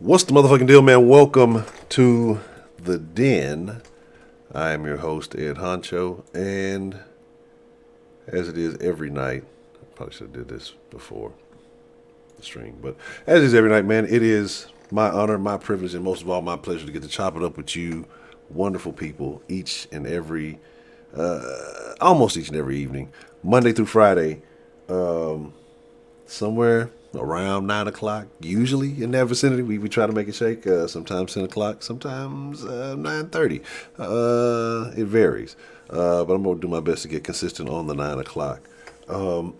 What's the motherfucking deal, man? Welcome to the Den. I am your host, Ed Honcho, and as it is every night, I probably should have did this before the stream, but as it is every night, man, it is my honor, my privilege, and most of all, my pleasure to get to chop it up with you, wonderful people, almost each and every evening, Monday through Friday, somewhere around 9 o'clock, usually in that vicinity. We try to make it shake, sometimes 10 o'clock, sometimes 9:30. It varies, but I'm going to do my best to get consistent on the 9 o'clock. But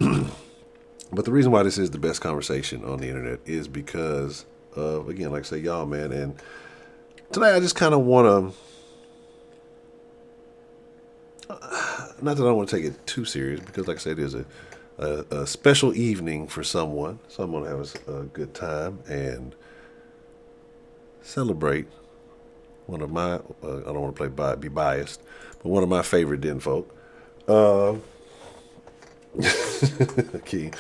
the reason why this is the best conversation on the internet is because of, again, like I say, y'all, man, and tonight I just kind of want to, not that I don't want to take it too serious, because like I said, it is a special evening for someone. So I'm going to have a good time and celebrate one of my, I don't want to be biased, but one of my favorite den folk. Key.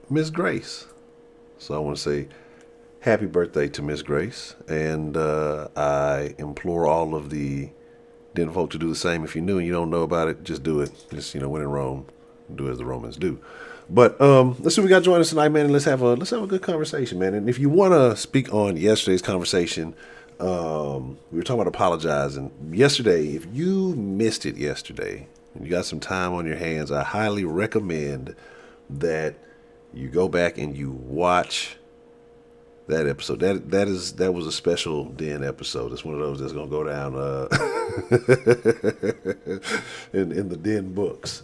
Miss Grace. So I want to say happy birthday to Miss Grace. And I implore all of the den folk to do the same. If you're new and you don't know about it, just do it. Just, when in Rome, do as the Romans do. But let's see what we got joining us tonight, man, and let's have a good conversation, man. And if you want to speak on yesterday's conversation, we were talking about apologizing. Yesterday, if you missed it yesterday and you got some time on your hands, I highly recommend that you go back and you watch that episode. That was a special den episode. It's one of those that's gonna go down in the den books.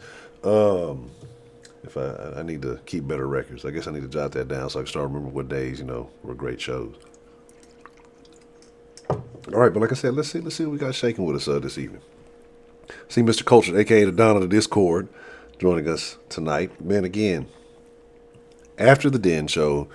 If I need to keep better records, I guess I need to jot that down so I can start remembering what days were great shows. All right, but like I said, let's see what we got shaking with us this evening. See Mr. Culture, aka the Don of the Discord, joining us tonight. Man, again, after the Den show,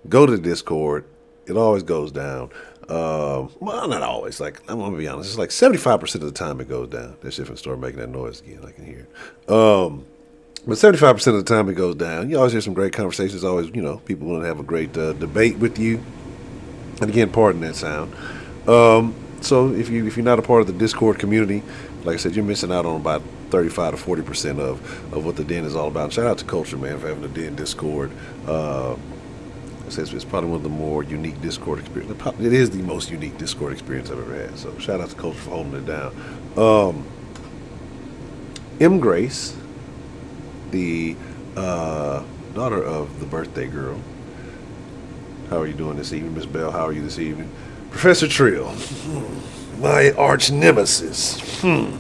go to the Discord. It always goes down. Well, not always. Like, I'm gonna be honest. It's like 75% of the time it goes down. That shit finna start making that noise again. I can hear it. But 75% of the time it goes down. You always hear some great conversations. Always, people want to have a great debate with you. And again, pardon that sound. So if you're not a part of the Discord community, like I said, you're missing out on about 35 to 40% of what the Den is all about. And shout out to Culture, man, for having the Den Discord. It's probably one of the more unique Discord experiences. It is the most unique Discord experience I've ever had. So shout out to Culture for holding it down. M. Grace, the daughter of the birthday girl. How are you doing this evening, Miss Bell? How are you this evening? Professor Trill, my arch nemesis. I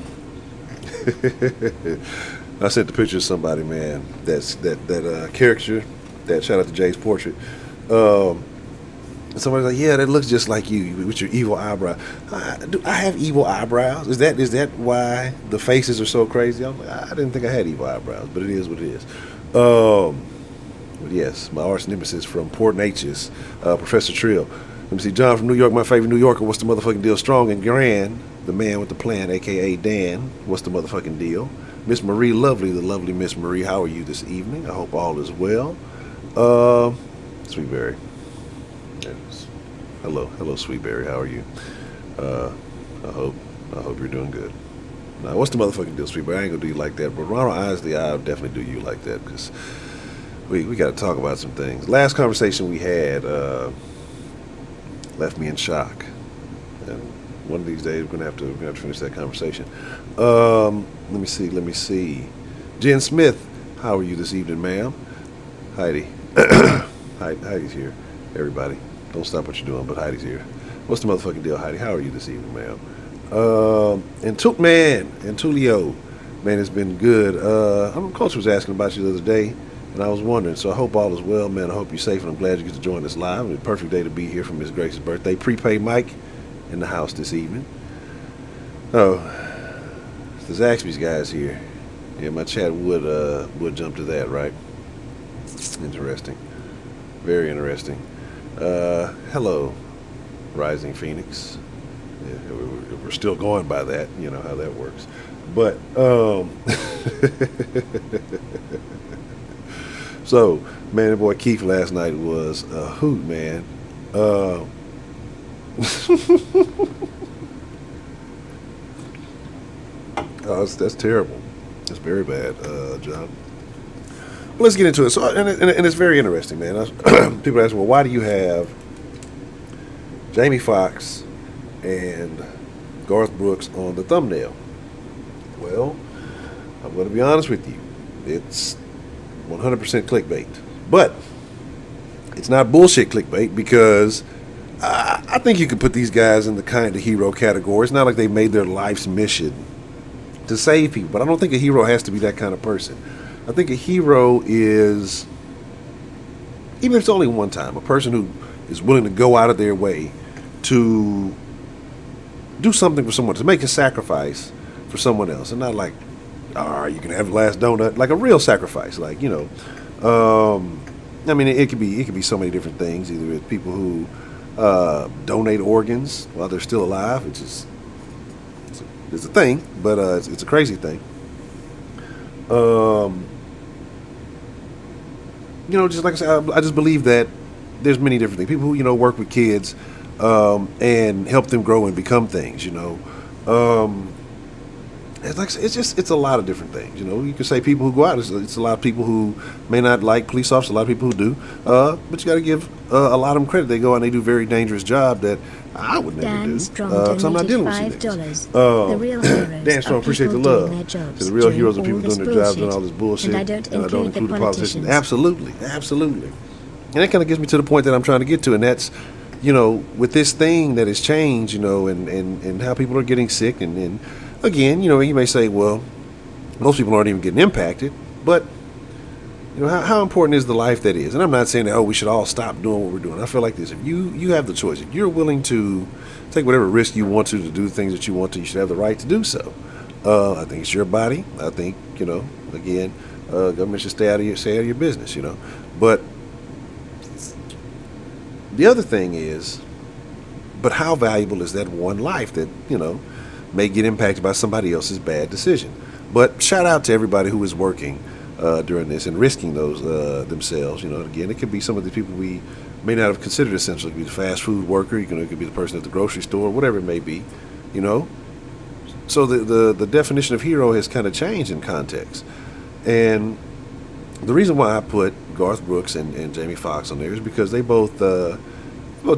sent the picture of somebody, man. That caricature. That shout out to Jay's portrait. Somebody's like, yeah, that looks just like you with your evil eyebrow. Do I have evil eyebrows? Is that why the faces are so crazy? I'm like, I didn't think I had evil eyebrows, but it is what it is. But yes, my arch nemesis from Port Neches, Professor Trill. Let me see, John from New York, my favorite New Yorker. What's the motherfucking deal? Strong and grand, the man with the plan, aka Dan. What's the motherfucking deal? Miss Marie, lovely, the lovely Miss Marie. How are you this evening? I hope all is well. Sweetberry. Yes. Hello, Sweetberry. How are you? I hope you're doing good. Now, what's the motherfucking deal, Sweetberry? I ain't gonna do you like that, but Ronald Isley, I'll definitely do you like that because we got to talk about some things. Last conversation we had left me in shock, and one of these days we're gonna have to finish that conversation. Let me see. Jen Smith, how are you this evening, ma'am? Heidi. Heidi's here. Everybody, don't stop what you're doing, but Heidi's here. What's the motherfucking deal, Heidi? How are you this evening, ma'am? And Tookman and Tulio, man, it's been good. Coach was asking about you the other day, and I was wondering, so I hope all is well, man. I hope you're safe, and I'm glad you get to join us live. It's a perfect day to be here for Miss Grace's birthday. Prepaid Mike in the house this evening. Oh, the Zaxby's guys here. Yeah, my chat would jump to that, right? Interesting. Very interesting. Hello, Rising Phoenix. Yeah, we're still going by that, how that works. But So Man, the boy Keith last night was a hoot, man. Uh, that's terrible. That's very bad, John. Well, let's get into it. So, and it's very interesting, man. People ask, well, why do you have Jamie Foxx and Garth Brooks on the thumbnail? Well, I'm going to be honest with you. It's 100% clickbait. But it's not bullshit clickbait because I think you could put these guys in the kind of hero category. It's not like they made their life's mission to save people. But I don't think a hero has to be that kind of person. I think a hero is, even if it's only one time, a person who is willing to go out of their way to do something for someone, to make a sacrifice for someone else, and not like, you can have the last donut, like a real sacrifice, like, I mean, it could be so many different things. Either it's people who donate organs while they're still alive, which is it's a thing, but it's a crazy thing. Just like I said, I just believe that there's many different things. People who work with kids and help them grow and become things. It's a lot of different things. You could say people who go out. It's a lot of people who may not like police officers. A lot of people who do. But you got to give a lot of them credit. They go out and they do a very dangerous job that I would never do. Because I'm not dealing with $5. Dan Strong, appreciate the love. So the real heroes are people doing their jobs and all this bullshit. And I don't include the politicians. Absolutely. And that kind of gets me to the point that I'm trying to get to, and that's, with this thing that has changed, and how people are getting sick, and again, you may say, well, most people aren't even getting impacted, but how important is the life that is? And I'm not saying that, we should all stop doing what we're doing. I feel like this: if you have the choice, if you're willing to take whatever risk you want to do things that you want to, you should have the right to do so. I think it's your body. I think again, government should stay out of your business. But the other thing is, but how valuable is that one life that may get impacted by somebody else's bad decision? But shout out to everybody who is working during this and risking those themselves. Again, it could be some of the people we may not have considered essential. It could be the fast food worker. It could be the person at the grocery store, whatever it may be. So the definition of hero has kind of changed in context. And the reason why I put Garth Brooks and Jamie Foxx on there is because they both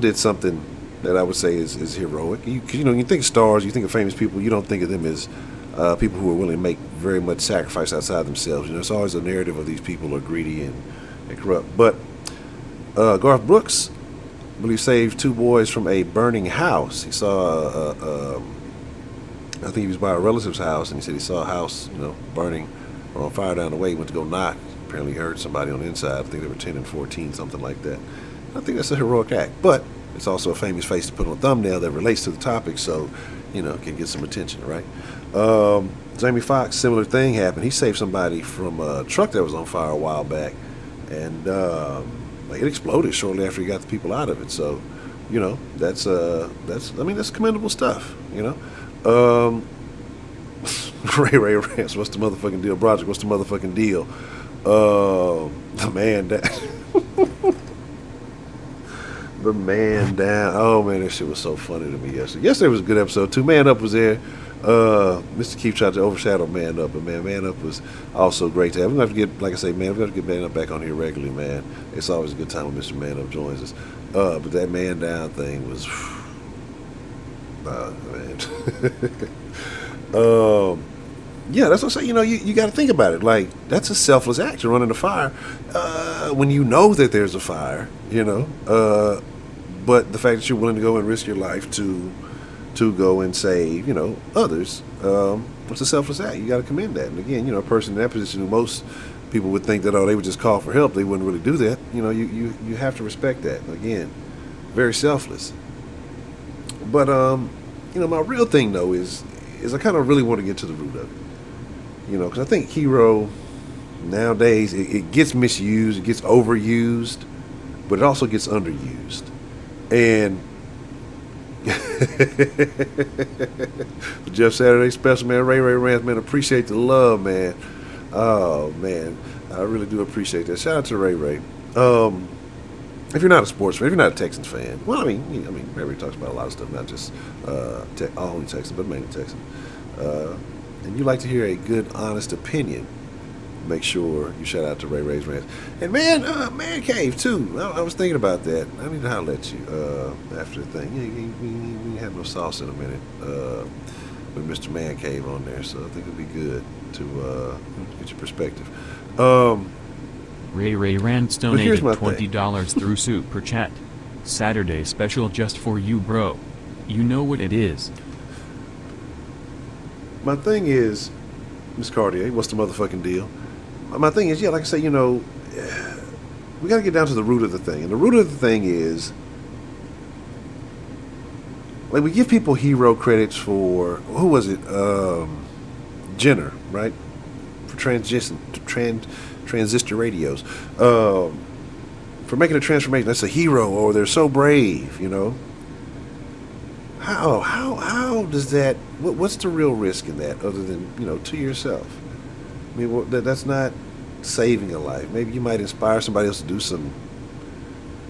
did something that I would say is heroic. You think of stars, you think of famous people, you don't think of them as people who are willing to make very much sacrifice outside themselves. It's always a narrative of these people are greedy and corrupt. But Garth Brooks, I believe, saved two boys from a burning house. He saw, I think he was by a relative's house, and he said he saw a house, burning or on fire down the way. He went to go knock. Apparently he heard somebody on the inside. I think they were 10 and 14, something like that. I think that's a heroic act. But it's also a famous face to put on a thumbnail that relates to the topic, so, can get some attention, right? Jamie Foxx, similar thing happened. He saved somebody from a truck that was on fire a while back, and it exploded shortly after he got the people out of it. So, that's commendable stuff, Ray Rance, what's the motherfucking deal? Broderick, what's the motherfucking deal? The man down. The man down. Oh man, that shit was so funny to me yesterday. Yesterday was a good episode too. Man Up was there. Mr. Keith tried to overshadow Man Up, but Man Up was also great to have. We're gonna have to get, like I say, man, we're gonna have to get Man Up back on here regularly, man. It's always a good time when Mr. Man Up joins us. But that Man Down thing was, man. Yeah, that's what I'm saying. You got to think about it. Like, that's a selfless act. You're running a fire when you know that there's a fire. But the fact that you're willing to go and risk your life to go and save, others, it's a selfless act. You got to commend that. And again, a person in that position who most people would think that they would just call for help. They wouldn't really do that. You have to respect that. Again, very selfless. But my real thing though is I kind of really want to get to the root of it. Because I think hero nowadays it gets misused, it gets overused, but it also gets underused. And the Jeff Saturday special, man, Ray Rance, man, appreciate the love, man. Oh man, I really do appreciate that. Shout out to Ray. Um, if you're not a sports fan, if you're not a Texans fan, well, everybody talks about a lot of stuff, not just only Texans, but mainly Texans. And you like to hear a good, honest opinion, make sure you shout out to Ray Ray's Rants. And Man Cave too. I was thinking about that. I need to holler at you after the thing. Yeah, we have no sauce in a minute with Mr. Man Cave on there, so I think it'd be good to get your perspective. Ray Rants donated $20 through Super Chat. Saturday special just for you, bro. You know what it is. My thing is, Miss Cartier, what's the motherfucking deal? My thing is, yeah, like I say, we got to get down to the root of the thing. And the root of the thing is, like, we give people hero credits for, who was it? Jenner, right? For transistor radios. For making a transformation. That's a hero, or they're so brave, How does that, what's the real risk in that other than, to yourself? I mean, that's not saving a life. Maybe you might inspire somebody else to do some,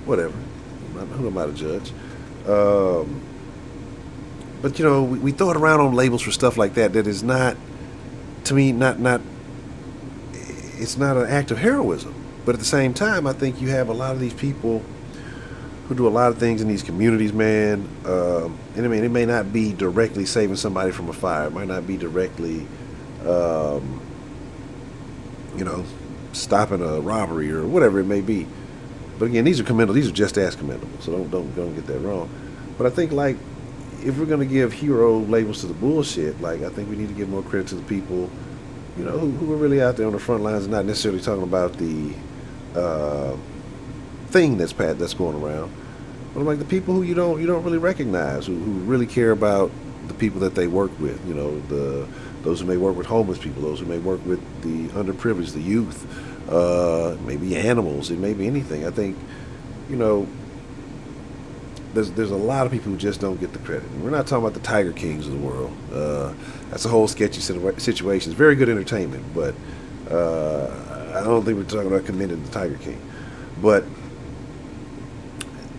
whatever. Who am I to judge? But, we throw it around on labels for stuff like that is not, to me, it's not an act of heroism. But at the same time, I think you have a lot of these people who do a lot of things in these communities, man. And it may not be directly saving somebody from a fire. It might not be directly, stopping a robbery or whatever it may be. But again, these are commendable. These are just as commendable. So don't get that wrong. But I think, like, if we're gonna give hero labels to the bullshit, like, I think we need to give more credit to the people, who are really out there on the front lines, and not necessarily talking about the thing that's going around, but like the people who you don't really recognize, who really care about the people that they work with. Those who may work with homeless people, those who may work with the underprivileged, the youth, maybe animals, it may be anything. I think, there's a lot of people who just don't get the credit. And we're not talking about the Tiger Kings of the world. That's a whole sketchy situation. It's very good entertainment, but I don't think we're talking about commending the Tiger King. But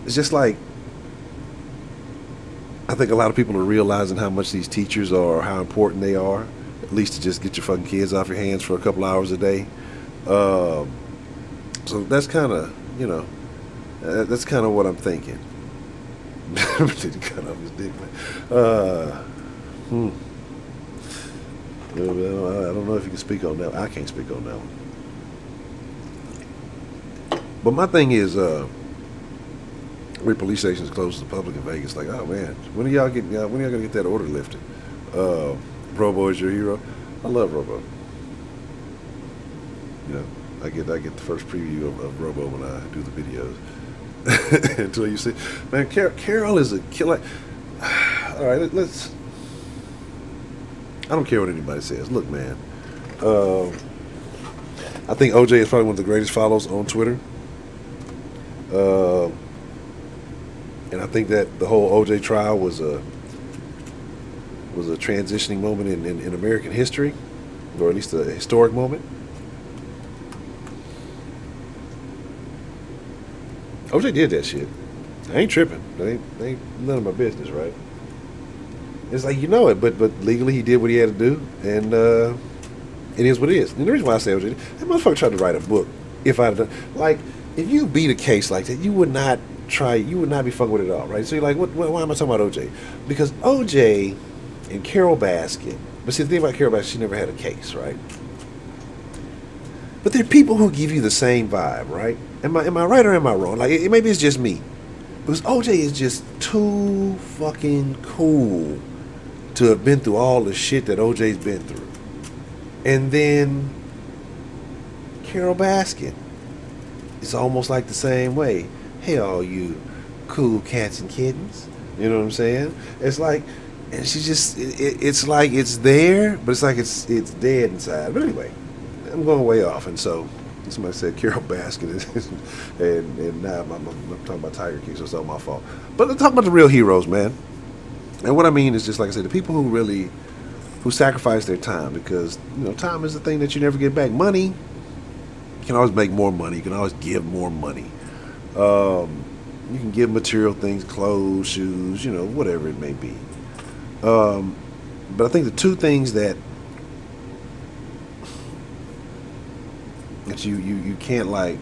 it's just like, I think a lot of people are realizing how much these teachers are, how important they are, at least to just get your fucking kids off your hands for a couple hours a day. So that's kind of, that's kind of what I'm thinking. Did cut off his dick, man. I don't know if you can speak on that. I can't speak on that one. But my thing is, police stations closed to the public in Vegas. Like, oh man, when are y'all gonna get that order lifted? Robo is your hero. I love Robo. I get the first preview of Robo when I do the videos. Until you see, man, Carol is a killer. All right, let's. I don't care what anybody says. Look, man, I think OJ is probably one of the greatest follows on Twitter. And I think that the whole OJ trial was a transitioning moment in American history, or at least a historic moment. OJ did that shit. I ain't tripping. That ain't none of my business, right? It's like, it, but legally he did what he had to do, and it is what it is. And the reason why I say OJ, that motherfucker tried to write a book. If I'd done, like, if you beat a case like that, you would not be fucking with it at all, right? So you're like, why am I talking about OJ? Because OJ and Carol Baskin, but see, the thing about Carol Baskin, she never had a case, right? But there are people who give you the same vibe, right? Am I right or am I wrong? Like, maybe it's just me. Because OJ is just too fucking cool to have been through all the shit that OJ's been through. And then Carol Baskin, it's almost like the same way. Hey, all you cool cats and kittens. You know what I'm saying? It's like, and she just, it's like it's there, but it's like it's dead inside. But anyway, I'm going way off. And so somebody said Carol Baskin and now I'm talking about Tiger King, so it's all my fault. But I'm talking about the real heroes, man. And what I mean is just, like I said, the people who sacrifice their time, because time is the thing that you never get back. Money, You can always make more money. You can always give more money. You can give material things, clothes, shoes, whatever it may be. But I think the two things that you can't like,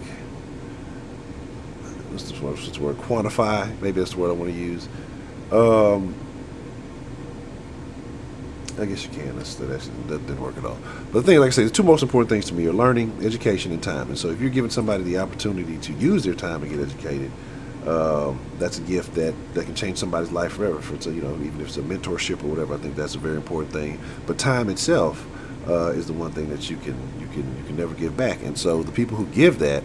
what's the word, quantify, maybe that's the word I want to use. I guess you can. That didn't work at all. But the thing, like I say, the two most important things to me are learning, education, and time. And so if you're giving somebody the opportunity to use their time to get educated, that's a gift that can change somebody's life forever. For even if it's a mentorship or whatever, I think that's a very important thing. But time itself is the one thing that you can never give back. And so the people who give that,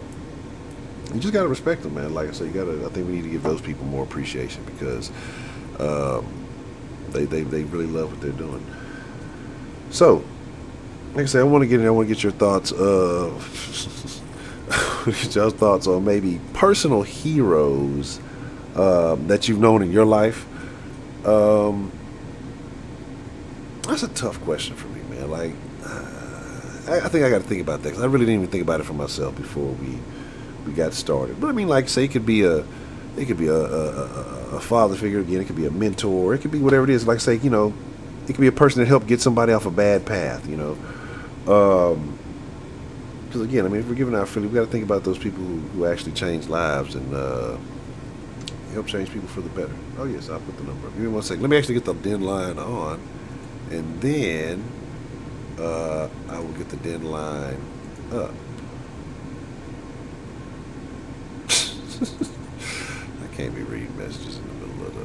you just gotta respect them, man. Like I say, I think we need to give those people more appreciation because they really love what they're doing. So, like I say, I want to get your thoughts y'all's thoughts on maybe personal heroes that you've known in your life. That's a tough question for me, man. Like, I think I got to think about that because I really didn't even think about it for myself before we got started. But I mean, like, say it could be a father figure again. It could be a mentor. It could be whatever it is. Like, say, it could be a person that helped get somebody off a bad path. Because again, I mean, if we're giving out freely, we got to think about those people who actually change lives and help change people for the better. Oh yes, I'll put the number up. Give me 1 second. Let me actually get the den line on, and then I will get the den line up. I can't be reading messages in the middle of the.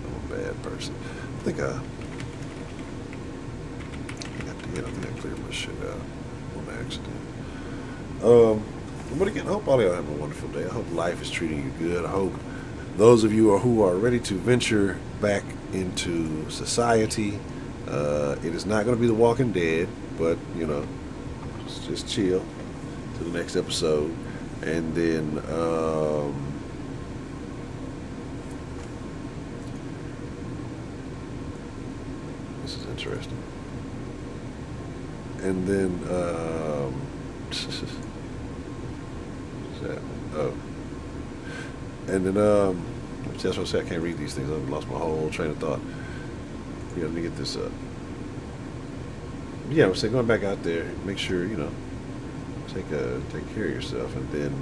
I'm a bad person. I think I cleared my shit out on accident. But again, I hope all of y'all have a wonderful day. I hope life is treating you good. I hope those of you who are ready to venture back into society, it is not going to be The Walking Dead, but just chill to the next episode, and then this is interesting. And then what's that? Oh, and then that's what I say. I can't read these things. I've lost my whole train of thought. Yeah, let me get this up. Yeah, I was saying, going back out there, make sure take care of yourself, and then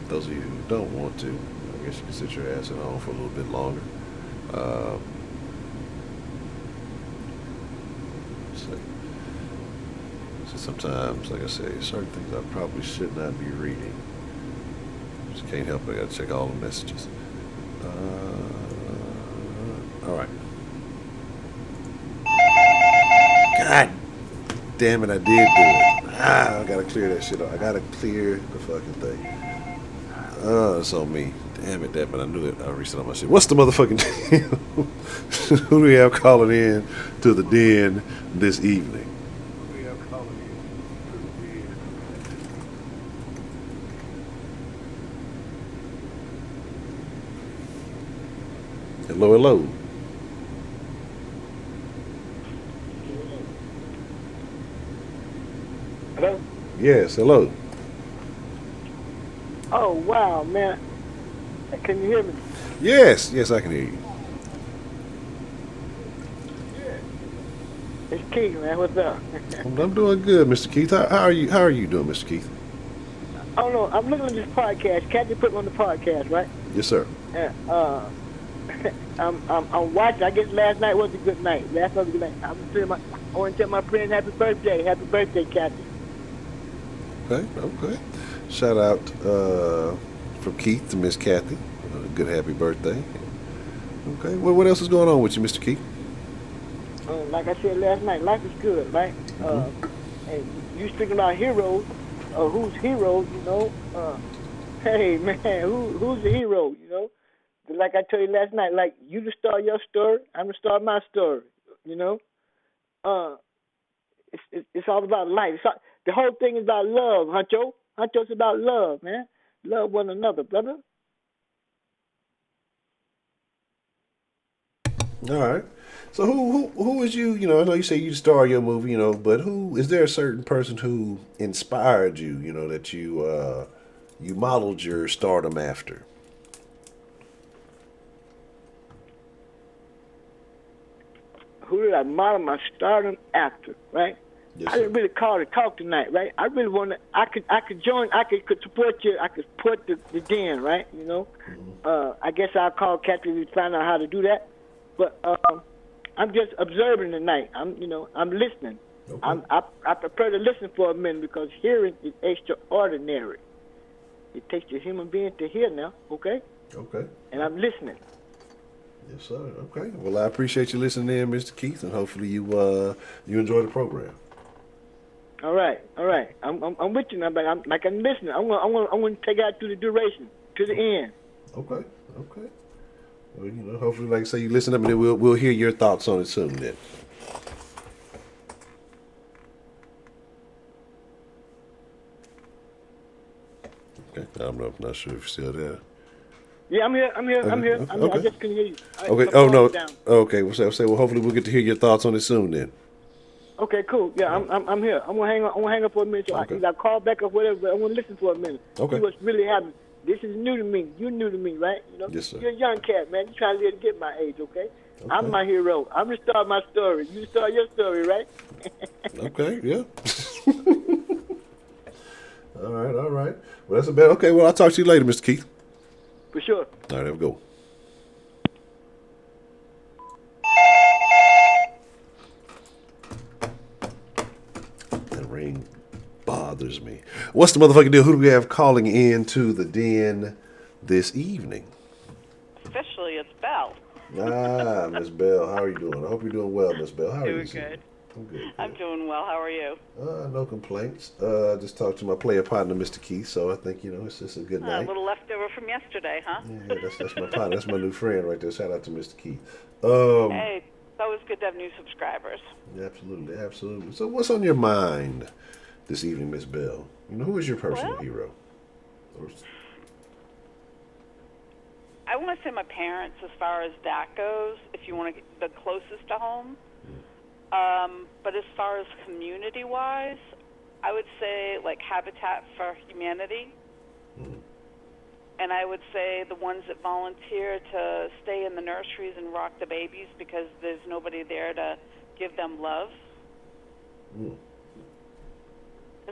those of you who don't want to, I guess you can sit your ass at home for a little bit longer. Sometimes, like I say, certain things I probably should not be reading. Just can't help it. I gotta check all the messages. All right. God damn it, I did do it. I gotta clear that shit up. I gotta clear the fucking thing. It's on me. Damn it, I knew it. I reset on my shit. What's the motherfucking deal? Who do we have calling in to the den this evening? Hello, hello. Hello? Yes, hello. Oh, wow, man. Can you hear me? Yes, I can hear you. It's Keith, man. What's up? I'm doing good, Mr. Keith. How are you doing, Mr. Keith? I don't know. I'm looking at this podcast. Kathy put me on the podcast, right? Yes, sir. And, I'm watching. I guess last night was a good night. Last night was a good night. I want to tell my friend happy birthday. Happy birthday, Kathy. Okay. Shout out from Keith to Miss Kathy. Good happy birthday. Okay. Well, what else is going on with you, Mr. Keith? Like I said last night, life is good, right? And you speaking about heroes, who's heroes, hey, man, who's the hero, Like I told you last night, like, you to start your story, I'm to start my story, It's all about life. The whole thing is about love, Honcho. Honcho's about love, man. Love one another, brother. All right. So who is you? You know, I know you say you star your movie. You know, but who is there a certain person who inspired you? You know that you modeled your stardom after. Who did I model my stardom after, right? Yes, I sir. didn't really call to talk tonight, right? I really want to. I could join. Could support you. I could support the den, right? You know. I guess I'll call Captain to find out how to do that. But I'm just observing tonight. I'm listening. Okay. I prefer to listen for a minute because hearing is extraordinary. It takes a human being to hear now, okay? Okay. And I'm listening. Yes, sir. Okay. Well, I appreciate you listening in, Mr. Keith, and hopefully you enjoy the program. All right. I'm with you now, but I'm listening. I'm gonna take out through the duration to the end. Okay. Okay. Well, hopefully, like I say, you listen up, and then we'll hear your thoughts on it soon. Then. Okay. I'm not sure if you're still there. Yeah, I'm here. Okay. I just couldn't hear you. Okay. Oh no. Okay. Well, say. Well, hopefully we'll get to hear your thoughts on it soon. Then. Okay, cool. Yeah, I'm here. I'm gonna hang up for a minute. So Okay. I call back or whatever. But I want to listen for a minute. Okay. See what's really happening. This is new to me. You're new to me, right? You know. Yes, sir. You're a young cat, man. You're trying to live to get my age, okay? I'm my hero. I'm the star of my story. You start your story, right? Okay. Yeah. All right. All right. Well, that's about okay. Well, I'll talk to you later, Mr. Keith. For sure. All right. There we go. That ring bothers me. What's the motherfucking deal? Who do we have calling in to the den this evening? Officially, it's Belle. Ah, Miss Bell, how are you doing? I hope you're doing well, Miss Bell. How are you? Doing good. I'm good. I'm doing well. How are you? No complaints. Just talked to my player partner, Mr. Keith. So I think it's just a good A night. little leftover from yesterday, huh? Yeah, that's my partner. That's my new friend right there. Shout out to Mr. Keith. Hey, it's always good to have new subscribers. Absolutely, absolutely. So what's on your mind this evening, Miss Bell? Who is your personal hero? I want to say my parents, as far as that goes, if you want to get the closest to home. But as far as community-wise, I would say like Habitat for Humanity. And I would say the ones that volunteer to stay in the nurseries and rock the babies because there's nobody there to give them love. Because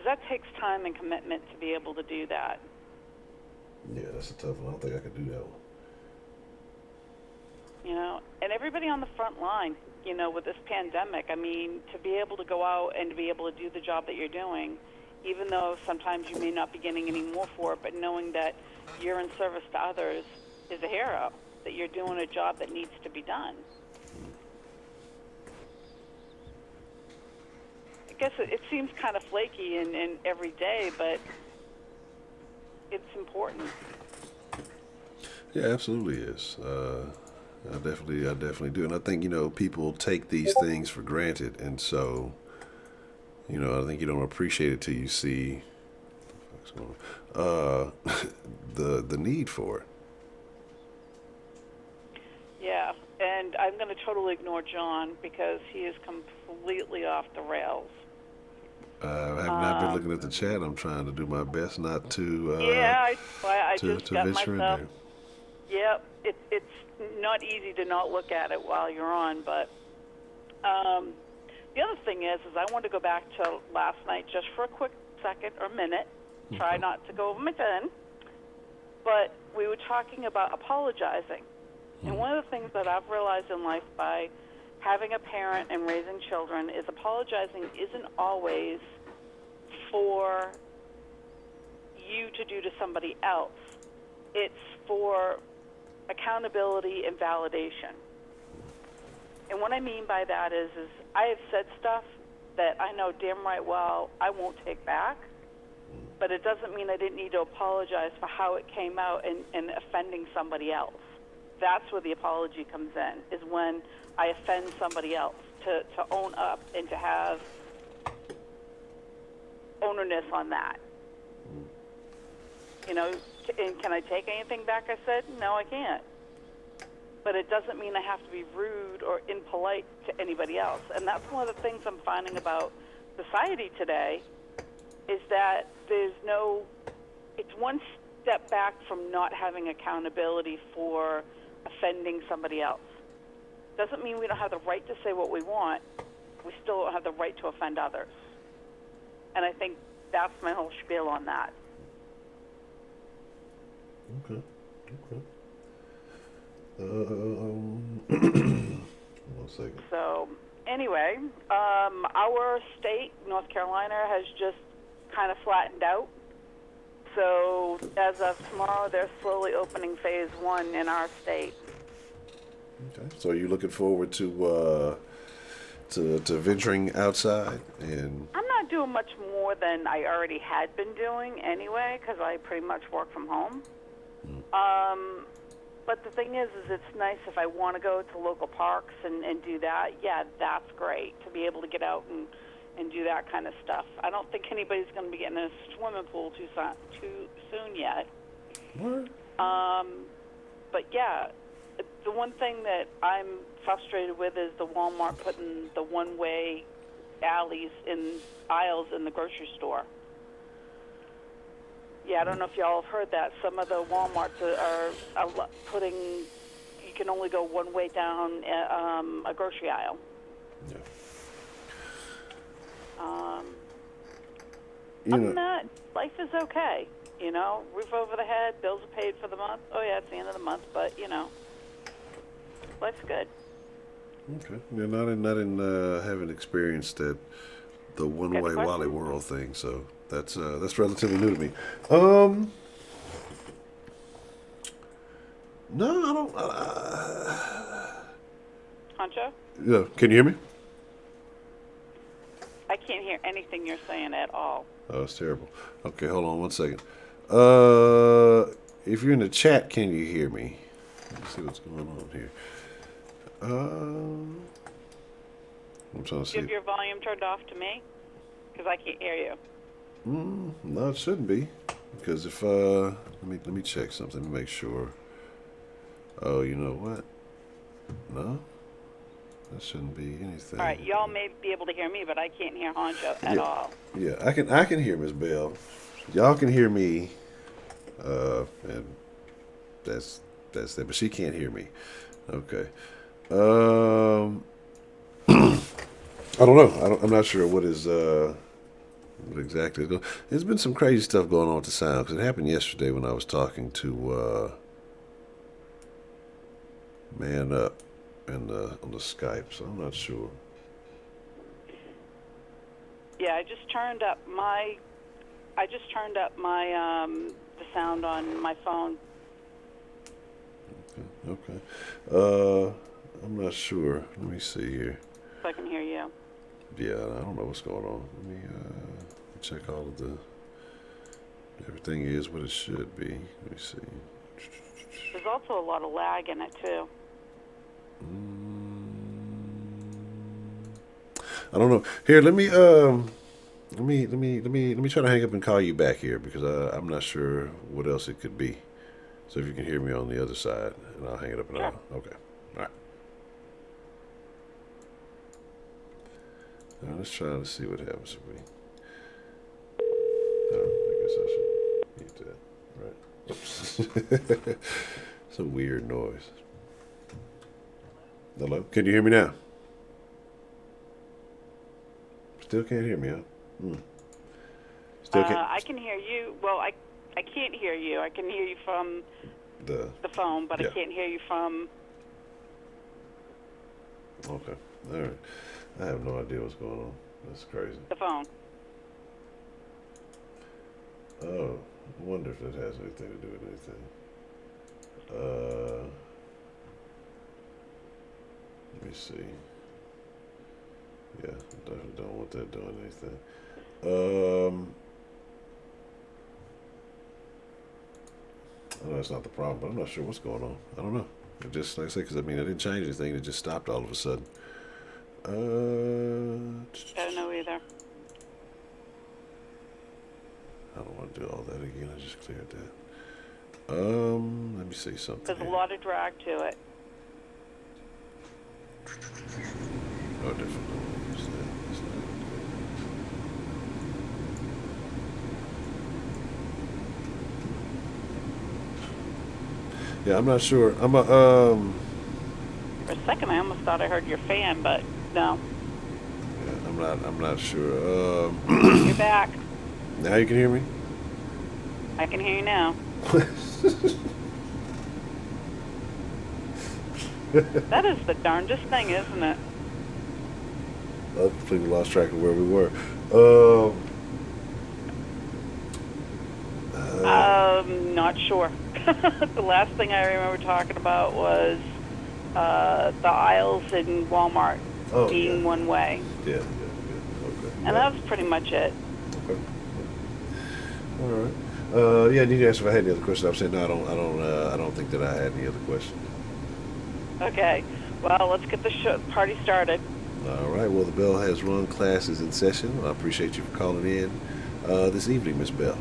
that takes time and commitment to be able to do that. Yeah, that's a tough one. I don't think I could do that one. And everybody on the front line, with this pandemic, I mean, to be able to go out and to be able to do the job that you're doing, even though sometimes you may not be getting any more for it, but knowing that you're in service to others is a hero, that you're doing a job that needs to be done. I guess it seems kind of flaky and every day, but it's important. Yeah, absolutely is. I definitely do, and I think people take these things for granted, and so I think you don't appreciate it till you see the need for it. Yeah, and I'm going to totally ignore John because he is completely off the rails. I have not been looking at the chat. I'm trying to do my best not to. I to just got venture myself. in there. Yep, it's not easy to not look at it while you're on, but the other thing is I wanted to go back to last night just for a quick second or minute. Try not to go over my 10. But we were talking about apologizing. And one of the things that I've realized in life by having a parent and raising children is apologizing isn't always for you to do to somebody else. It's for accountability and validation. And what I mean by that is I have said stuff that I know damn right well I won't take back, but it doesn't mean I didn't need to apologize for how it came out and offending somebody else. That's where the apology comes in, is when I offend somebody else, to own up and to have ownership on that. And can I take anything back I said? No, I can't. but it doesn't mean I have to be rude or impolite to anybody else. And that's one of the things I'm finding about society today is that it's one step back from not having accountability for offending somebody else. Doesn't mean we don't have the right to say what we want. We still don't have the right to offend others. And I think that's my whole spiel on that. Okay. One second. So, anyway, our state, North Carolina, has just kind of flattened out. So, as of tomorrow, they're slowly opening phase 1 in our state. Okay. So, are you looking forward to venturing outside? And I'm not doing much more than I already had been doing anyway, because I pretty much work from home. But the thing is it's nice if I want to go to local parks and do that. Yeah, that's great to be able to get out and do that kind of stuff. I don't think anybody's going to be getting in a swimming pool too soon yet. What? But yeah, the one thing that I'm frustrated with is the Walmart putting the one-way aisles in the grocery store. Yeah, I don't know if y'all have heard that. Some of the Walmarts are putting, you can only go one way down a grocery aisle. Yeah. Other than that, life is okay. You know, roof over the head, bills are paid for the month. Oh, yeah, it's the end of the month, but, you know, life's good. Okay. Yeah, not in having experienced the one-way Wally World thing, so that's relatively new to me. No, I don't. Honcho? Yeah, can you hear me? I can't hear anything you're saying at all. Oh, it's terrible. Okay, hold on one second. If you're in the chat, can you hear me? Let's see what's going on here. I'm trying to see. You have your volume turned off to me? Because I can't hear you. No, it shouldn't be. Because if let me check something to make sure. Oh, you know what? No, that shouldn't be anything. All right, y'all may be able to hear me, but I can't hear Honcho at all. Yeah, I can hear Miss Bell. Y'all can hear me, and that's that. But she can't hear me. Okay. I don't know. I'm not sure what exactly is going. There's been some crazy stuff going on with the sound because it happened yesterday when I was talking to Man Up on the Skype. So I'm not sure. Yeah, I just turned up my the sound on my phone. Okay. I'm not sure. Let me see here. So I can hear you. Yeah, I don't know what's going on. Let me check all of the. Everything is what it should be. Let me see. There's also a lot of lag in it too. I don't know. Here, let me try to hang up and call you back here because I'm not sure what else it could be. So if you can hear me on the other side, and I'll hang it up and Sure. okay. All right. Now let's try to see what happens if we. Oh, I guess I should mute that. Right. Oops. Some weird noise. Hello? Can you hear me now? Still can't hear me, huh? Still can't. I can hear you. Well, I can't hear you. I can hear you from the phone, but yeah. I can't hear you from. Okay. All right. I have no idea what's going on. That's crazy. The phone. Oh, I wonder if that has anything to do with anything. Let me see. Yeah, definitely don't want that doing anything. I know that's not the problem, but I'm not sure what's going on. I don't know. It just, like I said, because I didn't change anything. It just stopped all of a sudden. I don't know either. I don't want to do all that again. I just cleared that. Let me see something. There's here. a lot of drag to it. Oh, definitely use that. That's not good. Yeah, I'm not sure. For a second, I almost thought I heard your fan, but no. Yeah, I'm not sure. You're back. Now you can hear me? I can hear you now. That is the darndest thing, isn't it? I completely lost track of where we were. Not sure. The last thing I remember talking about was the aisles in Walmart being one way. Yeah. Okay. And that was pretty much it. Okay. All right. Yeah, you can ask if I had any other questions. I'm saying no. I don't think that I had any other questions. Okay. Well, let's get the party started. All right. Well, the bell has rung. Class is in session. I appreciate you for calling in this evening, Miss Bell.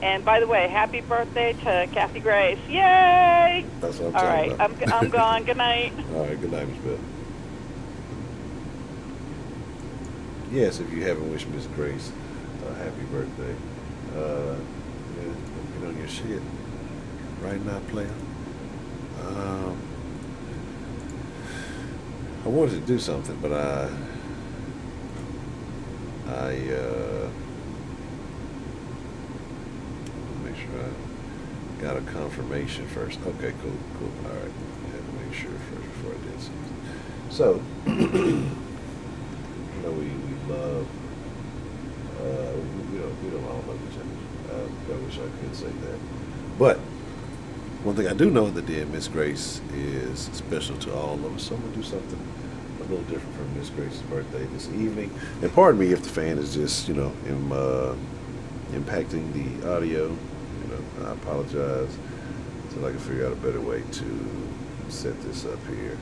And by the way, happy birthday to Kathy Grace. Yay! That's what I'm All talking right. about. I'm gone. Good night. All right. Good night, Miss Bell. Yes, if you haven't wished Miss Grace a happy birthday, yeah, get on your shit right now, player. I wanted to do something, but I make sure I got a confirmation first. Okay, cool. All right, I had to make sure first before I did something. So, we love. We don't all love each other. I wish I could say that, but one thing I do know in the den, Miss Grace is special to all of us. So I'm gonna do something a little different for Miss Grace's birthday this evening. And pardon me if the fan is just, impacting the audio. I apologize until I can figure out a better way to set this up here.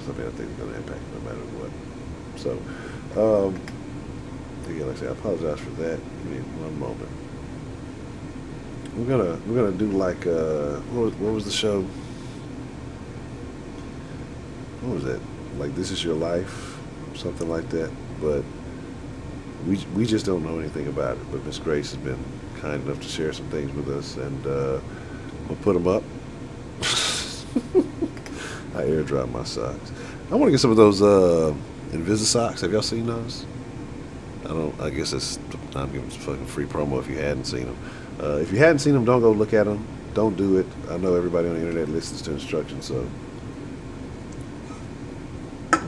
Something I think is gonna impact no matter what. So, again, like I said, I apologize for that. Give me one moment. We're gonna do like what was the show? What was that? Like This Is Your Life, something like that. But we just don't know anything about it. But Miss Grace has been kind enough to share some things with us, and we'll put them up. I airdrop my socks. I want to get some of those Invisa socks. Have y'all seen those? I guess I'm giving some fucking free promo if you hadn't seen them. If you hadn't seen them, don't go look at them. Don't do it. I know everybody on the internet listens to instructions, so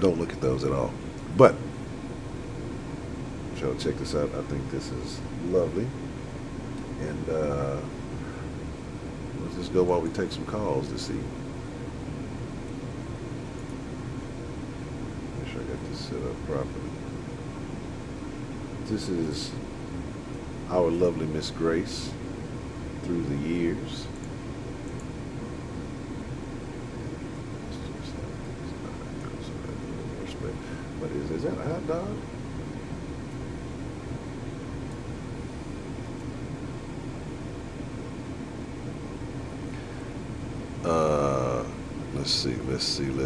don't look at those at all. But, y'all check this out. I think this is lovely. And let's just go while we take some calls this evening. Make sure I got this set up properly. This is our lovely Miss Grace through the years. What is that a hot dog? Let's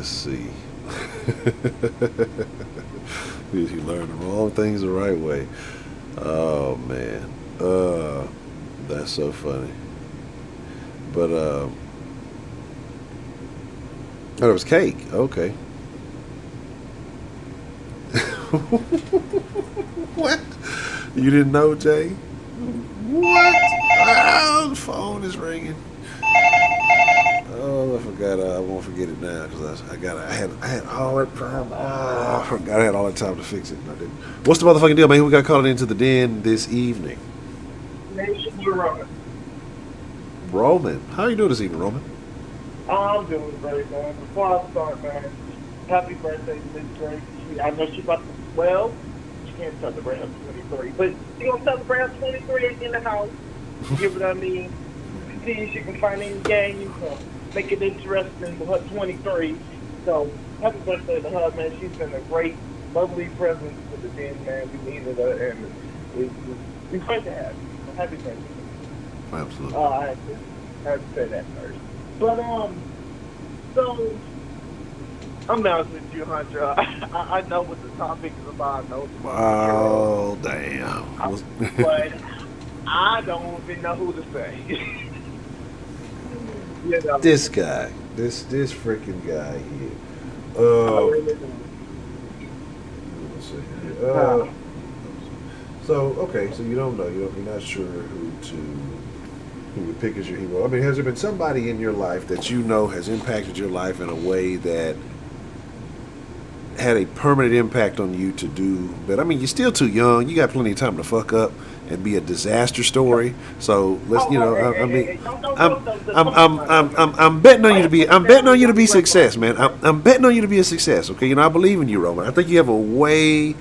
see. You learn the wrong things the right way. Oh man. That's so funny. But oh, it was cake. Okay. What? You didn't know, Jay? What? Oh, the phone is ringing. Oh, I forgot. I won't forget it now because I had all that time. Oh, I forgot I had all that time to fix it. And I didn't. What's the motherfucking deal, man? Who we got called into the den this evening? Roman. Roman. How are you doing this evening, Roman? I'm doing great, man. Before I start, man, happy birthday to Miss Grace. I know she's about to, well, she can't celebrate her 23, but she's going to celebrate her 23 in the house. Give it, see if she can find any games, make it interesting with her 23. So, happy birthday to her, man. She's been a great, lovely presence for the den, man. We needed her, and it's great to have you. So happy birthday. Absolutely. I had to say that first. But, So, I'm honest with you, Hunter. I know what the topic is about. I know it's about the hero. Oh damn! But I don't even know who to say. You know, This guy, this freaking guy here. I Uh, really don't. let's see. here. Uh, So okay, so you don't know, you're not sure who would pick as your hero. I mean, has there been somebody in your life that you know has impacted your life in a way that had a permanent impact on you to do? But I mean, you're still too young. You got plenty of time to fuck up and be a disaster story. So let's, hey, I hey, hey, mean, hey, I'm. come on, man, I'm betting on why you to you be. put me I'm betting down on you to like be you ain't success, going man. to, I'm betting on you to be a success. Okay, I believe in you, Roman. I think you have a way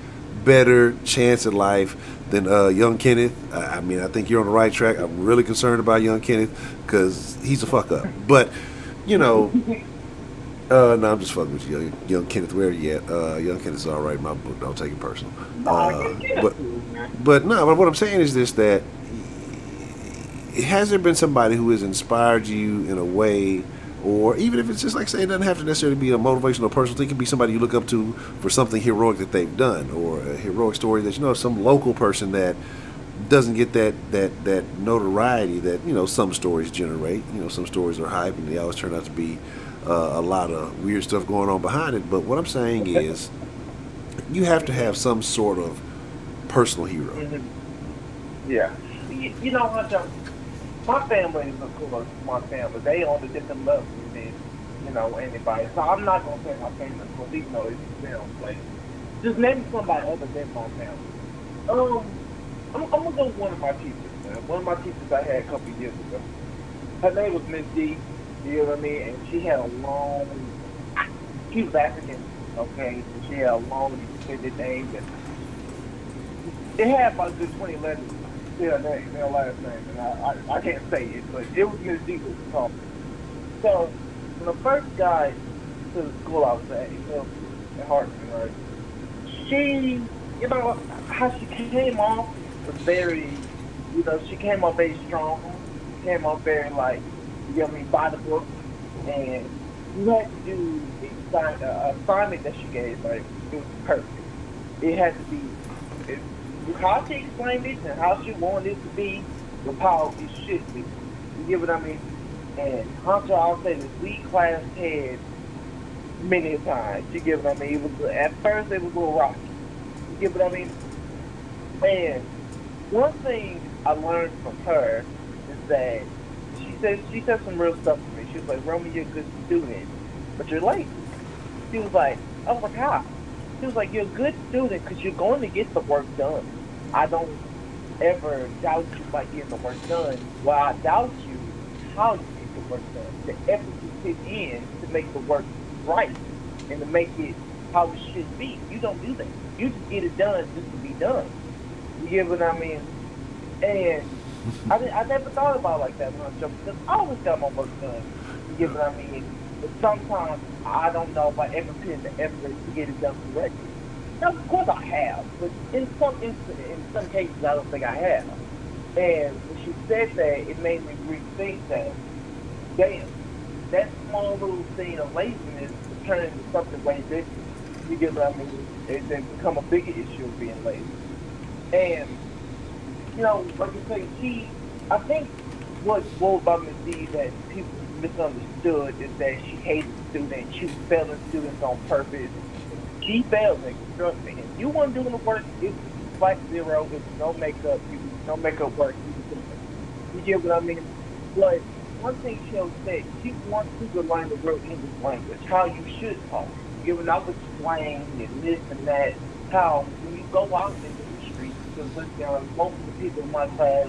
better chance at life than young Kenneth. I mean, I think you're on the right track. I'm really concerned about young Kenneth because he's a fuck up. But you know, no, I'm just fucking with you, young Kenneth. Where are you at? Young Kenneth's all right in my book. Don't take it personal. Nah, get But cool, man. but no. But what I'm saying is this: that has there been somebody who has inspired you in a way, or even if it's just like say it doesn't have to necessarily be a motivational personal thing, it can be somebody you look up to for something heroic that they've done, or a heroic story that some local person that doesn't get that notoriety that some stories generate. Some stories are hype and they always turn out to be a lot of weird stuff going on behind it. But what I'm saying is, you have to have some sort of personal hero. Mhm. Yeah. You know what? My family is a cool, smart family. They on a different level than anybody. So I'm not gonna say my family is cool, even though it's them. Like, just name somebody other than my family. I'm gonna go with one of my teachers. Man. One of my teachers I had a couple of years ago. Her name was Miss D. You know what I mean? And she had a long. She was African, okay? So she had a long extended name, and it had about a good 20 letters to her name, her last name, and I can't say it, but it was Miss D was called. So when the first guy to the school I was at, in Hartman, right? She, how she came off was very, she came off very strong. She came off very like, by the book, and you had to do the assignment that she gave, like it was perfect. It had to be it, how she explained it and how she wanted it to be was how it should be. You get what I mean? And Honcho, I'll say this, we class had many times. You get what I mean? It was at first it was a little rocky. You get what I mean? And one thing I learned from her is that she said some real stuff to me. She was like, Roman, you're a good student, but you're lazy. She was like, I was like, how? She was like, you're a good student because you're going to get the work done. I don't ever doubt you by getting the work done. What I doubt you is how you get the work done. The effort you put in to make the work right and to make it how it should be. You don't do that. You just get it done just to be done. You get what I mean? And I never thought about it like that when I jumped because I always got my work done. You get what I mean? But sometimes I don't know if I ever put in the effort to get it done correctly. Now, of course I have, but in some cases I don't think I have. And when she said that, it made me rethink that. Damn, that small little thing of laziness turned into something way bigger. You get what I mean? It then become a bigger issue of being lazy. And like you say, I think what about Miss D that people misunderstood is that she hated students. She was failing students on purpose. She failed me, trust me. If you weren't doing the work, it was flat zero. It was no makeup. You was no makeup work. You get what I mean? But one thing she'll say, she wants people to learn the real English language, how you should talk. You get what I was slang and this and that. How when you go out into the streets, because most of the people in my class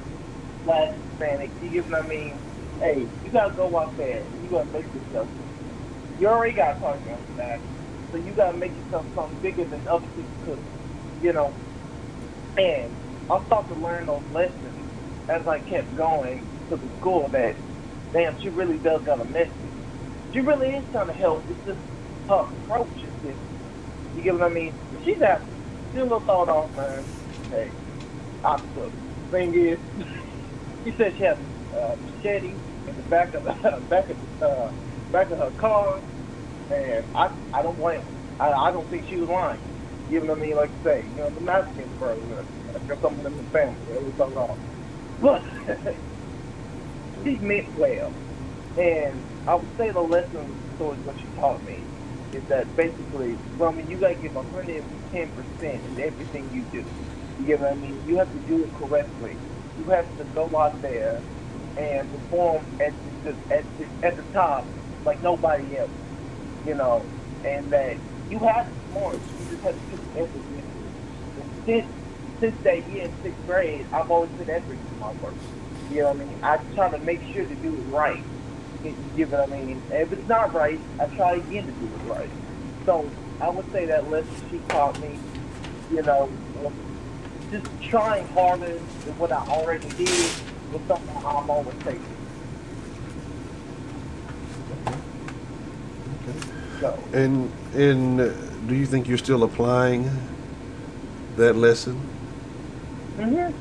Hispanic, you get what I mean? Hey, you gotta go out there. You gotta make yourself. You already gotta talk about that. So you gotta make yourself something bigger than other people could. And I started to learn those lessons as I kept going to the school that, damn, she really does got a message. She really is trying to help. It's just her approach is different. You get what I mean? She's happy. She's a little thought off, man. Hey, I took. Thing is, she said she has a machete in the back of the back of her car, and I don't blame her. I don't think she was lying. You know what I mean? Like I say, you know, the Mexicans, bro, I got something in the family. It was so wrong. But she meant well. And I would say the lesson towards what she taught me is that basically, well, I mean, you got to give 110% in everything you do. You get what I mean? You have to do it correctly. You have to go out there and perform at the top like nobody else, you know, and that you have to perform. You just have to put the effort into it. Since that year in 6th grade, I've always put effort into my work. You know what I mean? I try to make sure to do it right. You get what I mean? And if it's not right, I try again to do it right. So I would say that lesson she taught me, you know, just trying harder than what I already did was something I'm always taking. Okay. So, And do you think you're still applying that lesson? yeah.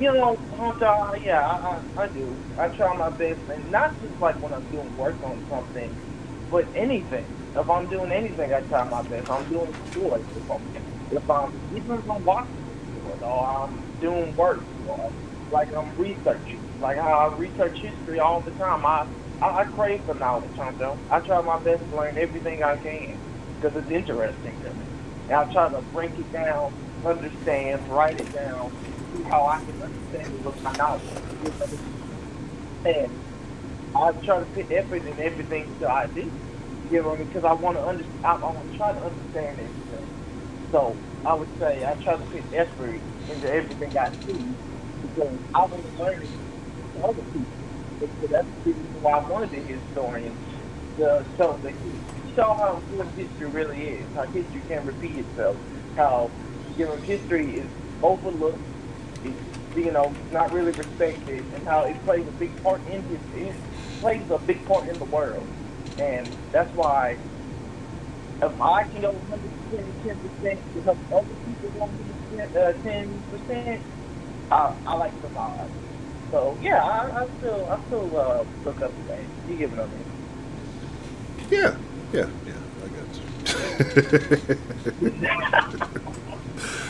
You know, Honcho, yeah, I do. I try my best, and not just like when I'm doing work on something, but anything. If I'm doing anything, I try my best. I'm doing sports. If I'm even if I'm watching sport, or I'm doing work, or like I'm researching, like how I research history all the time. I crave for knowledge, Honcho. I try my best to learn everything I can because it's interesting to me. And I try to break it down, understand, write it down, see how I can understand it with my knowledge. And I try to put effort in everything that I do. You know what I mean? Because I want to understand. I want to try to understand everything. So I would say I try to put effort into everything I do because I want to learn it from other people. So that's the reason why I wanted to be a historian to show how important history really is. How history can repeat itself. How history is overlooked. It's not really respected, and how it plays a big part it plays a big part in the world. And that's why if I can go 110% to help other people 10%, I like to survive. So yeah, I still look up to that. You give it up, man. Yeah. I got you.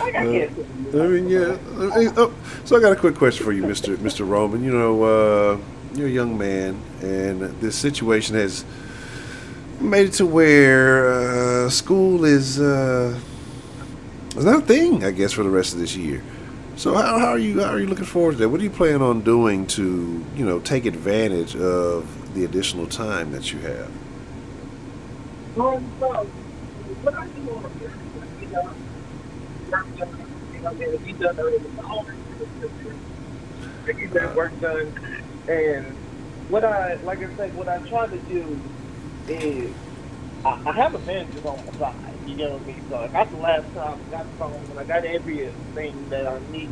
I can't I mean, yeah. So I got a quick question for you, Mr. Roman. You know, you're a young man, and this situation has made it to where school is not a thing, I guess, for the rest of this year. So how are you looking forward to that? What are you planning on doing to take advantage of the additional time that you have? So what I do on he done all get that work done. And what I try to do is I have a manager on my side. You know what I mean? So I got the laptop, I got the phone, and I got everything that I need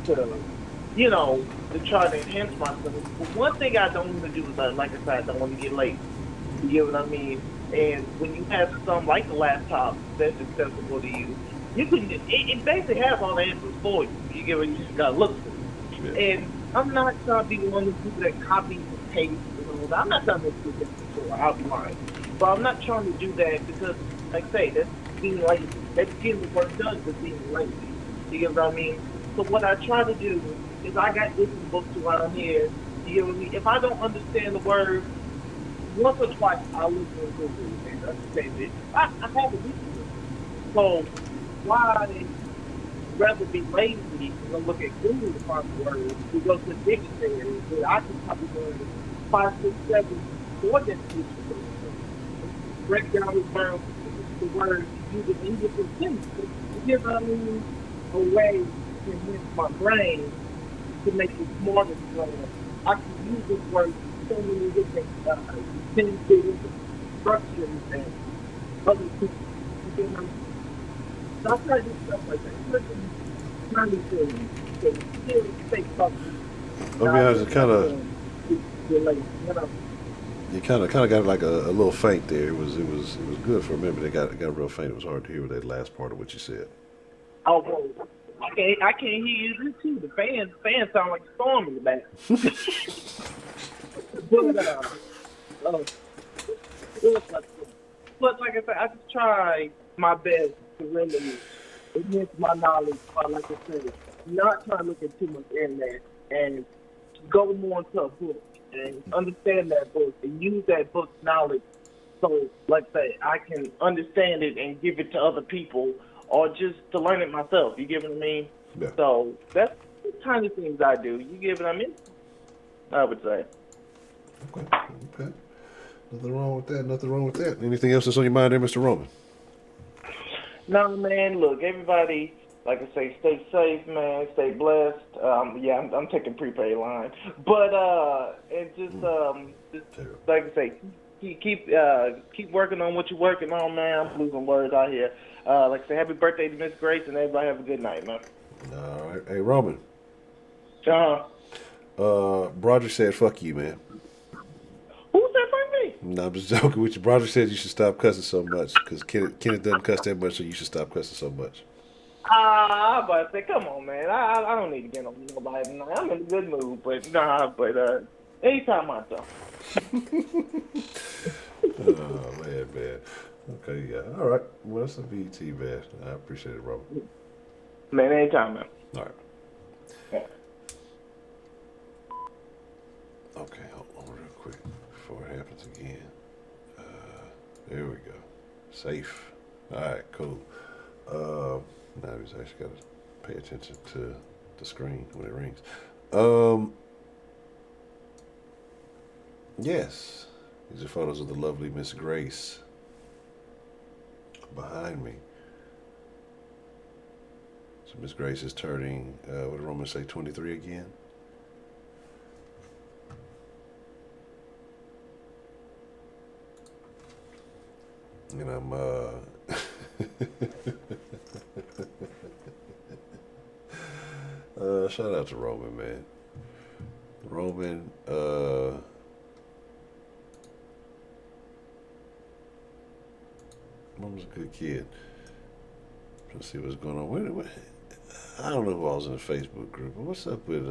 to to try to enhance myself. But one thing I don't want to do is like I said, I don't want to get late. You get what I mean? And when you have something like the laptop that's accessible to you, you can it basically has all the answers for you. You get what you just gotta look for it. Yeah. And I'm not trying to be one of the people that copies and pastes and all that. I'm not trying to do that before, I'll be lying. But I'm not trying to do that because, like I say, that's being lazy. That's getting the work done for being lazy. You get what I mean? So what I try to do is I got different books around here. You get what I mean? If I don't understand the word, once or twice I'll look for Google and understand it. I have a weakness. So why rather be lazy and look at Google to find the words to go to the dictionary where I can probably learn 5, 6, 7, 4 definitions break down the word use it in different sentences to give a way to enhance my brain to make it smarter. So I can use this word so many different sentences, structures, and other things. So I try to do stuff like that. Trying to still stay focused. I mean, I was kind of. You kind of got like a little faint there. It was good for a minute. It got real faint. It was hard to hear that last part of what you said. Oh, well, I can't hear you too. The fans sound like a storm in the back. Oh, but like I said, I just try my best to really enhance my knowledge. Like I said, not try to look at too much internet and go more into a book and understand that book and use that book's knowledge. So, like I say, I can understand it and give it to other people, or just to learn it myself. You get what I mean? Yeah. So that's the kind of things I do. You get what I mean? I would say. Okay. Nothing wrong with that. Nothing wrong with that. Anything else that's on your mind there, Mr. Roman? No, man. Look, everybody, like I say, stay safe, man. Stay blessed. I'm taking prepaid line, but and just like I say, keep working on what you're working on, man. I'm losing words out here. Like I say, happy birthday to Miss Grace, and everybody have a good night, man. All right. Hey, Roman. Broderick said, "Fuck you, man." Who said fuck me? No, I'm just joking with you. Broderick said you should stop cussing so much because Kenneth doesn't cuss that much, so you should stop cussing so much. I'm about to say, come on, man. I don't need to get on nobody tonight. I'm in a good mood, but anytime I talk. Oh, man. Okay, yeah. All right. Well, that's a BT, man. I appreciate it, Robert. Man, anytime, man. All right. Yeah. Okay, hold on real quick before it happens again. There we go. Safe. All right, cool. Now we just actually got to pay attention to the screen when it rings. Yes, these are photos of the lovely Miss Grace behind me. So Miss Grace is turning, what did Roman say, 23 again? And I'm, shout out to Roman, man. Roman, Roman's a good kid. Let's see what's going on. Wait. I don't know who I was in the Facebook group, but what's up with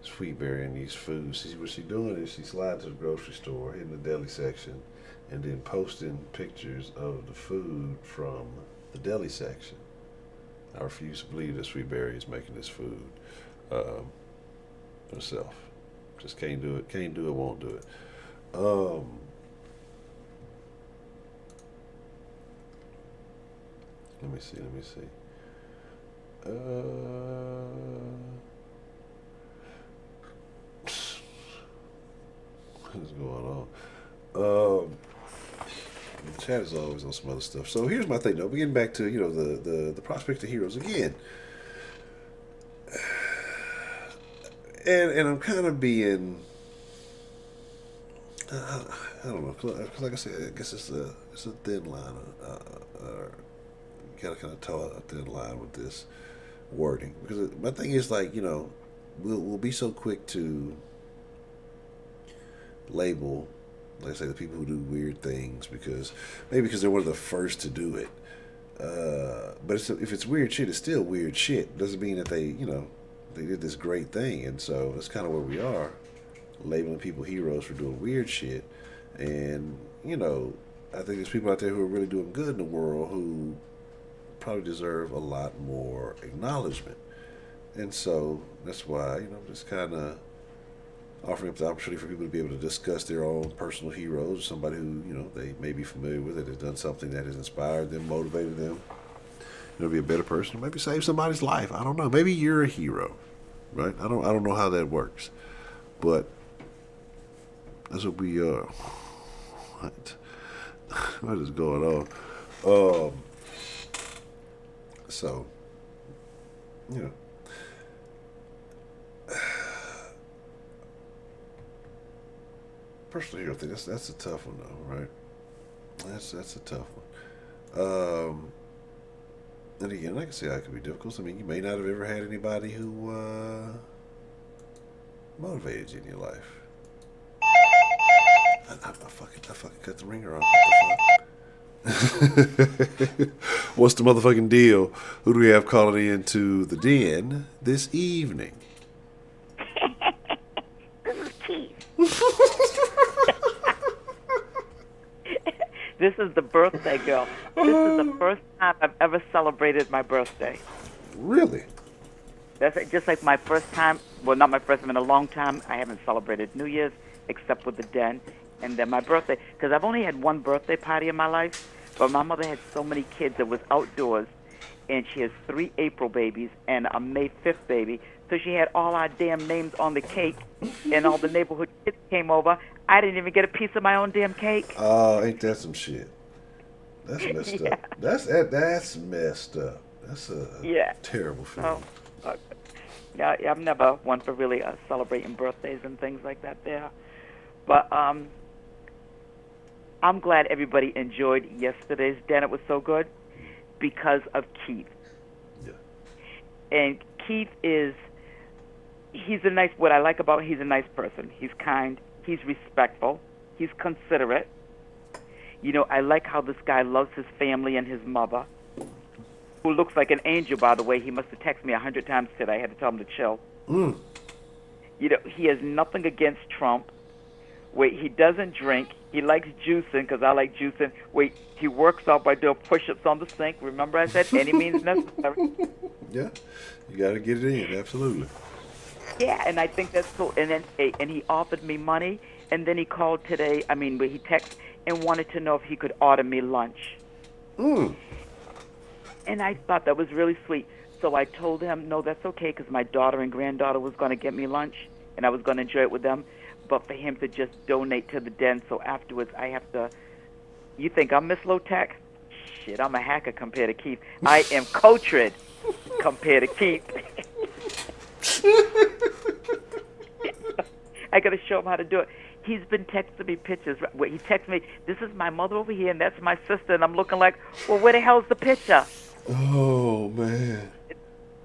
Sweetberry and these foods? See, what she's doing is she's sliding to the grocery store, hitting the deli section, and then posting pictures of the food from the deli section. I refuse to believe that Sweetberry is making this food herself. Just can't do it, won't do it. Let me see. What's going on? The chat is always on some other stuff. So here's my thing, though. We're getting back to, the prospect of heroes again. And I'm kind of being, I don't know, because like I said, I guess it's a thin line. You gotta kind of toe a thin line with this wording, because my thing is we'll be so quick to label, like I say, the people who do weird things because they're one of the first to do it. But if it's weird shit, it's still weird shit. Doesn't mean that they did this great thing, and so that's kind of where we are, labeling people heroes for doing weird shit. And I think there's people out there who are really doing good in the world who probably deserve a lot more acknowledgement. And so that's why, just kind of offering up the opportunity for people to be able to discuss their own personal heroes, somebody who, they may be familiar with, that has done something that has inspired them, motivated them, be a better person, maybe save somebody's life. I don't know. Maybe you're a hero, right? I don't know how that works, but that's what we are. What is going on? So, personal hero thing. That's a tough one, though, right? That's a tough one. And again, I can see how it could be difficult. I mean, you may not have ever had anybody who motivated you in your life. I fucking cut the ringer off. What the fuck? What's the motherfucking deal? Who do we have calling into the den this evening? This is Keith. This is the birthday girl. This is the first time I've ever celebrated my birthday. Really? That's just like my first time. Well, not my first time in a long time. I haven't celebrated New Year's except with the den, and then my birthday. Because I've only had one birthday party in my life, but my mother had so many kids. It was outdoors, and she has 3 April babies and a May 5th baby. So she had all our damn names on the cake, and all the neighborhood kids came over. I didn't even get a piece of my own damn cake. Oh, ain't that some shit? That's messed up. That's messed up. That's a terrible feeling. Oh, yeah, I'm never one for really celebrating birthdays and things like that there. But I'm glad everybody enjoyed yesterday's den. It was so good because of Keith. Yeah. And Keith he's a nice, what I like about him, he's a nice person. He's kind. He's respectful. He's considerate. You know, I like how this guy loves his family and his mother, who looks like an angel, by the way. He must have texted me 100 times today. I had to tell him to chill. Mm. You know, he has nothing against Trump. Wait, he doesn't drink. He likes juicing because I like juicing. Wait, he works out by doing push-ups on the sink. Remember I said any means necessary? Yeah, you got to get it in, absolutely. Yeah, and I think that's cool. And then, and he offered me money, and then he called today. I mean, he texted and wanted to know if he could order me lunch. Mm. And I thought that was really sweet. So I told him, no, that's okay, because my daughter and granddaughter was going to get me lunch, and I was going to enjoy it with them. But for him to just donate to the den, so afterwards I have to. You think I'm Miss Low Tech? Shit, I'm a hacker compared to Keith. I am cultured compared to Keith. I got to show him how to do it. He's been texting me pictures. He texts me, this is my mother over here, and that's my sister. And I'm looking like, well, where the hell's the picture? Oh, man.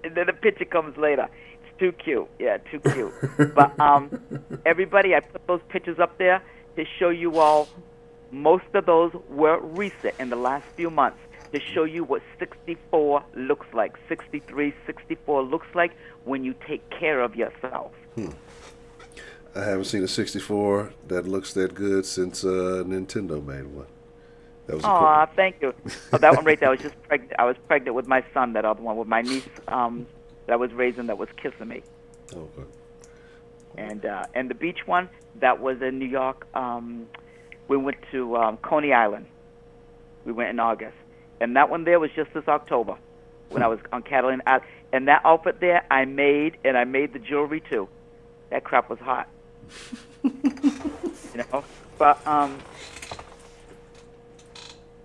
And then the picture comes later. It's too cute. Yeah, too cute. But everybody, I put those pictures up there to show you all. Most of those were recent in the last few months to show you what 64 looks like. 63, 64 looks like when you take care of yourself. I haven't seen a 64 that looks that good since Nintendo made one. That was thank you. Oh, that one right there. I was pregnant with my son. That other one with my niece that I was raising that was kissing me. Okay. And the beach one that was in New York. We went to Coney Island. We went in August, and that one there was just this October when I was on Catalina Island. And that outfit there, I made the jewelry too. That crap was hot. You know, but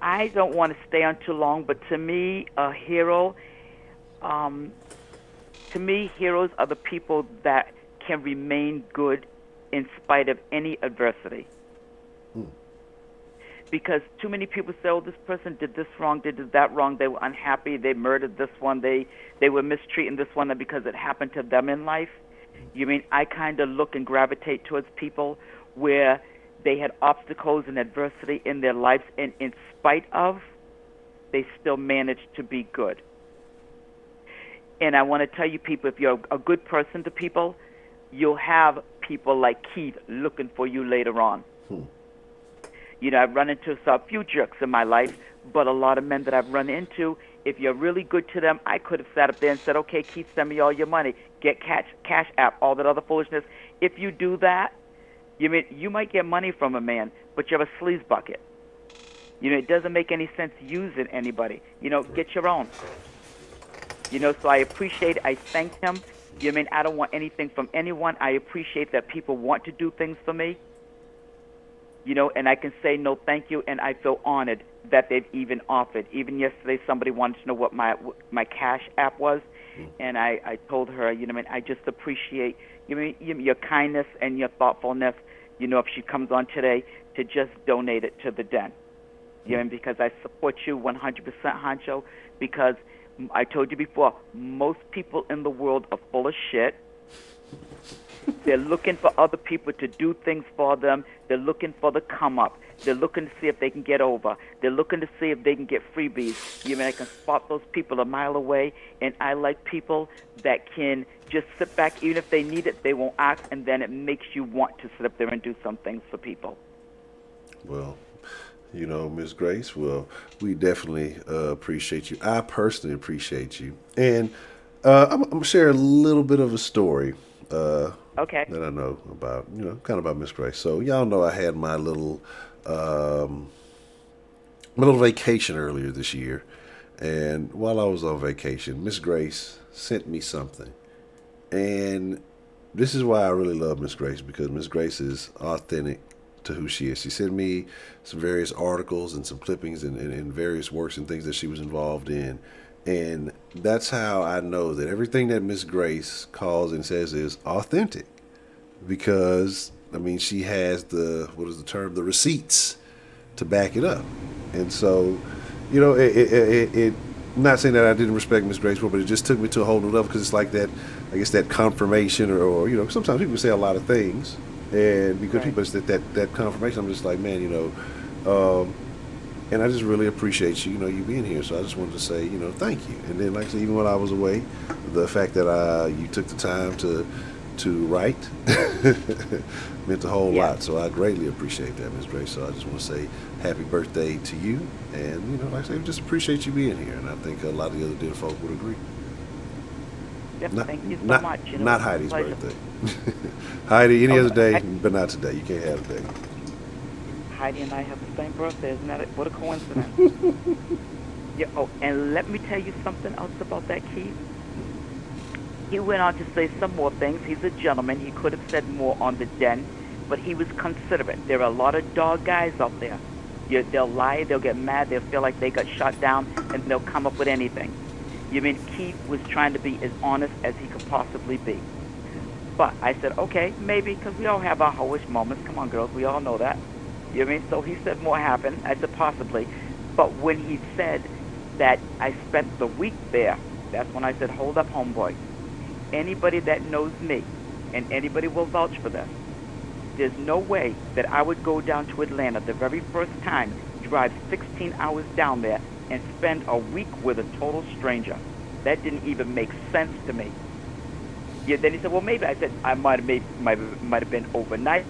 I don't want to stay on too long. But to me, a hero, heroes are the people that can remain good in spite of any adversity. Because too many people say, oh, this person did this wrong, did that wrong, they were unhappy, they murdered this one, they were mistreating this one because it happened to them in life. You mean I kind of look and gravitate towards people where they had obstacles and adversity in their lives, and in spite of, they still managed to be good. And I want to tell you people, if you're a good person to people, you'll have people like Keith looking for you later on. You know, I've run into a few jerks in my life, but a lot of men that I've run into, if you're really good to them, I could have sat up there and said, okay, Keith, send me all your money, get cash app, all that other foolishness. If you do that, you might get money from a man, but you're a sleaze bucket. You know, it doesn't make any sense using anybody. You know, get your own. You know, so I appreciate it. I thank him. You mean I don't want anything from anyone. I appreciate that people want to do things for me. You know, and I can say no thank you, and I feel honored that they've even offered. Even yesterday, somebody wanted to know what my cash app was, and I told her, you know, I just appreciate your kindness and your thoughtfulness. You know, if she comes on today, to just donate it to the den. You know, because I support you 100%, Honcho, because I told you before, most people in the world are full of shit. They're looking for other people to do things for them. They're looking for the come up. They're looking to see if they can get over. They're looking to see if they can get freebies. You mean I can spot those people a mile away, and I like people that can just sit back. Even if they need it, they won't ask, and then it makes you want to sit up there and do some things for people. Well, You know, Miss Grace. Well, we definitely appreciate you. I personally appreciate you, and I'm gonna share a little bit of a story Okay. that I know about. You know, kind of about Miss Grace. So y'all know I had um, my little vacation earlier this year, and while I was on vacation, Miss Grace sent me something, and this is why I really love Miss Grace because Miss Grace is authentic to who she is. She sent me some various articles and some clippings and various works and things that she was involved in. And that's how I know that everything that Miss Grace calls and says is authentic because, I mean, she has what is the term, the receipts to back it up. And so, you know, I'm not saying that I didn't respect Miss Grace, but it just took me to a whole new level because it's like that, I guess that confirmation you know, sometimes people say a lot of things, and because Right. people it's that confirmation, I'm just like, man, you know, and I just really appreciate you, you know, you being here. So I just wanted to say, you know, thank you. And then, like I said, even when I was away, the fact that you took the time to write meant a whole Yeah. lot. So I greatly appreciate that, Ms. Grace. So I just want to say happy birthday to you, and you know, like I said, just appreciate you being here. And I think a lot of the other dear folk would agree. Yep. Not Thank you so not much. You know, not it's a Heidi's pleasure. birthday. Heidi, any Oh, other day, Hei- but not today. You can't have a day. Heidi and I have the same birthday. Isn't that it? What a coincidence. Yeah. Oh, and let me tell you something else about that, Keith. He went on to say some more things. He's a gentleman. He could have said more on the den, but he was considerate. There are a lot of dog guys out there. They'll lie, they'll get mad, they'll feel like they got shot down, and they'll come up with anything. You mean Keith was trying to be as honest as he could possibly be. But I said, okay, maybe, because we all have our hoish moments. Come on, girls, we all know that. You know what I mean? So he said more happened. I said possibly. But when he said that I spent the week there, that's when I said, hold up, homeboy. Anybody that knows me, and anybody will vouch for this, there's no way that I would go down to Atlanta the very first time, drive 16 hours down there, and spend a week with a total stranger. That didn't even make sense to me. Yeah, then he said, well, maybe. I said, I might have been overnight.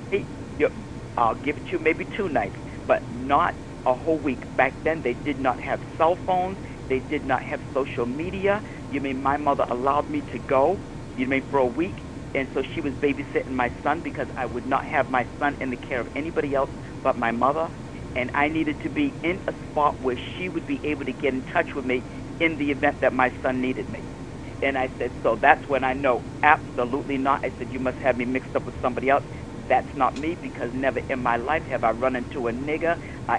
Yeah, I'll give it to you maybe 2 nights, but not a whole week. Back then, they did not have cell phones. They did not have social media. You mean my mother allowed me to go, you mean for a week? And so she was babysitting my son because I would not have my son in the care of anybody else but my mother. And I needed to be in a spot where she would be able to get in touch with me in the event that my son needed me. And I said, so that's when I know, absolutely not. I said, you must have me mixed up with somebody else. That's not me, because never in my life have I run into a nigger,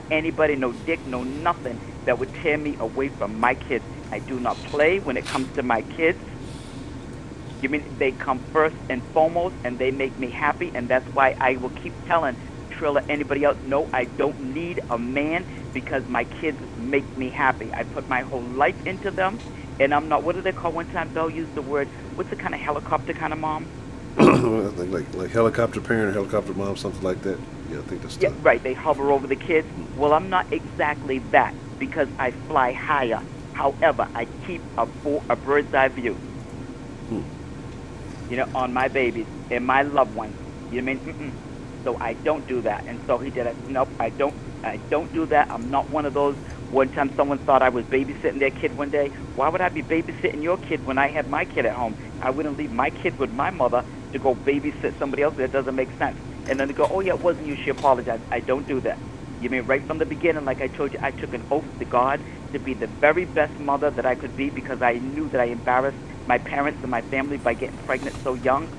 anybody, no dick, no nothing that would tear me away from my kids. I do not play when it comes to my kids. You mean they come first and foremost, and they make me happy, and that's why I will keep telling Trilla, anybody else, no, I don't need a man because my kids make me happy. I put my whole life into them, and I'm not, what do they call, one time Belle used the word, what's the kind of helicopter kind of mom? I think like helicopter parent, helicopter mom, something like that. Yeah, I think that's Yeah, the. right, they hover over the kids. Well, I'm not exactly that because I fly higher. However, I keep a bird's eye view, Hmm. on my babies and my loved ones. You mean? Mm-mm. So I don't do that. And so he did it. Nope, I don't do that. I'm not one of those. One time someone thought I was babysitting their kid one day. Why would I be babysitting your kid when I had my kid at home? I wouldn't leave my kid with my mother to go babysit somebody else. That doesn't make sense. And then they go, oh, yeah, it wasn't you. She apologized. I don't do that. You mean right from the beginning, like I told you, I took an oath to God to be the very best mother that I could be because I knew that I embarrassed my parents and my family by getting pregnant so young.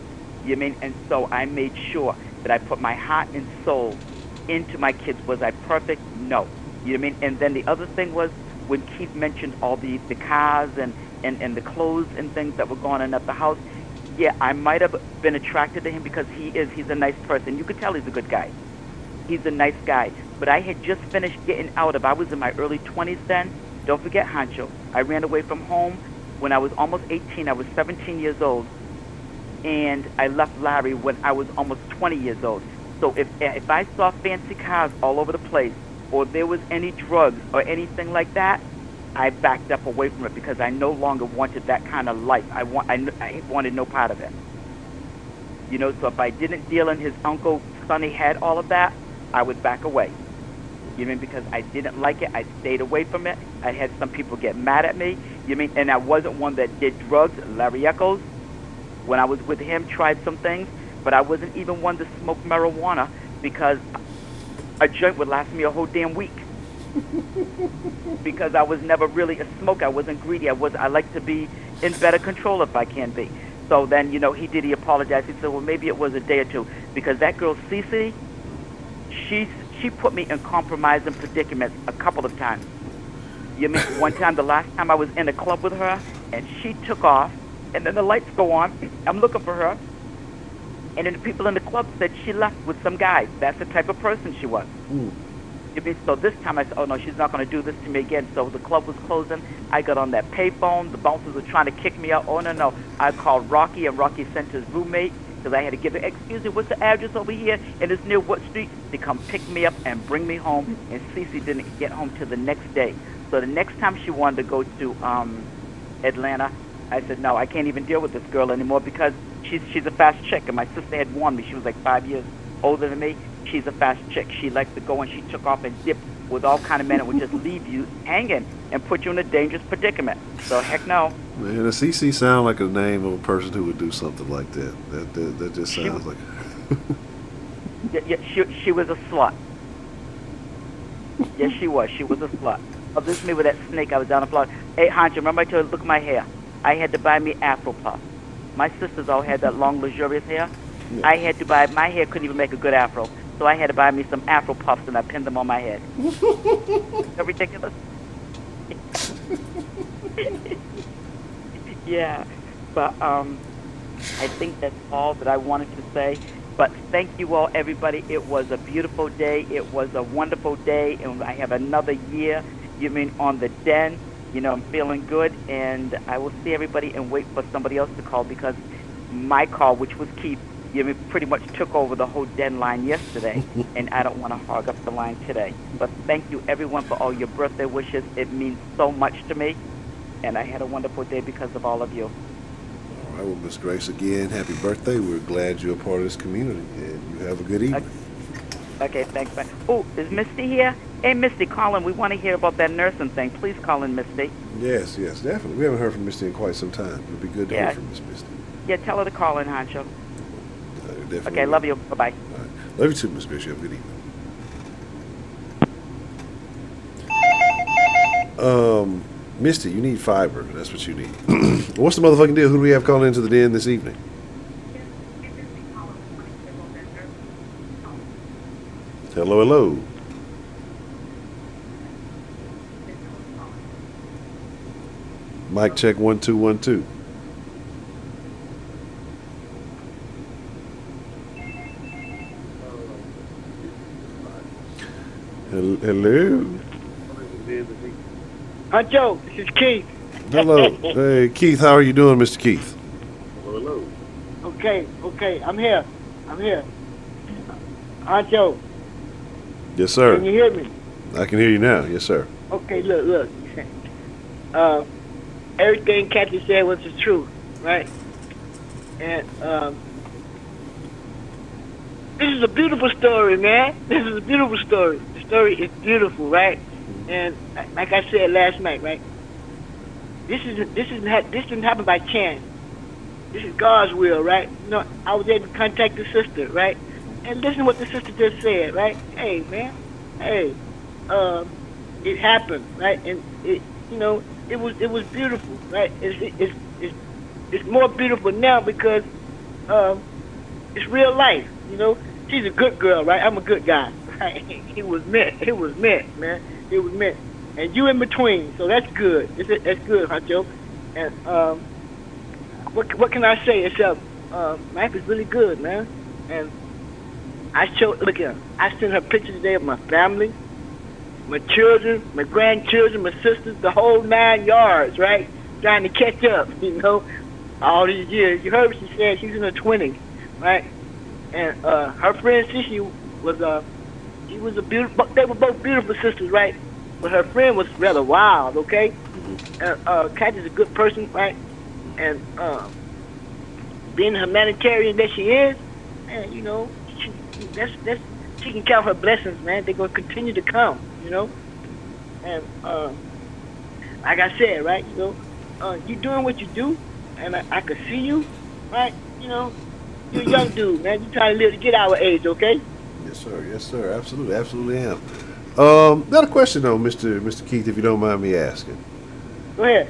You mean? And so I made sure that I put my heart and soul into my kids. Was I perfect? No. You know what I mean? And then the other thing was when Keith mentioned all the cars and the clothes and things that were going on at the house, yeah, I might have been attracted to him because he's a nice person. You could tell he's a good guy. He's a nice guy. But I had just finished getting out of, I was in my early 20s then. Don't forget Honcho. I ran away from home when I was almost 18. I was 17 years old. And I left Larry when I was almost 20 years old. So if I saw fancy cars all over the place, or there was any drugs or anything like that, I backed up away from it because I no longer wanted that kind of life. I wanted no part of it. So if I didn't deal in his uncle Sonny had all of that, I would back away. You mean because I didn't like it, I stayed away from it. I had some people get mad at me. You mean, and I wasn't one that did drugs. Larry Eccles, when I was with him, tried some things, but I wasn't even one to smoke marijuana because a joint would last me a whole damn week. Because I was never really a smoker. I wasn't greedy. I like to be in better control if I can be. So then, he apologized. He said, well, maybe it was a day or two. Because that girl, Cece, she put me in compromising predicaments a couple of times. You mean one time, the last time I was in a club with her, and she took off, and then the lights go on. I'm looking for her. And then the people in the club said she left with some guy. That's the type of person she was. So this time I said, oh, no, she's not going to do this to me again. So the club was closing. I got on that payphone. The bouncers were trying to kick me out. Oh, no. I called Rocky, and Rocky sent his roommate because I had to give her, excuse me, what's the address over here? And it's near what street? To come pick me up and bring me home. And Cece didn't get home till the next day. So the next time she wanted to go to Atlanta, I said, no, I can't even deal with this girl anymore because she's a fast chick. And my sister had warned me. She was like 5 years older than me. She's a fast chick. She likes to go, and she took off and dipped with all kind of men that would just leave you hanging and put you in a dangerous predicament. So heck no. Man, a CC sound like a name of a person who would do something like that. That just sounds like. She was a slut. Yes, she was. She was a slut. Oh, this is me with that snake. I was down the floor. Hey, Honcho, remember I told you, look at my hair. I had to buy me Afro puff. My sisters all had that long, luxurious hair. Yeah. I had to buy, my hair couldn't even make a good Afro. So I had to buy me some Afro puffs, and I pinned them on my head. Isn't that ridiculous? Yeah. But I think that's all that I wanted to say. But thank you all, everybody. It was a beautiful day. It was a wonderful day. And I have another year, on the den. I'm feeling good. And I will see everybody and wait for somebody else to call because my call, which was Keith, pretty much took over the whole den line yesterday, and I don't want to hog up the line today. But thank you, everyone, for all your birthday wishes. It means so much to me, and I had a wonderful day because of all of you. All right, well, Miss Grace, again, happy birthday. We're glad you're a part of this community, and you have a good evening. Okay, thanks, man. Oh, is Misty here? Hey, Misty, call in. We want to hear about that nursing thing. Please call in, Misty. Yes, definitely. We haven't heard from Misty in quite some time. It would be good to hear from Miss Misty. Yeah, tell her to call in, Honcho. Definitely. Okay, love you. Bye-bye. All right. Love you too, Miss Grace. You have a good evening. Misty, you need fiber. That's what you need. What's the motherfucking deal? Who do we have calling into the den this evening? Hello. Mic check 1 2 1 2. Hello. Honcho, this is Keith. Hello. Hey, Keith, how are you doing, Mr. Keith? Hello. Okay, I'm here. Honcho. Yes, sir. Can you hear me? I can hear you now. Yes, sir. Okay, look. Everything Kathy said was the truth, right? And this is a beautiful story, man. This is a beautiful story. The story is beautiful, right? And like I said last night, right? This didn't happen by chance. This is God's will, right? I was able to contact the sister, right? And listen to what the sister just said, right? Hey, man. Hey, it happened, right? And it was beautiful, right? It's more beautiful now because it's real life, She's a good girl, right? I'm a good guy, right? It was meant, man. It was meant. And you in between, so that's good. That's good, Honcho. And what can I say? Except life is really good, man. And look at her. I sent her pictures today of my family, my children, my grandchildren, my sisters, the whole 9 yards, right? Trying to catch up, all these years. You heard what she said. She's in her 20s, right? And her friend Sissy was she was a beautiful. They were both beautiful sisters, right? But her friend was rather wild, okay? And Kat is a good person, right? And being the humanitarian that she is, man, she can count her blessings, man. They're gonna continue to come, you know. And like I said, right, you know, you doing what you do, and I can see you, right, you know. You're a young dude, man. You trying to live to get our age, okay? Yes, sir. Yes, sir. Absolutely, absolutely am. Got a question though, Mr. Keith, if you don't mind me asking. Go ahead.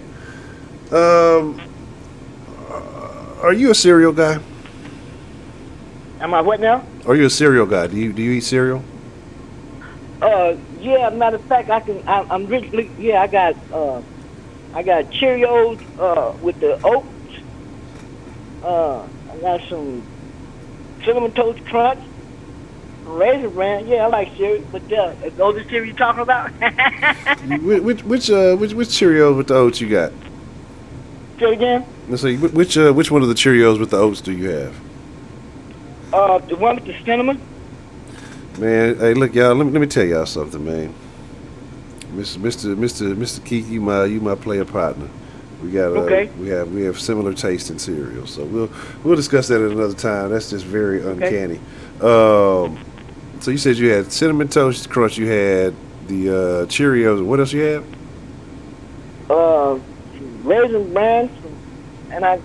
Are you a cereal guy? Am I what now? Are you a cereal guy? Do you eat cereal? Yeah. Matter of fact, I'm really. Yeah, I got Cheerios with the oats. I got some cinnamon toast crunch, Raisin Bran. Yeah, I like cereal. But those the cereal you talking about? which Cheerios with the oats you got? Say it again. Let's see. Which one of the Cheerios with the oats do you have? The one with the cinnamon. Man, hey, look, y'all. Let me tell y'all something, man. Mr. Keith, you my player partner. We got okay. We have similar taste in cereal, so we'll discuss that at another time. That's just very uncanny. So you said you had cinnamon toast crunch. You had the Cheerios. What else you had? Raisin Bran, and I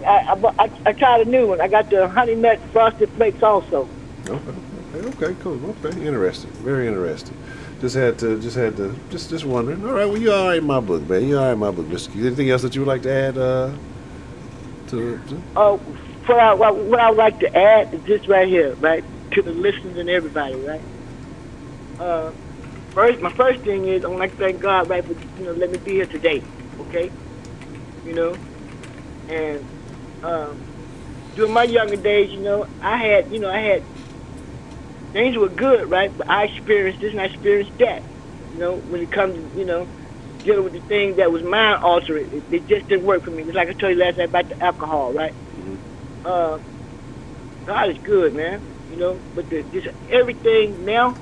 tried a new one. I got the Honey Nut Frosted Flakes also. Okay, cool. Okay, interesting. Very interesting. Just wondering. All right, well, you all right in my book, man. You all right in my book, Mr. Keith. Anything else that you would like to add to? What I would like to add is this right here, right, to the listeners and everybody, right. My first thing is I would like to thank God, right, for let me be here today, okay, and during my younger days, I had things were good, right? But I experienced this and I experienced that. When it comes to, dealing with the things that was mind altering, it just didn't work for me. It's like I told you last night about the alcohol, right? God is good, man. But just everything now,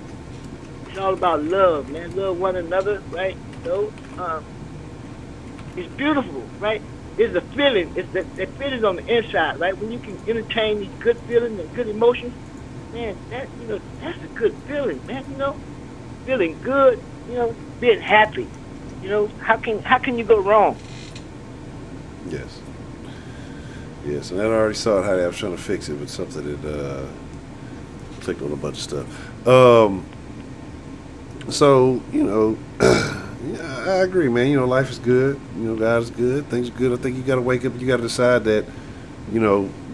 it's all about love, man. Love one another, right? It's beautiful, right? It's a feeling. It's that feeling on the inside, right? When you can entertain these good feelings and good emotions, man, that's a good feeling, man. Feeling good, being happy. How can you go wrong? Yes. Yes, and I already saw it how I was trying to fix it with something that clicked on a bunch of stuff. So yeah, I agree, man. Life is good. God is good. Things are good. I think you got to wake up and you got to decide that,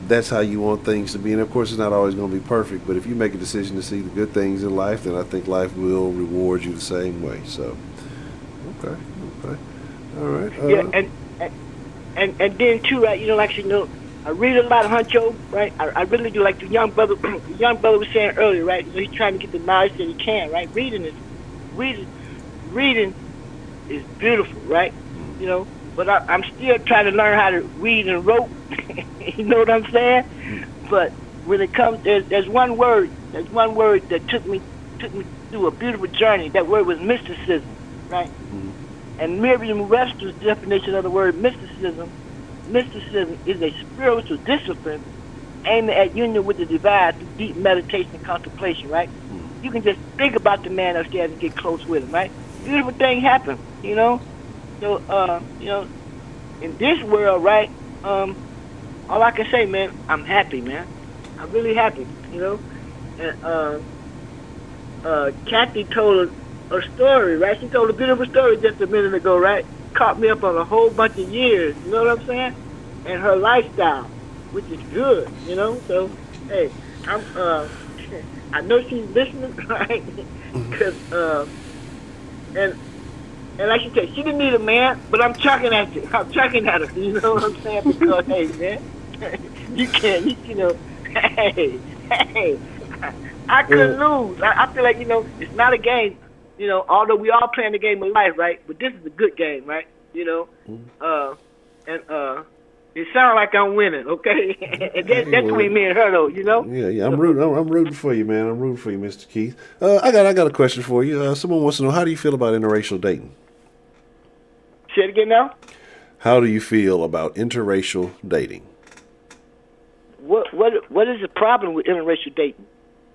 that's how you want things to be. And of course, it's not always going to be perfect. But if you make a decision to see the good things in life, then I think life will reward you the same way. So, okay, all right. Yeah, and then too, right? I read a lot of Honcho, right? I really do, like the young brother. The young brother was saying earlier, right? He's trying to get the knowledge that he can, right? Reading is beautiful, right? But I'm still trying to learn how to read and wrote. You know what I'm saying? But when it comes, there's one word that took me through a beautiful journey. That word was mysticism, right? And Merriam-Webster's definition of the word mysticism is a spiritual discipline aiming at union with the divine through deep meditation and contemplation, right? You can just think about the man upstairs and get close with him, right? Beautiful thing happen, So, in this world, right, all I can say, man, I'm happy, man. I'm really happy, And Kathy told a story, right? She told a beautiful story just a minute ago, right? Caught me up on a whole bunch of years, you know what I'm saying? And her lifestyle, which is good, So, hey, I know she's listening, right? Because, and like she said, she didn't need a man, but I'm chucking at you. I'm chucking at her, you know what I'm saying? Because, hey, man, you can't, hey, I couldn't lose. I feel like, it's not a game, although we all playing the game of life, right? But this is a good game, right? It sounds like I'm winning, okay? And that's between me and her, though, Yeah. I'm rooting for you, man. I'm rooting for you, Mr. Keith. I got a question for you. Someone wants to know, how do you feel about interracial dating? Say it again now. How do you feel about interracial dating? What is the problem with interracial dating?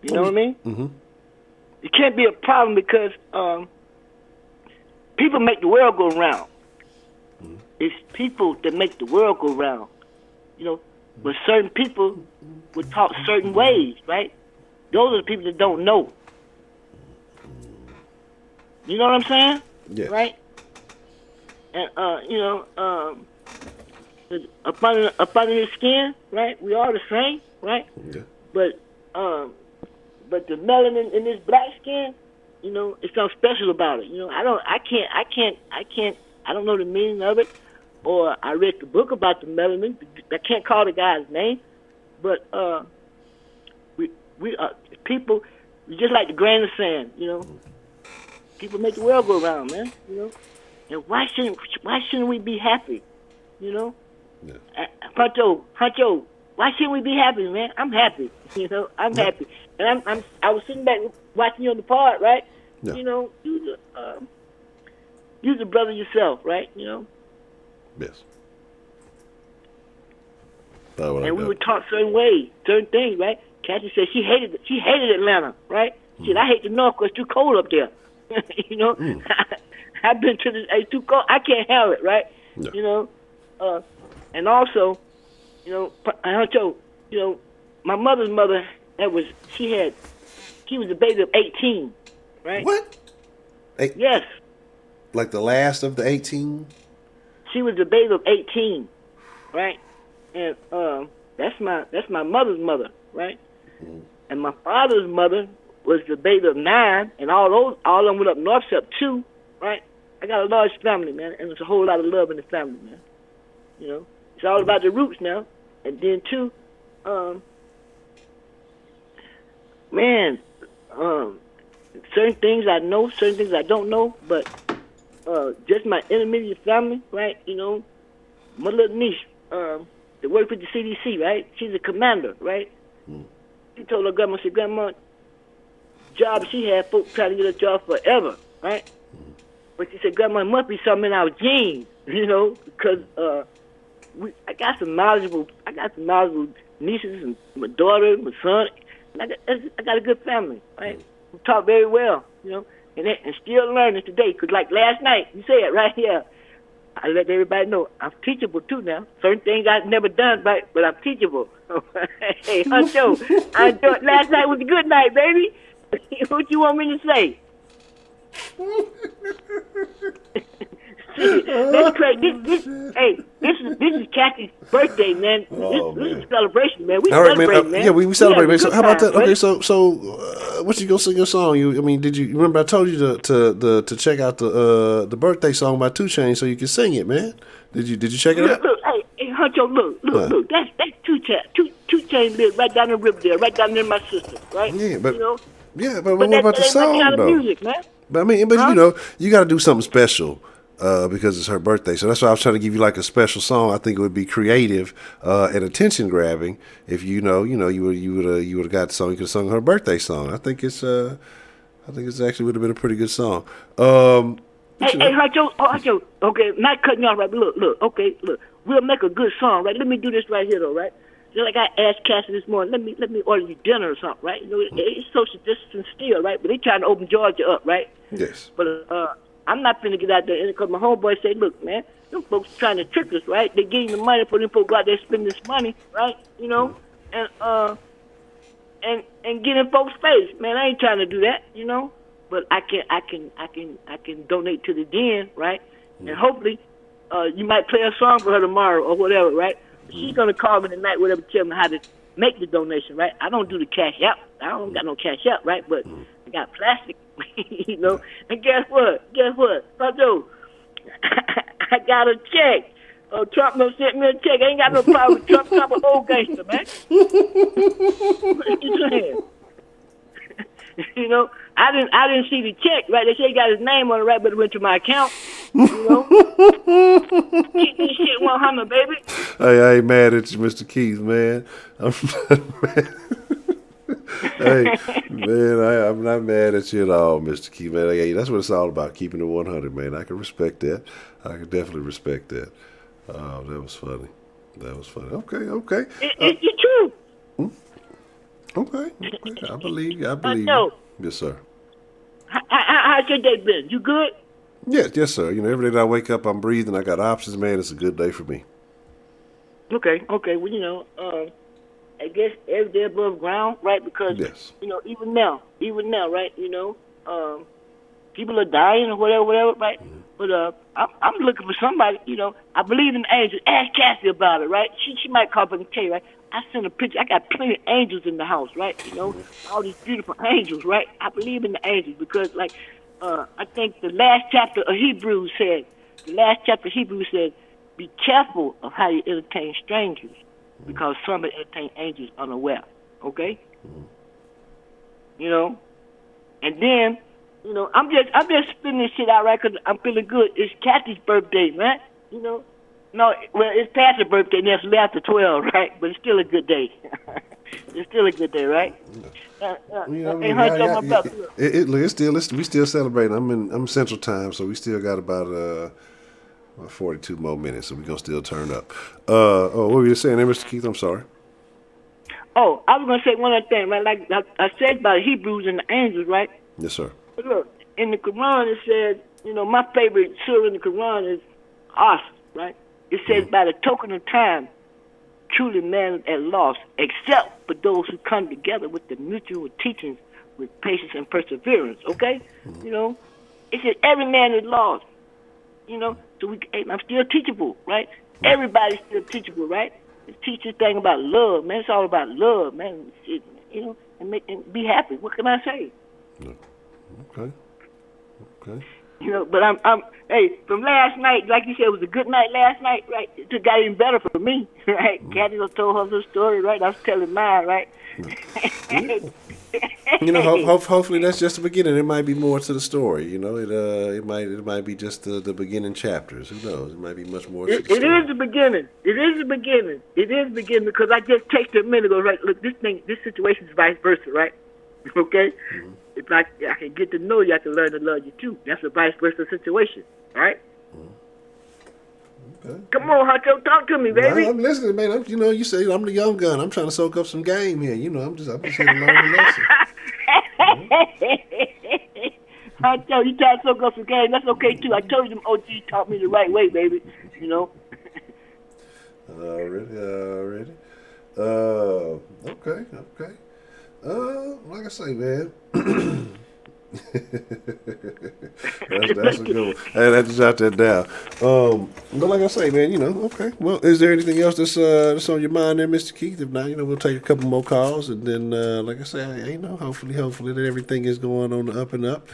You know what I mean? Mm-hmm. it can't be a problem because people make the world go round. It's people that make the world go round. You know, but certain people would talk certain ways, right? Those are the people that don't know. You know what I'm saying? Yeah. Right? And you know, up under his skin, right? We all the same, right? Yeah. But the melanin in this black skin, you know, it's something special about it. You know, I don't know the meaning of it, or I read the book about the melanin. I can't call the guy's name, but we are people. We just like the grain of sand, you know. People make the world go round, man. You know, and why shouldn't we be happy? You know, Yeah. Honcho, why shouldn't we be happy, man? I'm happy. You know, I'm happy, and I was sitting back watching you on the pod, right? Yeah. You know, you're the brother yourself, right? You know. Yes. And we were taught certain ways, certain things, right? Kathy said she hated Atlanta, right? She said, I hate the North because it's too cold up there. You know, I've been to this. It's too cold. I can't handle it, right? Yeah. You know, and also, you know, Honcho, you know, my mother's mother. She was a baby of 18, right? What? Yes. Like the last of the 18? She was a baby of 18, right? And that's my mother's mother, right? And my father's mother was the baby of 9, and all of them went up north except 2, right? I got a large family, man, and there's a whole lot of love in the family, man. You know, it's all about the roots now. And then 2, certain things I know, certain things I don't know, but just my intermediate family, right? You know, my little niece, that worked with the CDC, right? She's a commander, right? She told her grandma, she said, Grandma, job she had, folks trying to get a job forever, right? But she said, Grandma, it must be something in our genes, you know, because I got some knowledgeable nieces and my daughter, my son. And I got a good family, right? We talk very well, you know, and still learning today. Because like last night, you said right here, I let everybody know I'm teachable too now. Certain things I've never done, right, but I'm teachable. Hey, Honcho, last night was a good night, baby. What you want me to say? That's crazy. This is Kathy's birthday, man. This is a celebration, man. We celebrate, man. Yeah, we celebrate, man. So how about that? Time, okay, so what you gonna sing your song? Did you remember I told you to check out the birthday song by 2 Chainz so you can sing it, man? Did you check it out? Look, hey, Honcho, look. That's 2 Chainz lives right down the river there, right down near my sister, right? Yeah, but you know? But what about the song kind of though? music, man. But you know, you got to do something special. Because it's her birthday, so that's why I was trying to give you like a special song. I think it would be creative and attention grabbing if you would have got the song. You could have sung her birthday song. I think it's actually would have been a pretty good song. Hey, Honcho, okay, not cutting you off, right? But look, we'll make a good song, right? Let me do this right here, though, right? Just like I asked Cassie this morning, let me order you dinner or something, right? You know, it's social distance still, right? But they trying to open Georgia up, right? Yes. But I'm not finna get out there because my homeboy say, look, man, them folks trying to trick us, right? They getting the money for them folks go out there spending this money, right? You know, and get in folks' face, man. I ain't trying to do that, you know. But I can donate to the den, right? And hopefully, you might play a song for her tomorrow or whatever, right? She's gonna call me tonight, whatever, tell me how to make the donation, right? I don't do the cash out. I don't got no cash out, right? But I got plastic, you know. And guess what? Honcho, I got a check. Trump done sent me a check. I ain't got no problem with Trump. Trump an old gangster, man. What you saying? You know, I didn't see the check, right? They say he got his name on it, right? But it went to my account. You know, keep this shit 100, baby. Hey, I ain't mad at you, Mr. Keith, man. I'm not mad. Hey, man, I'm not mad at you at all, Mr. Keith, man. Hey, that's what it's all about, keeping it 100, man. I can respect that. I can definitely respect that. Oh, that was funny. Okay. It's true. Okay. I believe you. Honcho. Yes, sir. How's your day been? You good? Yes, sir. You know, every day that I wake up, I'm breathing. I got options, man. It's a good day for me. Okay. Well, I guess every day above ground, right? Because Yes. even now, right? People are dying or whatever, right? Mm-hmm. But I'm looking for somebody. I believe in angels. Ask Cassie about it, right? She might call up and tell you, right? I sent a picture. I got plenty of angels in the house, right? All these beautiful angels, right? I believe in the angels because, I think the last chapter of Hebrews said, be careful of how you entertain strangers because some entertain angels unaware. Okay? And then, I'm just spinning this shit out right because I'm feeling good. It's Kathy's birthday, man. No, well, it's past her birthday and it's after 12, right? But it's still a good day. It's still a good day, right? Hey, Honcho, my brother. We still celebrating. I'm Central Time, so we still got about 42 more minutes, so we're gonna still turn up. What were you saying there, Mr. Keith? I'm sorry. Oh, I was gonna say one other thing, right? Like I said about Hebrews and the angels, right? Yes, sir. But look, in the Quran it says, my favorite surah in the Quran is As, right? It says, by the token of time, truly man is at loss, except for those who come together with the mutual teachings with patience and perseverance, okay? It says every man is lost, so I'm still teachable, right? Everybody's still teachable, right? Teach this thing about love, man. It's all about love, man. And be happy. What can I say? Okay. But hey, from last night, like you said, it was a good night last night, right? It got even better for me, right? Kathy told her story, right? I was telling mine, right? Hopefully that's just the beginning. There might be more to the story. It might be just the beginning chapters. Who knows? It might be much more. It is the beginning. It is the beginning because I just texted a minute ago, right? Look, this situation is vice versa, right? Okay. Mm-hmm. If I can get to know you, I can learn to love you too. That's a vice versa situation, all right? Okay. Come on, Honcho, talk to me, baby. No, I'm listening, man. You say I'm the young gun. I'm trying to soak up some game here. I'm just here to learn the lesson. Honcho, you trying to soak up some game? That's okay too. I told you them OG taught me the right way, baby. Already. Okay. Like I say, man. that's a good one. Hey, I just jot that down. But like I say, man, okay. Well, is there anything else that's on your mind there, Mr. Keith? If not, we'll take a couple more calls, and then, like I say, hopefully that everything is going on the up and up.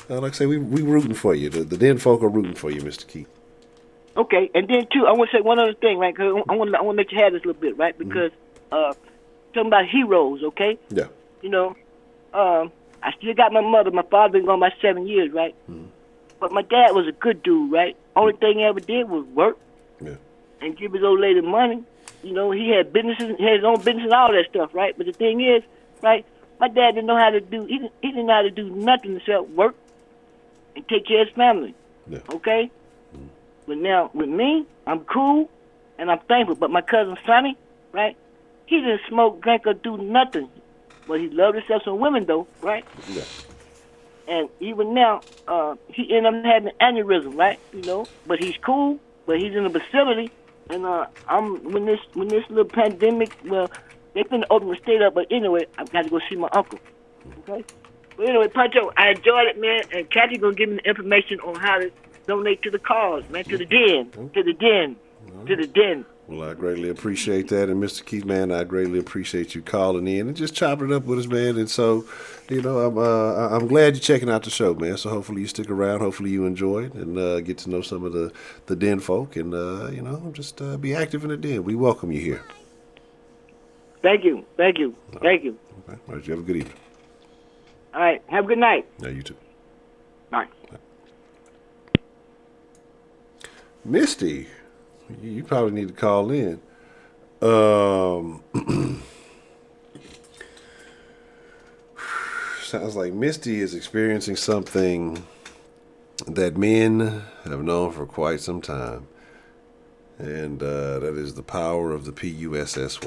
Like I say, we rooting for you. The Den folk are rooting for you, Mr. Keith. Okay, and then too, I want to say one other thing, right? Cause I want to let you have this a little bit, right? Because talking about heroes, okay? Yeah. I still got my mother. My father been gone about 7 years, right? Mm-hmm. But my dad was a good dude, right? Only thing he ever did was work and give his old lady money. He had businesses, he had his own business and all that stuff, right? But the thing is, right? My dad didn't know how to do. He didn't know how to do nothing except work and take care of his family. Yeah. Okay. Mm-hmm. But now with me, I'm cool and I'm thankful. But my cousin Sonny, right? He didn't smoke, drink, or do nothing. But he loved himself some women, though, right? Yeah. And even now, he ended up having an aneurysm, right? But he's cool. But he's in a facility, and when this little pandemic, well, they finna open the state up. But anyway, I've got to go see my uncle. Okay. But anyway, Honcho, I enjoyed it, man. And Kathy gonna give me the information on how to donate to the cause, man, to the den. Well, I greatly appreciate that. And Mr. Keith, man, I greatly appreciate you calling in and just chopping it up with us, man. And so, I'm glad you're checking out the show, man. So hopefully you stick around. Hopefully you enjoy it and get to know some of the den folk and, just be active in the den. We welcome you here. Thank you. Okay. All right, you have a good evening. All right. Have a good night. Yeah, you too. Bye. Misty. You probably need to call in. Sounds like Misty is experiencing something that men have known for quite some time. And that is the power of the PUSSY. That's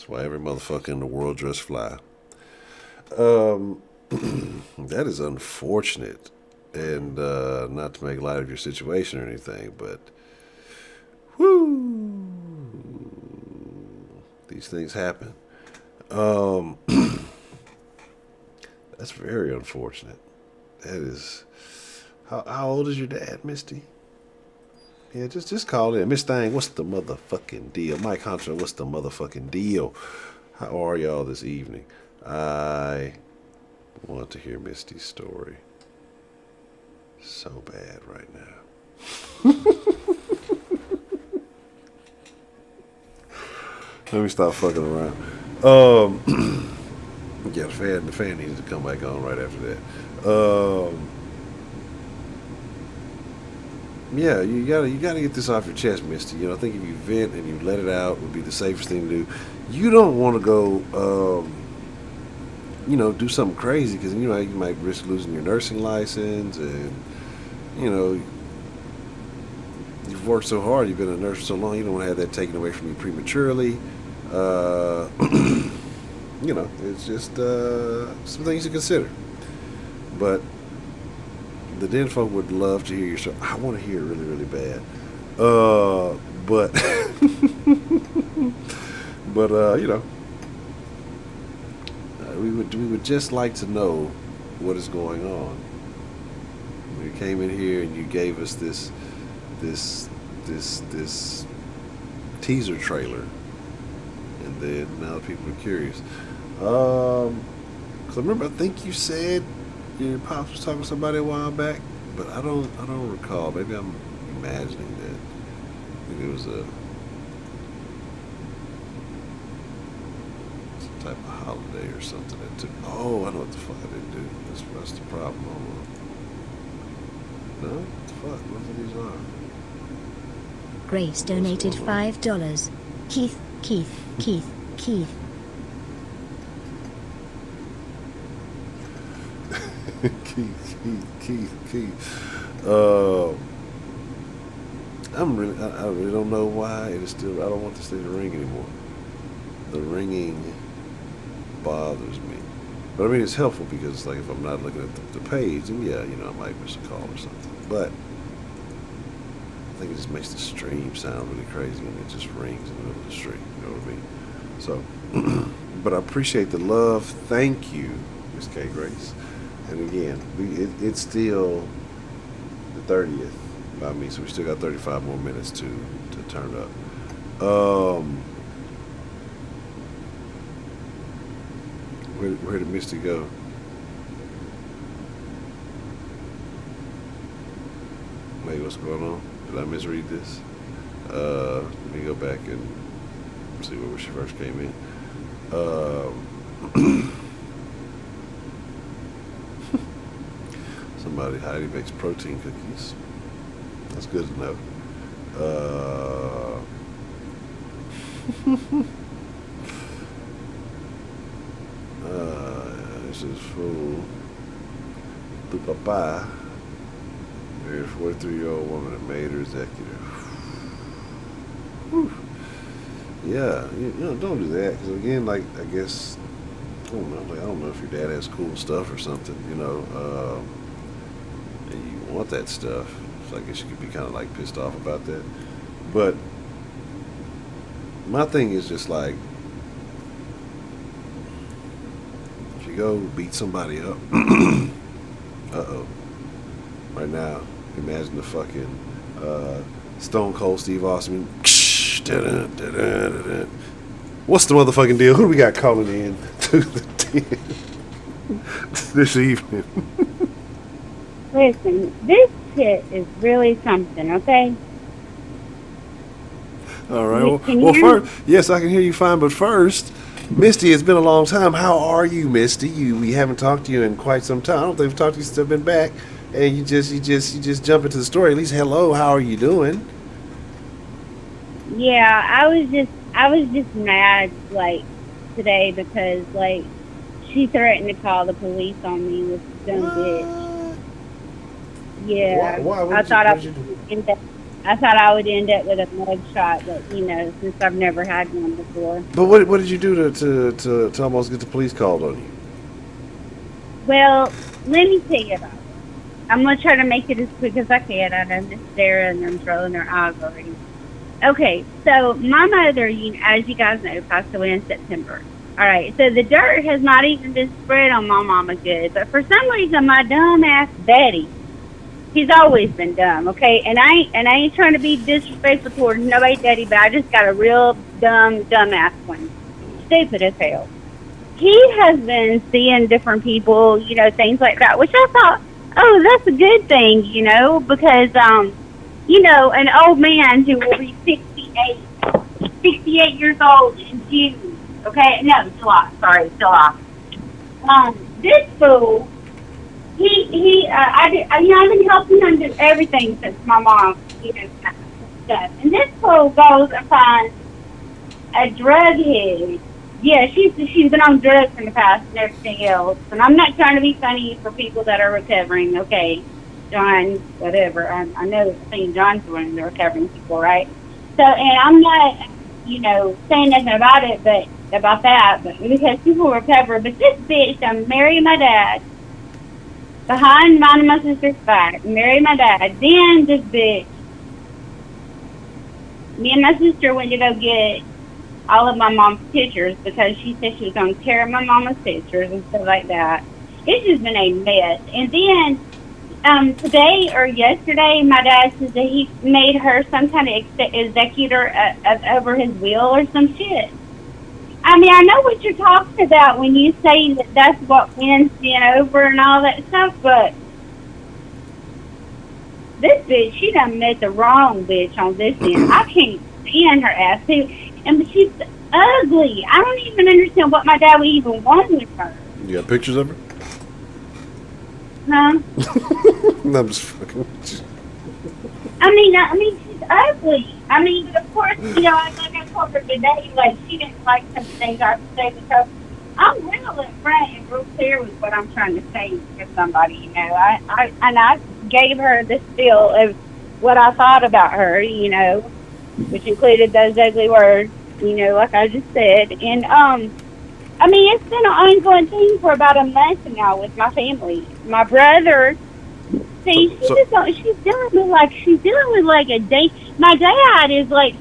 why every motherfucker in the world just fly. That is unfortunate, and not to make light of your situation or anything, but whoo, these things happen. That's very unfortunate. That is. How old is your dad, Misty? Yeah, just call in. Miss Thang, what's the motherfucking deal? Mike Honcho, what's the motherfucking deal? How are y'all this evening? I want to hear Misty's story so bad right now. Let me stop fucking around. Yeah, the fan needs to come back on right after that. Yeah, you gotta get this off your chest, Misty. You know, I think if you vent and you let it out, would be the safest thing to do. You don't want to go, do something crazy because you might risk losing your nursing license, and you've worked so hard, you've been a nurse for so long, you don't want to have that taken away from you prematurely. It's just some things to consider. But the Den folk would love to hear your story. I want to hear it really, really bad. But we would just like to know what is going on. You came in here and you gave us this teaser trailer, and then now people are curious. Because I remember, I think you said your pops was talking to somebody a while back, but I don't recall. Maybe I'm imagining that. I think it was some type of holiday or something that took. Oh, I know what the fuck I didn't do. That's the problem. No, what the fuck? What are these are? Grace donated $5. Keith. Keith. I really don't know why it is still. I don't want this thing to ring anymore. The ringing bothers me, but I mean it's helpful because like if I'm not looking at the page, then I might miss a call or something. But I think it just makes the stream sound really crazy and it just rings in the middle of the stream. You know what I mean? So, but I appreciate the love. Thank you, Miss K. Grace. And again, it's still the 30th by me, so we still got 35 more minutes to turn up. Where did Misty go? Wait, what's going on? Did I misread this? Let me go back and see where she first came in. Somebody, Heidi makes protein cookies. That's good to know. This is full. Tu papa married a 43-year-old woman and made her executive. Whew. Yeah, don't do that. Because again, like, I guess, I don't know if your dad has cool stuff or something, and you want that stuff. So I guess you could be kind of like pissed off about that. But my thing is just like, if you go beat somebody up, right now, imagine the fucking Stone Cold Steve Austin. What's the motherfucking deal? Who do we got calling in to the den this evening? Listen, this shit is really something, okay? All right. Well, first, yes, I can hear you fine, but first, Misty, it's been a long time. How are you, Misty? We haven't talked to you in quite some time. I don't think we've talked to you since I've been back, and you just jump into the story. At least, hello, how are you doing? Yeah, I was just mad like today because like she threatened to call the police on me with some bitch. Yeah, Why? I thought I would end up with a mug shot, but since I've never had one before. But what did you do to almost get the police called on you? Well, let me tell you about it. I'm going to try to make it as quick as I can. I know Miss Sarah and them rolling their eyes already. Okay, so my mother, as you guys know, passed away in September. All right, so the dirt has not even been spread on my mama good, but for some reason, my dumb ass Betty, he's always been dumb, okay? And I ain't trying to be disrespectful towards nobody's daddy, but I just got a real dumbass one. Stupid as hell. He has been seeing different people, things like that, which I thought, oh, that's a good thing, because, an old man who will be 68 years old in June, okay? No, July, sorry, July. This fool, I've been helping him do everything since my mom, stuff. And this fool goes and finds a drug head. Yeah, she's been on drugs in the past and everything else. And I'm not trying to be funny for people that are recovering, okay? John, whatever. I know I've seen John's one of the recovering people, right? So, and I'm not, saying nothing about it, but because people recover. But this bitch, I'm marrying my dad. Behind mine and my sister's back, married my dad. Then this bitch, me and my sister went to go get all of my mom's pictures because she said she was going to tear my mama's pictures and stuff like that. It's just been a mess. And then today or yesterday, my dad says that he made her some kind of executor over his will or some shit. I mean, I know what you're talking about when you say that that's what wins being over and all that stuff, but this bitch, she done met the wrong bitch on this end. I can't stand her ass, too. And she's ugly. I don't even understand what my dad would even want with her. You got pictures of her? Huh? No, I'm just fucking. I mean, she's ugly. I mean, but of course, like I told her today, like, she didn't like some things I say because I'm real upfront and real clear with what I'm trying to say to somebody, I gave her the spiel of what I thought about her, which included those ugly words, like I just said. And, I mean, it's been an ongoing thing for about a month now with my family. My brother, she's dealing with like a date. My dad is like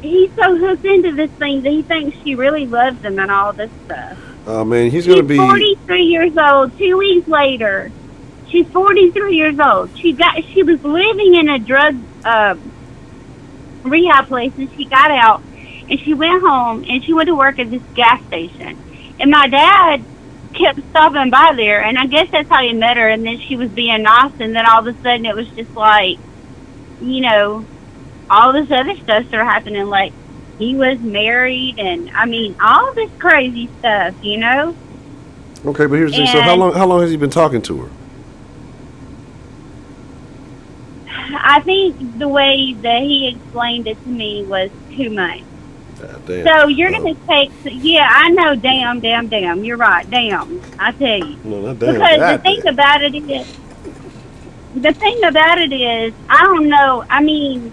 he's so hooked into this thing that he thinks she really loves him and all this stuff. Oh man, he's gonna be 43 years old. 2 weeks later, she's 43 years old. She was living in a drug rehab place, and she got out, and she went home, and she went to work at this gas station. And my dad kept stopping by there, and I guess that's how he met her. And then she was being nice, and then all of a sudden it was just like, all this other stuff started happening. Like, he was married, and I mean, all this crazy stuff, Okay, but here's the thing. So how long has he been talking to her? I think the way that he explained it to me was 2 months. Damn. So you're going to take, I know, damn, you're right, damn, I tell you. No, not damn. Because the thing about it is, I don't know, I mean,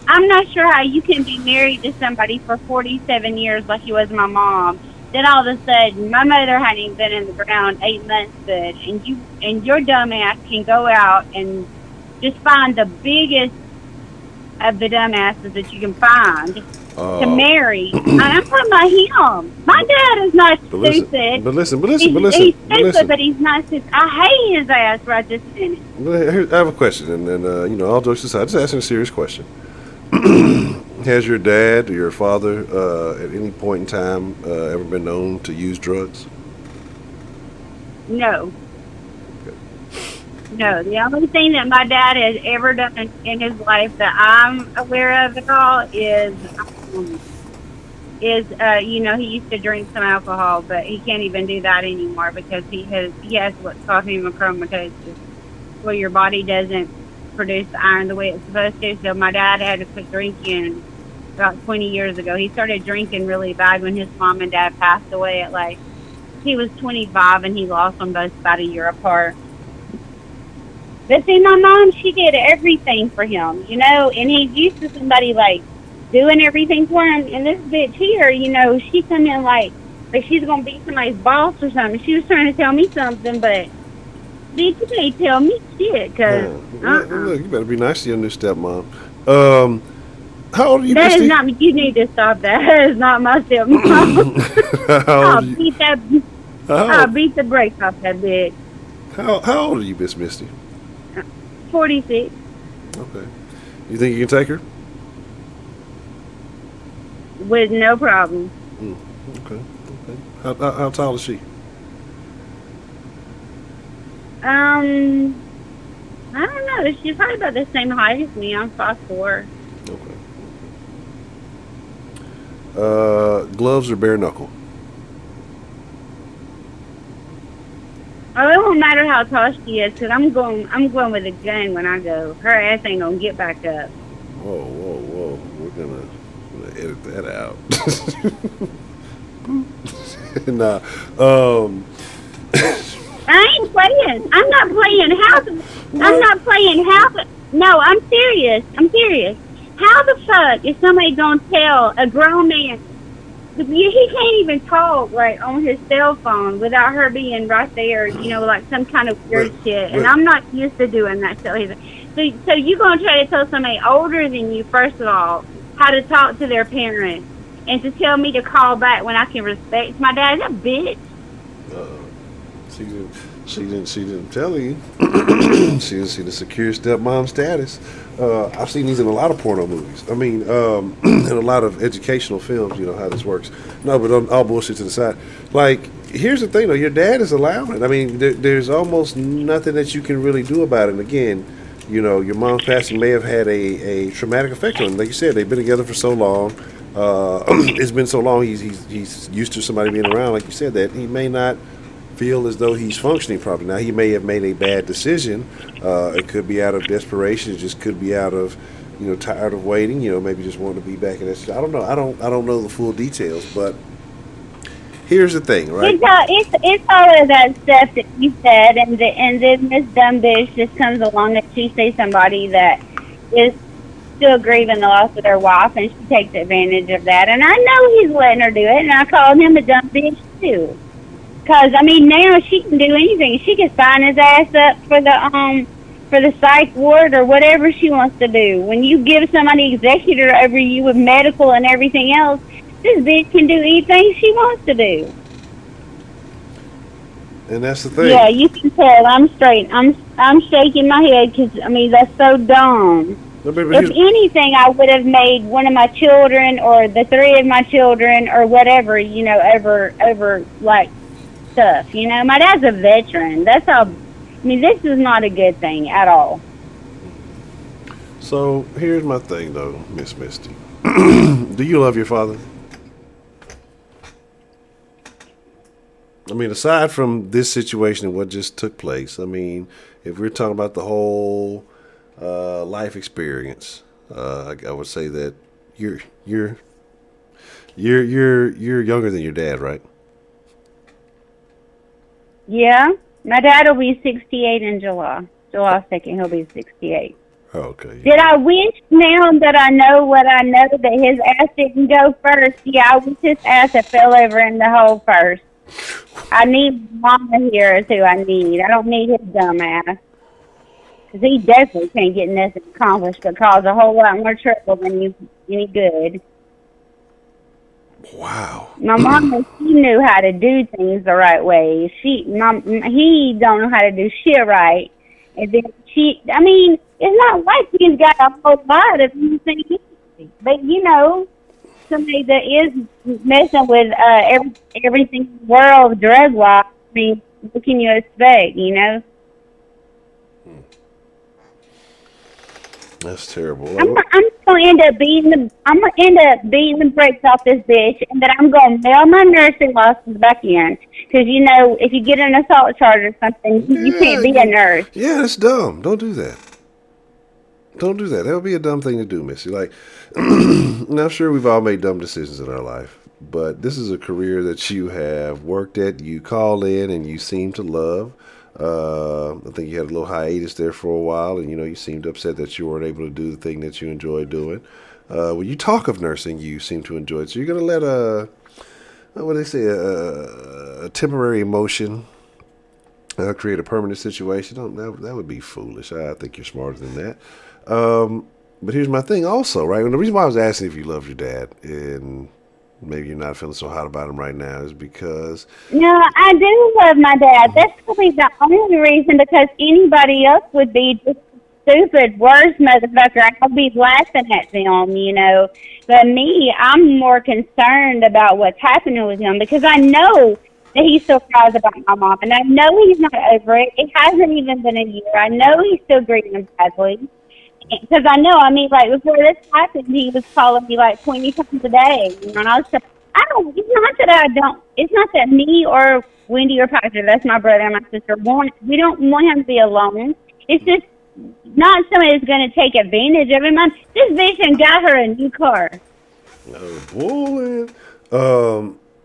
I'm not sure how you can be married to somebody for 47 years like you was my mom. Then all of a sudden, my mother hadn't even been in the ground 8 months good, and your dumb ass can go out and just find the biggest of the dumbasses that you can find to marry. I'm talking about him. My dad is not stupid. But listen. He's stupid, but he's not stupid. I hate his ass right this minute. I have a question, and then, all jokes aside, just asking a serious question. Has your dad or your father at any point in time ever been known to use drugs? No. No, the only thing that my dad has ever done in his life that I'm aware of at all is he used to drink some alcohol, but he can't even do that anymore because he has what's called hemochromatosis, where your body doesn't produce the iron the way it's supposed to. So my dad had to quit drinking about 20 years ago. He started drinking really bad when his mom and dad passed away at he was 25, and he lost them both about a year apart. But see, my mom, she did everything for him, and he's used to somebody, doing everything for him. And this bitch here, she come in, like she's gonna be somebody's boss or something. She was trying to tell me something, but bitch, you can't tell me shit, cause Look, you better be nice to your new stepmom. How old are you, that is Misty? not. You need to stop that. That is not my stepmom. How old I'll are you? beat that. How I'll old, beat the brakes off that bitch. how old are you, Miss Misty? 46 Okay. You think you can take her? with no problem. Okay. How tall is she? I don't know. She's probably about the same height as me. I'm 5'4". Okay. Gloves or bare knuckle? Oh, it won't matter how tall she is, cause I'm going with a gun when I go. Her ass ain't gonna get back up. Whoa. We're gonna edit that out. Nah. I ain't playing. I'm not playing house. I'm not playing house. No, I'm serious. How the fuck is somebody gonna tell a grown man? He can't even talk right on his cell phone without her being right there. You know, like some kind of weird shit. And I'm not used to doing that stuff either. So you gonna try to tell somebody older than you, first of all, how to talk to their parents, and to tell me to call back when I can respect my dad? Is that bitch? She didn't tell you. She didn't see the secure stepmom status. I've seen these in a lot of porno movies. I mean, in a lot of educational films. You know how this works. No, but all bullshit to the side. Like, here's the thing though. Your dad is allowing it. I mean, there's almost nothing that you can really do about it. And again, you know, your mom's passing may have had a traumatic effect on him. Like you said, they've been together for so long. It's been so long. He's used to somebody being around. Like you said, that he may not feel as though he's functioning properly. Now, he may have made a bad decision. It could be out of desperation. It just could be out of, you know, tired of waiting. You know, maybe just wanting to be back in that. I don't know. I don't know the full details. But here's the thing, right? It's all of that stuff that you said, and then this dumb bitch just comes along and she sees somebody that is still grieving the loss of their wife, and she takes advantage of that. And I know he's letting her do it, and I called him a dumb bitch too. Because, I mean, now she can do anything. She can sign his ass up for the psych ward or whatever she wants to do. When you give somebody executor over you with medical and everything else, this bitch can do anything she wants to do. And that's the thing. Yeah, you can tell I'm straight. I'm shaking my head because, I mean, that's so dumb. If anything, I would have made one of my children or the three of my children or whatever, you know, over like, stuff. You know, my dad's a veteran. That's how. I mean, this is not a good thing at all. So here's my thing, though, Miss Misty. Do you love your father? I mean, aside from this situation and what just took place, I mean, if we're talking about the whole life experience, I would say that you're younger than your dad, right? Yeah, my dad will be 68 in July. July 2nd, he'll be 68. Okay. Did I wish now that I know what I know that his ass didn't go first? Yeah, I wish his ass had fell over in the hole first. I need Mama here is who I need. I don't need his dumb ass. Because he definitely can't get nothing accomplished but cause a whole lot more trouble than any good. Wow. My mama, she knew how to do things the right way. He don't know how to do shit right. And then I mean, it's not like he's got a whole lot of anything. But, you know, somebody that is messing with everything in the world drug-wise, I mean, what can you expect, you know? That's terrible. I'm gonna end up beating the brakes off this bitch, and then I'm gonna mail my nursing license back in. Because, you know, if you get an assault charge or something, you can't be a nurse. Yeah, that's dumb. Don't do that. Don't do that. That would be a dumb thing to do, Missy. Like, now, sure, we've all made dumb decisions in our life, but this is a career that you have worked at, you call in, and you seem to love. I think you had a little hiatus there for a while, and, you know, you seemed upset that you weren't able to do the thing that you enjoy doing. When you talk of nursing, you seem to enjoy it. So you're going to let what do they say? A temporary emotion create a permanent situation. That would be foolish. I think you're smarter than that. But here's my thing also, right? And the reason why I was asking if you love your dad and maybe you're not feeling so hot about him right now is because... No, I do love my dad. That's probably the only reason, because anybody else would be just stupid, worse motherfucker. I'll be laughing at them, you know. But me, I'm more concerned about what's happening with him, because I know that he still cries about my mom, and I know he's not over it. It hasn't even been a year. I know he's still grieving him badly. Because I know, I mean, like, before this happened, he was calling me, like, 20 times a day. You know, and I was just, it's not that me or Wendy or Patrick, that's my brother and my sister, we don't want him to be alone. It's just not somebody that's going to take advantage of him. This bitch done got her a new car. Oh, boy.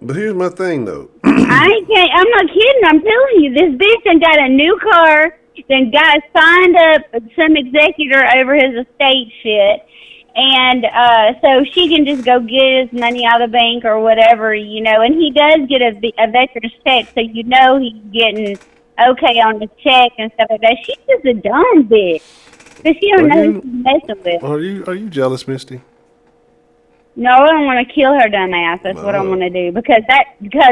But here's my thing, though. I'm not kidding. I'm telling you, this bitch done got a new car, then got signed up some executor over his estate shit, and so she can just go get his money out of the bank or whatever, you know. And he does get a veteran's check, so you know he's getting okay on the check and stuff like that. She's just a dumb bitch, because she don't know who she's messing with. Are you jealous, Misty? No, I don't want to kill her dumb ass. That's what I want to do. Because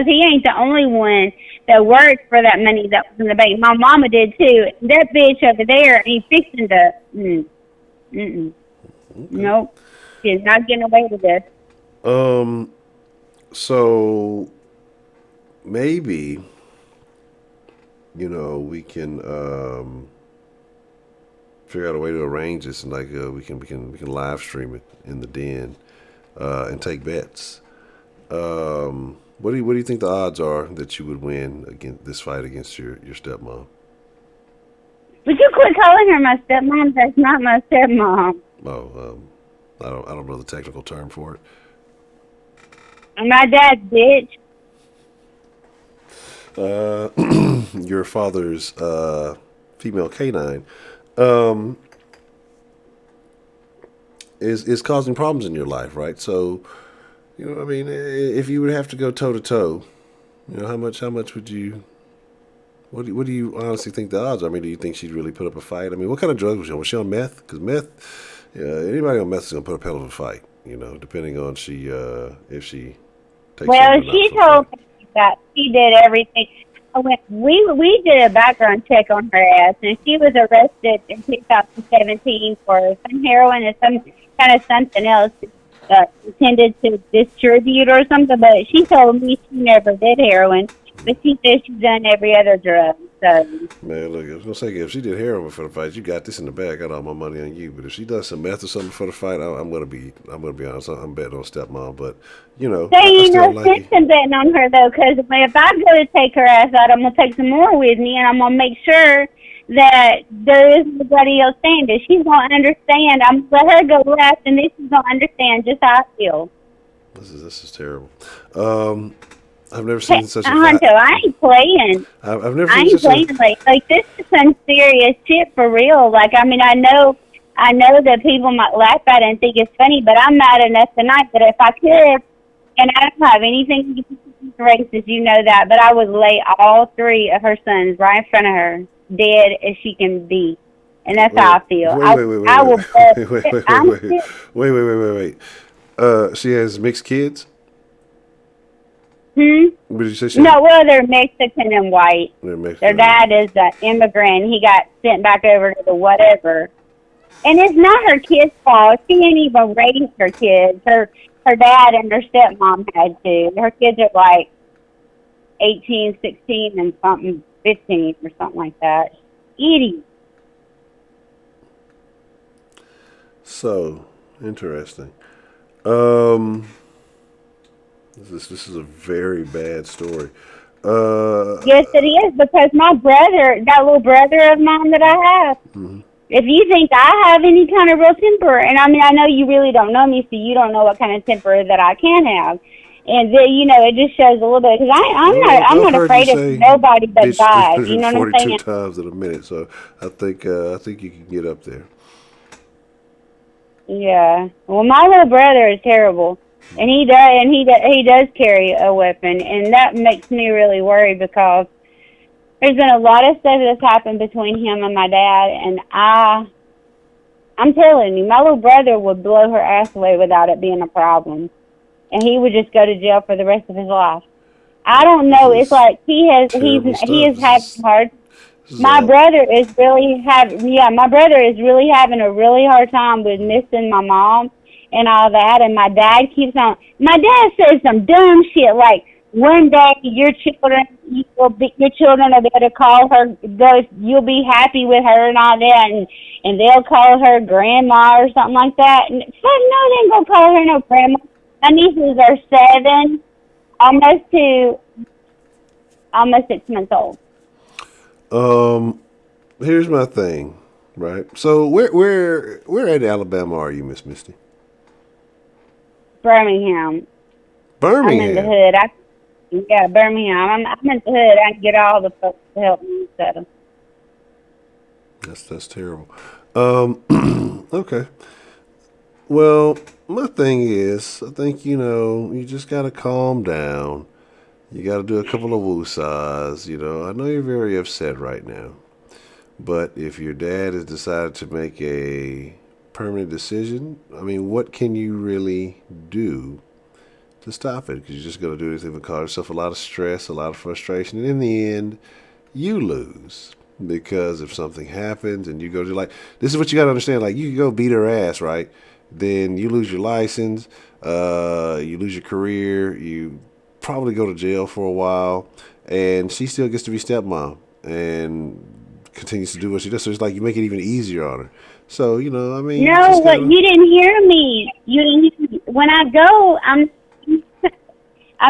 he ain't the only one that worked for that money that was in the bank. My mama did too. That bitch over there ain't fixing to. Okay. Nope. She's not getting away with this. So maybe, you know, we can figure out a way to arrange this, and like we can live stream it in the den. And take bets. What do you think the odds are that you would win against this fight against your stepmom? Would you quit calling her my stepmom? That's not my stepmom. Oh, I don't know the technical term for it. My dad's bitch. Your father's female canine is causing problems in your life, right? So, you know, I mean, if you would have to go toe to toe, you know, how much would you? What do you honestly think the odds are? I mean, do you think she'd really put up a fight? I mean, what kind of drugs was she on? Was she on meth? Because meth, anybody on meth is gonna put up a hell of a fight, you know, depending on if she takes. Well, she told me that she did everything. We did a background check on her ass, and she was arrested in 2017 for some heroin and some kind of something else intended to distribute or something. But she told me she never did heroin, but she said she's done every other drug. So, man, look, I was gonna say if she did heroin for the fight, you got this in the bag. I got all my money on you. But if she does some meth or something for the fight, I'm gonna be honest. I'm betting on stepmom. But you know, so you know, sense in betting on her though, because if I go to take her ass out, I'm gonna take some more with me, and I'm gonna make sure that there is nobody else saying this. She's gonna understand. I'm gonna let her go last, and then she's gonna understand just how I feel. This is terrible. I've never seen such a Honcho, I ain't playing. I've never I seen ain't such playing like this is some serious shit for real. Like, I mean, I know that people might laugh at it and think it's funny, but I'm mad enough tonight that if I could, and I don't have anything to do with races, you know that, but I would lay all three of her sons right in front of her, dead as she can be. And that's how I feel. Wait. She has mixed kids? What did you say? No, well, they're Mexican and white. Their dad is an immigrant. He got sent back over to the whatever. And it's not her kid's fault. She ain't even raised her kids. Her dad and her stepmom had to. Her kids are like 18, 16, and something, 15 or something like that. Idiot. So, interesting. This is a very bad story. Yes, it is, because my brother, that little brother of mine that I have, if you think I have any kind of real temper, and I mean, I know you really don't know me, so you don't know what kind of temper that I can have. And, you know, it just shows a little bit, because I'm not afraid of nobody but God. You know what I'm saying? 42 times in a minute, so I think you can get up there. Yeah. Well, my little brother is terrible. And he does carry a weapon, and that makes me really worried because there's been a lot of stuff that's happened between him and my dad, and I'm telling you, my little brother would blow her ass away without it being a problem, and he would just go to jail for the rest of his life. I don't know. It's like he is having hard. My brother is really having a really hard time with missing my mom and all that, and my dad says some dumb shit like, one day your children will be able to call her, you'll be happy with her and all that, and they'll call her grandma or something like that. And fuck no, they ain't gonna call her no grandma. My nieces are 7, almost 6 months old. Here's my thing, right? So where in Alabama are you, Miss Misty? Birmingham. I'm in the hood. Birmingham. I'm in the hood. I can get all the folks to help me. So. That's terrible. Okay. Well, my thing is, I think, you just got to calm down. You got to do a couple of woosahs. I know you're very upset right now. But if your dad has decided to make a permanent decision, I mean, what can you really do to stop it? Because you're just going to do anything but cause yourself a lot of stress, a lot of frustration. And in the end, you lose. Because if something happens and you go to, this is what you got to understand. You can go beat her ass, right? Then you lose your license, you lose your career, you probably go to jail for a while, and she still gets to be stepmom and continues to do what she does. So it's like you make it even easier on her. So, I mean. No, but you didn't hear me. You didn't hear me. When I go, I'm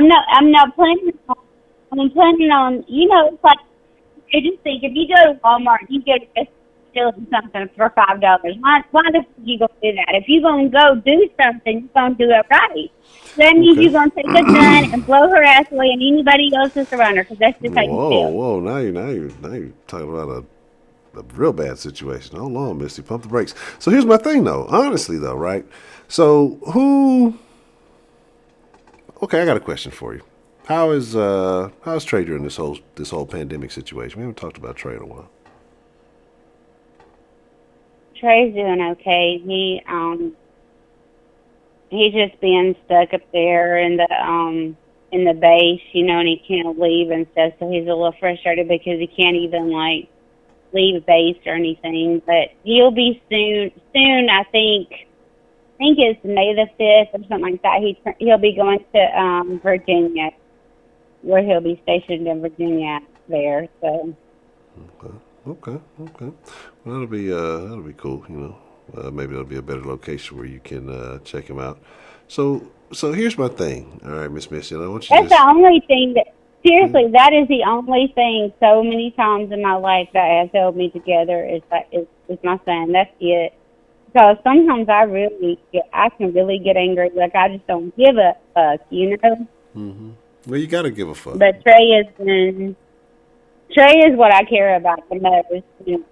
not planning on, it's like, I just think if you go to Walmart, you get stealing something for $5. Why the fuck you gonna do that? If you're gonna go do something, you're gonna do it right. So that means you're gonna take a gun and blow her ass away, and anybody else that's around her, because that's just how you feel. Whoa! Now you're talking about a real bad situation. Hold on, Misty, pump the brakes. So here's my thing, though. Honestly, though, right? So Okay, I got a question for you. How's Trey during this whole pandemic situation? We haven't talked about Trey in a while. Trey's doing okay. He's just being stuck up there in the base, and he can't leave and stuff. So he's a little frustrated because he can't even leave base or anything. But he'll be soon. I think it's May the 5th or something like that. He'll be going to Virginia, where he'll be stationed in Virginia there. So. Okay. Well, that'll be cool. Maybe that'll be a better location where you can check him out. So here's my thing. All right, Miss Missy, I want you. That's the only thing that. Seriously, that is the only thing so many times in my life that has held me together is my son. That's it. Because sometimes I can really get angry. I just don't give a fuck, Mm-hmm. Well, you gotta give a fuck. But Trey is what I care about the most. Of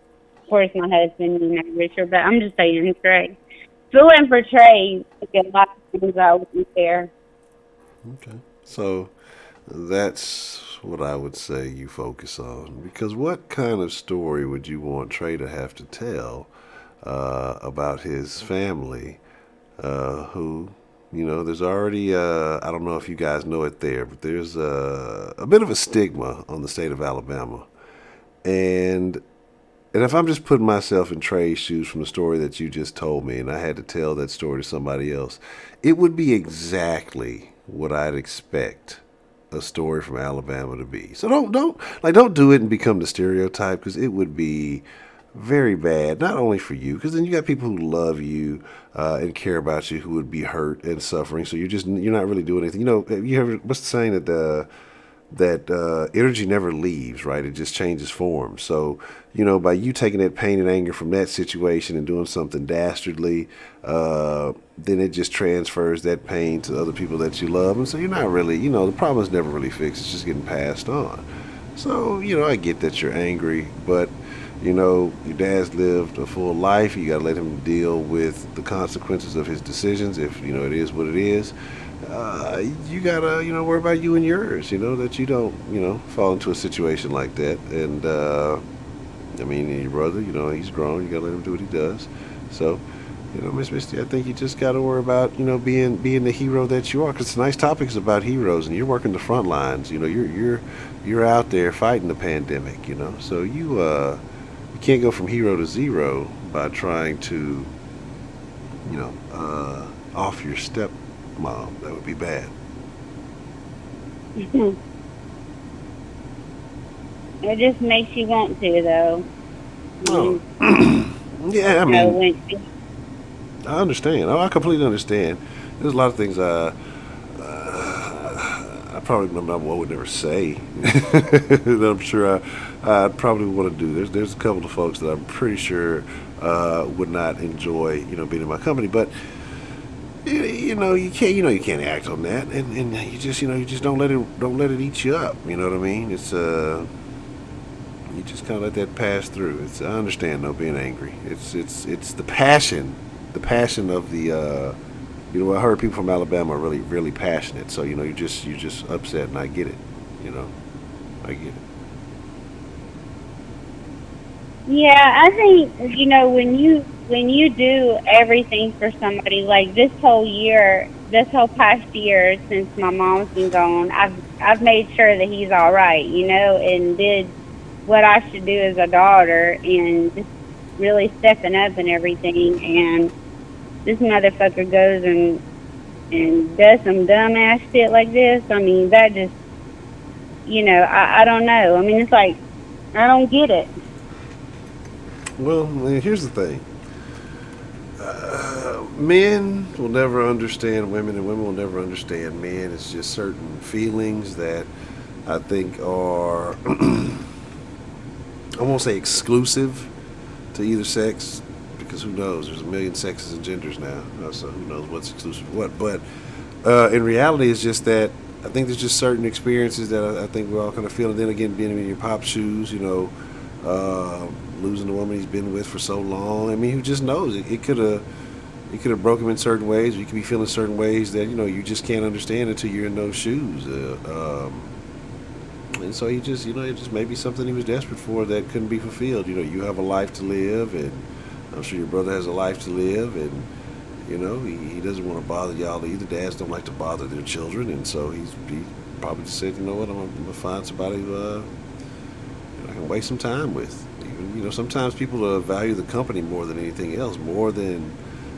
course, my husband, Richard. But I'm just saying, Trey. Feeling for Trey to get a lot of things I wouldn't care. Okay, so that's what I would say you focus on. Because what kind of story would you want Trey to have to tell about his family who, there's already, I don't know if you guys know it there, but there's a bit of a stigma on the state of Alabama. And if I'm just putting myself in Trey's shoes from the story that you just told me, and I had to tell that story to somebody else, it would be exactly what I'd expect a story from Alabama to be. So don't do it and become the stereotype, because it would be very bad, not only for you, because then you got people who love you and care about you who would be hurt and suffering. So you're not really doing anything. You ever, what's the saying that energy never leaves, right? It just changes form. So, by you taking that pain and anger from that situation and doing something dastardly, then it just transfers that pain to other people that you love. And so you're not really, the problem is never really fixed. It's just getting passed on. So, I get that you're angry, but, your dad's lived a full life. You got to let him deal with the consequences of his decisions if, it is what it is. you gotta, worry about you and yours. That you don't, fall into a situation like that. And I mean, your brother, he's grown. You gotta let him do what he does. So, Miss Misty, I think you just gotta worry about, being the hero that you are. Because tonight's topic is about heroes, and you're working the front lines. You're out there fighting the pandemic. So you can't go from hero to zero by trying to, off your stepmom. That would be bad. It just makes you want to, though. Oh. Yeah, I mean, I understand. Oh, I completely understand. There's a lot of things I probably would never say that I'm sure I probably want to do. There's a couple of folks that I'm pretty sure would not enjoy being in my company, but you can't act on that, and you just don't let it eat you up. You know what I mean? It's you just kind of let that pass through. I understand though being angry. It's the passion of the. I heard people from Alabama are really, really passionate. So you're just upset, and I get it. I get it. Yeah, I think when you do everything for somebody, like this whole past year since my mom's been gone, I've made sure that he's all right, and did what I should do as a daughter, and just really stepping up and everything. And this motherfucker goes and does some dumbass shit like this. I mean, that just, I don't know. I mean, it's like, I don't get it. Well, here's the thing. Men will never understand women, and women will never understand men. It's just certain feelings that I think are, I won't say exclusive to either sex, because who knows? There's a million sexes and genders now, so who knows what's exclusive to what. But in reality, it's just that I think there's just certain experiences that I think we all kind of feel. And then again, being in your pop's shoes, losing the woman he's been with for so long. I mean, who just knows? It could have broke him in certain ways. Or you could be feeling certain ways that you just can't understand until you're in those shoes. And so he just, it just may be something he was desperate for that couldn't be fulfilled. You have a life to live, and I'm sure your brother has a life to live, and he doesn't want to bother y'all either. Dads don't like to bother their children, and so he probably just said, you know what, I'm gonna find somebody who I can waste some time with. Even, sometimes people value the company more than anything else, more than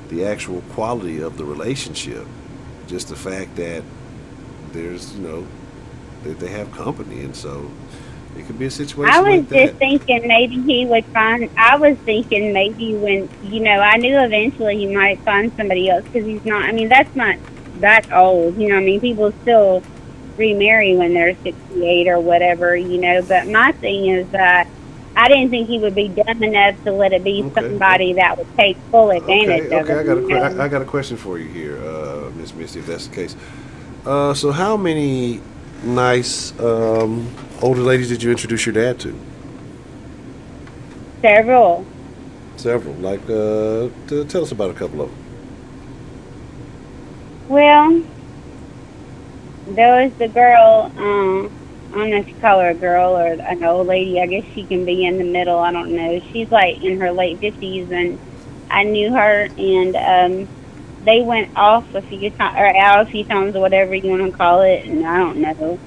the actual quality of the relationship. Just the fact that there's, that they have company, and so it could be a situation I was like that. just thinking maybe he would find. I was thinking maybe when I knew eventually he might find somebody else, because he's not. I mean, that's not that old. I mean, people still remarry when they're 68 or whatever. But my thing is that I didn't think he would be dumb enough to let it be somebody that would take full advantage of it. I got a question for you here, Miss Misty, if that's the case. So how many nice older ladies did you introduce your dad to? Several. Like, tell us about a couple of them. Well, there was the girl, I don't know if you call her a girl or an old lady. I guess she can be in the middle. I don't know. She's like in her late 50s, and I knew her, and they went off a few times, or out a few times, or whatever you want to call it, and I don't know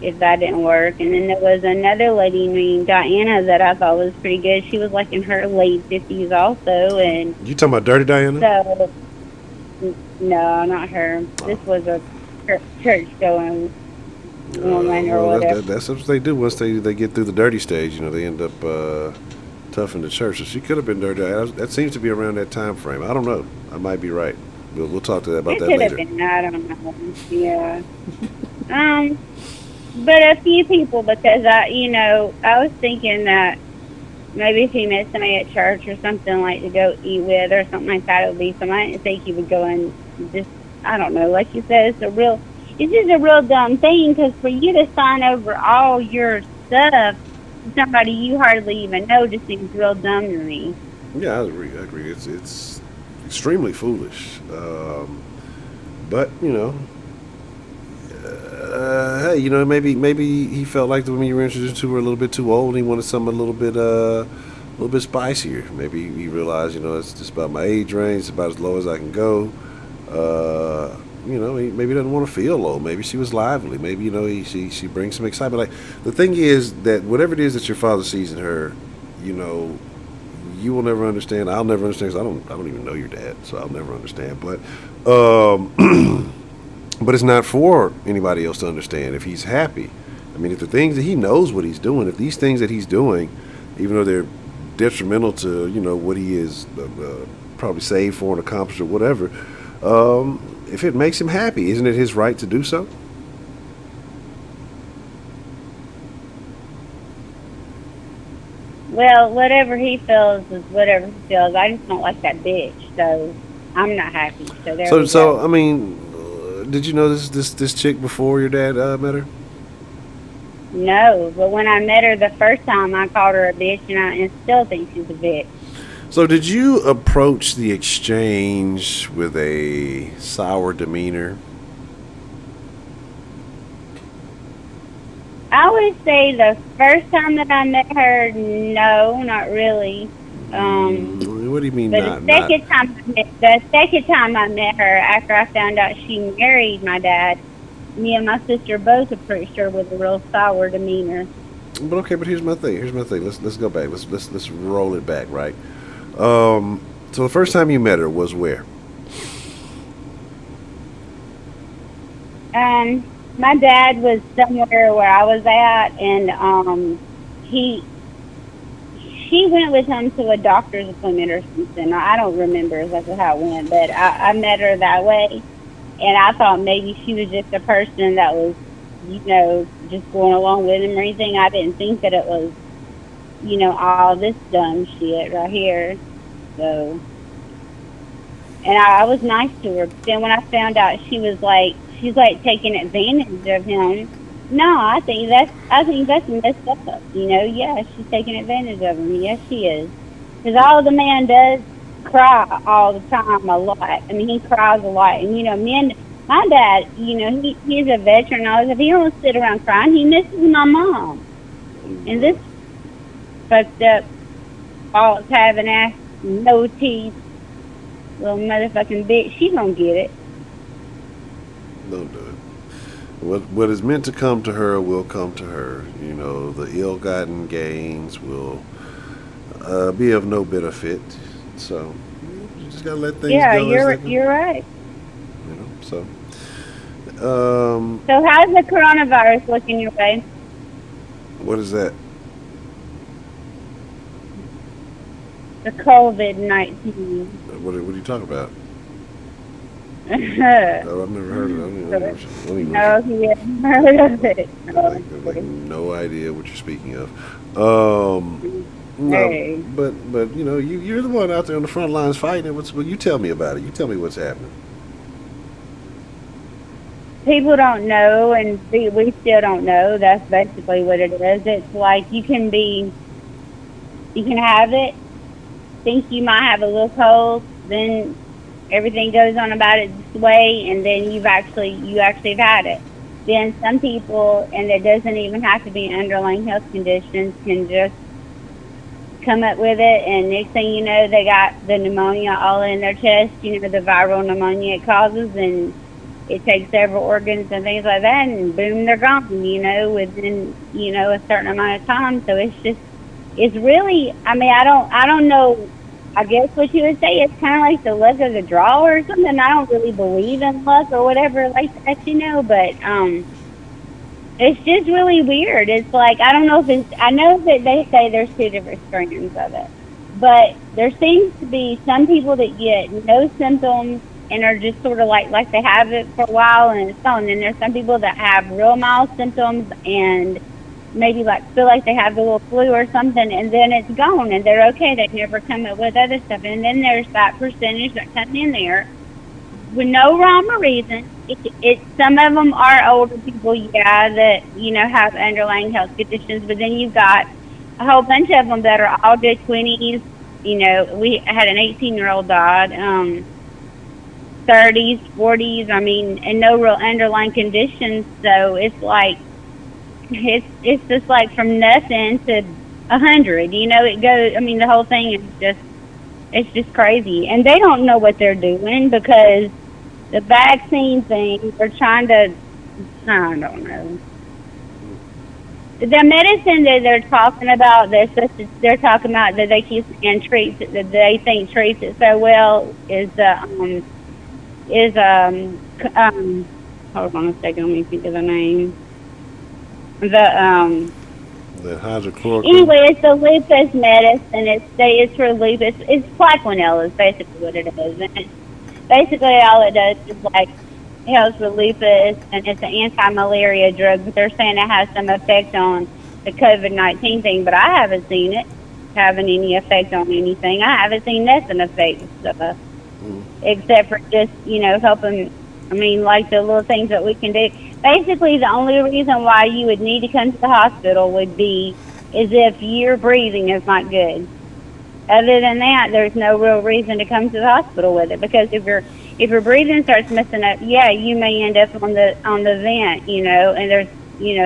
if that didn't work. And then there was another lady named Diana that I thought was pretty good. She was like in her late 50s also. And you talking about Dirty Diana? So, no, not her. This was a church-going woman or whatever. That's what they do once they get through the dirty stage. They end up tough in the church. So she could have been Dirty Diana. That seems to be around that time frame. I don't know. I might be right. We'll talk to that about that later. It could have been. I don't know. Yeah. But a few people, because I was thinking that maybe if he met somebody at church or something, like to go eat with or something like that, it would be somebody. I didn't think he would go and just, I don't know, like you said, it's just a real dumb thing, because for you to sign over all your stuff to somebody you hardly even know just seems real dumb to me. Yeah, I agree. It's extremely foolish. But, hey, you know, maybe he felt like the women you were introduced to were a little bit too old. And he wanted something a little bit spicier. Maybe he realized, you know, it's just about my age range. It's about as low as I can go. You know, he maybe doesn't want to feel low. Maybe she was lively. Maybe, you know, she brings some excitement. Like, the thing is that whatever it is that your father sees in her, you know, you will never understand. I'll never understand because I don't even know your dad, so I'll never understand. But but it's not for anybody else to understand if he's happy. I mean, if the things that he knows what he's doing, if these things that he's doing, even though they're detrimental to, you know, what he is probably saved for and accomplished or whatever, if it makes him happy, isn't it his right to do so? Well, whatever he feels is whatever he feels. I just don't like that bitch, so I'm not happy. So there we go. So I mean, did you know this chick before your dad met her? No, but when I met her the first time, I called her a bitch, and I still think she's a bitch. So did you approach the exchange with a sour demeanor? I would say the first time that I met her, no, not really. What do you mean? But the second time I met her, after I found out she married my dad, me and my sister both approached her with a real sour demeanor. But okay, but here's my thing. Let's go back. Let's roll it back, right? So the first time you met her was where? My dad was somewhere where I was at, and she went with him to a doctor's appointment or something. I don't remember exactly how it went, but I met her that way, and I thought maybe she was just a person that was, you know, just going along with him or anything. I didn't think that it was, you know, all this dumb shit right here. So, and I was nice to her. But then when I found out she's like taking advantage of him. No, I think that's messed up. You know, yeah, she's taking advantage of him. Yes, she is. Because all the man does cry all the time, a lot. I mean, he cries a lot. And, you know, my dad, you know, he's a veteran and all this. He don't sit around crying. He misses my mom. And this fucked up, false having ass, no teeth, little motherfucking bitch, she don't get it. Don't do it. What is meant to come to her will come to her. You know, the ill-gotten gains will be of no benefit. So you just gotta let things go. Yeah, you're right. You know, so. So how's the coronavirus looking your way? What is that? The COVID-19. What are you talking about? No, Oh, I've never heard of it. he hasn't heard of it. Like no idea what you're speaking of. No, Hey. but you know, you're the one out there on the front lines fighting it. Well, you tell me about it. You tell me what's happening. People don't know, and we still don't know. That's basically what it is. It's like you can have it, think you might have a little cold, then everything goes on about it this way, and then you actually have had it. Then some people, and it doesn't even have to be underlying health conditions, can just come up with it, and next thing you know, they got the pneumonia all in their chest, you know, the viral pneumonia it causes, and it takes several organs and things like that, and boom, they're gone, you know, within, you know, a certain amount of time. So it's really, I mean, I don't know. I guess what you would say is kind of like the luck of the draw or something. I don't really believe in luck or whatever like that, you know, but it's just really weird. It's like, I don't know if it's, I know that they say there's two different strains of it, but there seems to be some people that get no symptoms and are just sort of like they have it for a while and it's gone. And then there's some people that have real mild symptoms and maybe like feel like they have the little flu or something, and then it's gone and they're okay. They never come up with other stuff. And then there's that percentage that come in there with no rhyme or reason. Some of them are older people, yeah, that, you know, have underlying health conditions, but then you've got a whole bunch of them that are all good 20s. You know, we had an 18-year-old died, 30s, 40s. I mean, and no real underlying conditions. So it's like it's just like from nothing to 100. You know, it goes. I mean, the whole thing is just it's just crazy, and they don't know what they're doing because the vaccine thing. They're trying to. I don't know. The medicine that they're talking about, they're talking about that they keep saying treats it, that they think treats it so well is hold on a second, let me think of the name. The hydrochloroquine. Anyway, it's the lupus medicine. It's for lupus. It's Plaquenil is basically what it is, and it's basically all it does is like it helps with lupus, and it's an anti-malaria drug. But they're saying it has some effect on the COVID-19 thing, but I haven't seen it having any effect on anything. I haven't seen nothing affect stuff, except for just helping. I mean, like the little things that we can do. Basically, the only reason why you would need to come to the hospital would be is if your breathing is not good. Other than that, there's no real reason to come to the hospital with it, because if your breathing starts messing up, yeah, you may end up on the vent, and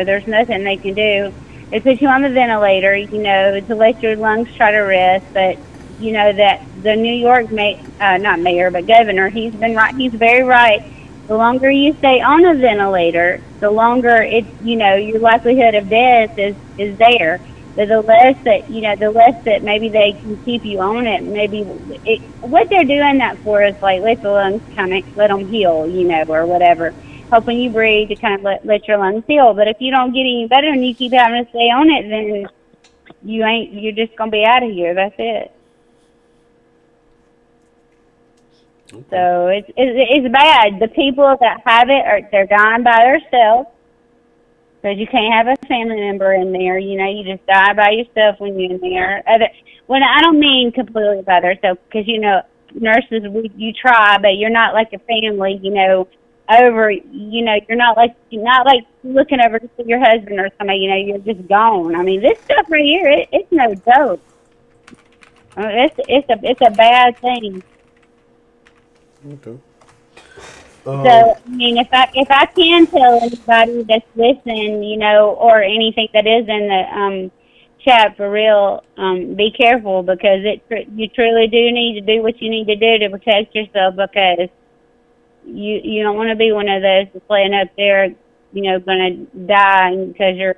there's nothing they can do. They put you on the ventilator, to let your lungs try to rest, but that the New York not mayor, but governor, he's very right. The longer you stay on a ventilator, the longer your likelihood of death is there. But the less that maybe they can keep you on it, what they're doing that for is like let the lungs kind of let them heal, or whatever, helping you breathe to kind of let your lungs heal. But if you don't get any better and you keep having to stay on it, then you're just gonna be out of here. That's it. Okay. So it's bad. The people that have it they're dying by themselves. Because you can't have a family member in there, you just die by yourself when you're in there. When I don't mean completely by yourself, because nurses, you try, but you're not like a family, you're not like looking over to see your husband or somebody, you're just gone. I mean, this stuff right here, it's no joke. It's a bad thing. Okay. So, I mean, if I can tell anybody that's listening, or anything that is in the chat for real, be careful, because you truly do need to do what you need to do to protect yourself, because you don't want to be one of those that's laying up there, going to die because you're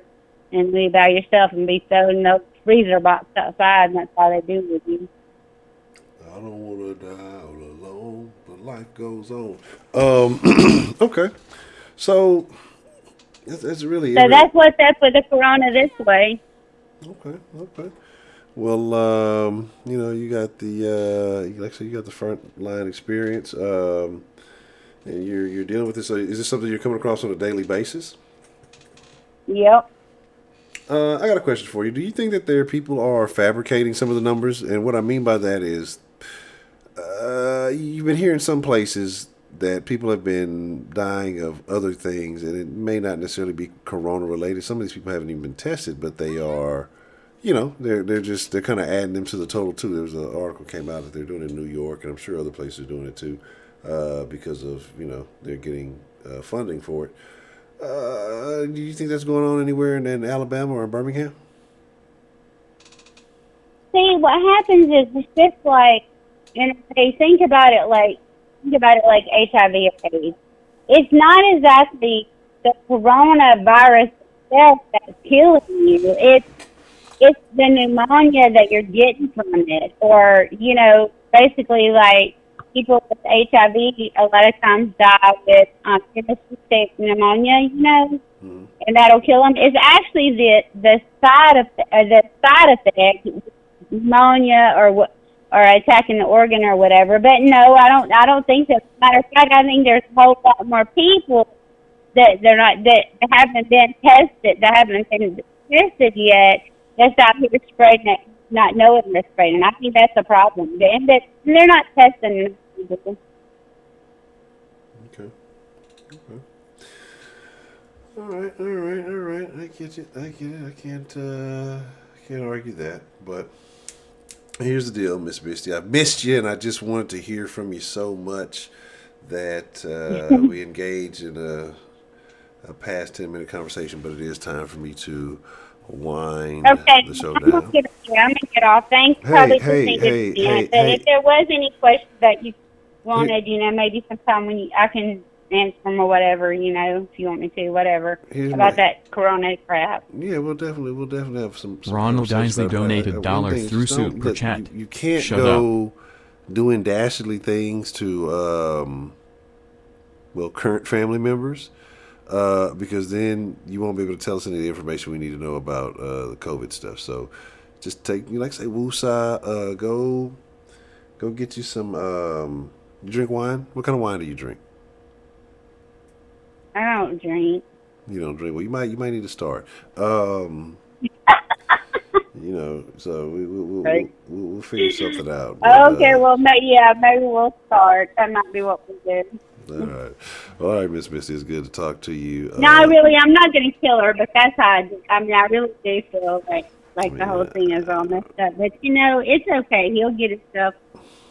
and be by yourself and be throwing those freezer box outside, and that's all they do with you. I don't want to die all alone, but life goes on. Okay. So that's really. So that's what's up with the corona this way. Okay. Well, you got the like I said, you got the front line experience, and you're dealing with this. So is this something you're coming across on a daily basis? Yep. I got a question for you. Do you think that people are fabricating some of the numbers? And what I mean by that is, you've been hearing some places that people have been dying of other things, and it may not necessarily be corona related. Some of these people haven't even been tested, but they are, they're kind of adding them to the total too. There was an article came out that they're doing it in New York, and I'm sure other places are doing it too, because of they're getting funding for it. Do you think that's going on anywhere in Alabama or in Birmingham? See, what happens is it's just like, they think about it like HIV or AIDS. It's not exactly the coronavirus itself that's killing you. It's the pneumonia that you're getting from it, or basically like people with HIV a lot of times die with cystic pneumonia, and that'll kill them. It's actually the side effect, pneumonia or attacking the organ or whatever. But no, I don't think so. As a matter of fact, I think there's a whole lot more people that haven't been tested yet, that's out here spreading it, not knowing they're spreading. I think that's a problem. They're not testing people. Okay. All right. I get it. I can't argue that. But here's the deal, Miss Misty. I've missed you, and I just wanted to hear from you so much that we engage in a past 10-minute conversation, but it is time for me to wind Okay, the show I'm gonna down. get off. Thanks. Probably just needed to be But if there was any questions that you wanted, maybe sometime when I can answer them or whatever, if you want me to, whatever. About that Corona crap. Yeah, we'll definitely have some Ronald Isley donated one $1 thing is through just Super Chat. You can't Shut go doing dastardly things to current family members. Because then you won't be able to tell us any of the information we need to know about the COVID stuff. So just take, like I say, woosah, go get you some, you drink wine? What kind of wine do you drink? I don't drink. You don't drink? Well, you might need to start. So we'll figure something out. But, okay, well, maybe we'll start. That might be what we do. All right, Miss Missy, it's good to talk to you. No, I'm not going to kill her, but that's how I really do feel like the whole thing is all messed up. But, it's okay. He'll get his stuff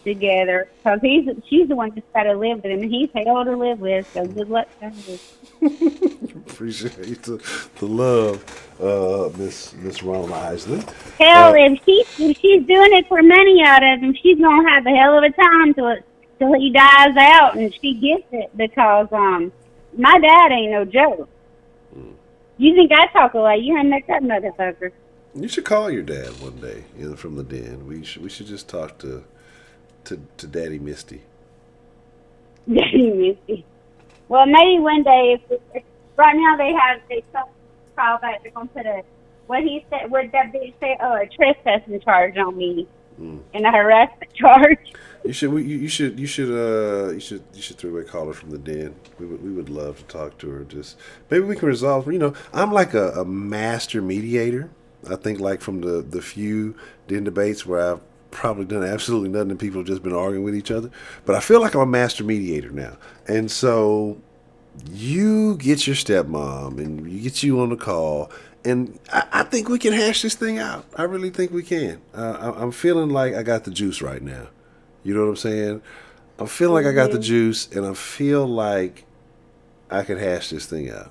together because she's the one that's got to live with him, and he's hell to live with, so good luck to her. Appreciate the love, Miss Ronald Isley. Hell, if she's doing it for money out of him, she's going to have a hell of a time till he dies out and she gets it because my dad ain't no joke. You think I talk a lot? You haven't met that motherfucker. You should call your dad one day from the den. We should just talk to Daddy Misty. Daddy Misty. Well, maybe one day. If right now they call back. They're gonna put what he said. Would that be a trespassing charge on me and a harassment charge? You should three-way call her from the den. We would love to talk to her. Just maybe we can resolve. I'm like a master mediator. I think like from the few den debates where I've probably done absolutely nothing and people have just been arguing with each other. But I feel like I'm a master mediator now. And so you get your stepmom and you get you on the call. And I think we can hash this thing out. I really think we can. I'm feeling like I got the juice right now. You know what I'm saying? I'm feeling like I got the juice, and I feel like I could hash this thing out.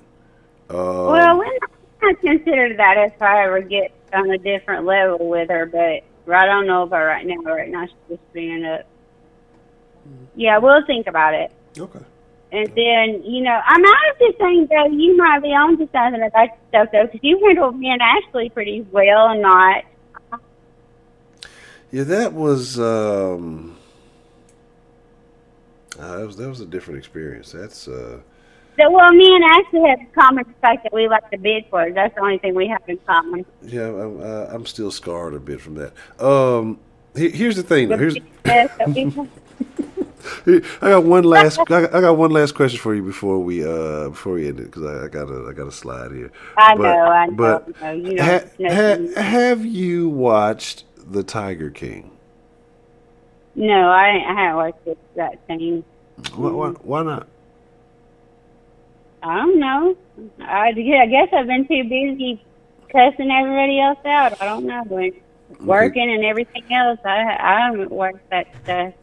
Well, I consider that if I ever get on a different level with her, but I don't know about right now. Right now, she's just bringing up. Yeah, we'll think about it. Okay. And then, I'm honestly saying, though, you might be on to something about yourself, though, because you handled me and Ashley pretty well and not. Yeah, that was that was a different experience. That's well, me and Ashley have in common the fact that we like to bid for it. That's the only thing we have in common. Yeah, I'm still scarred a bit from that. Here's the thing. I got one last question for you before we end it because I got a slide here. I know. But have you watched The Tiger King? No, I haven't watched that thing. Why not? I don't know. I guess I've been too busy cussing everybody else out. I don't know. Working and everything else. I haven't watched that stuff.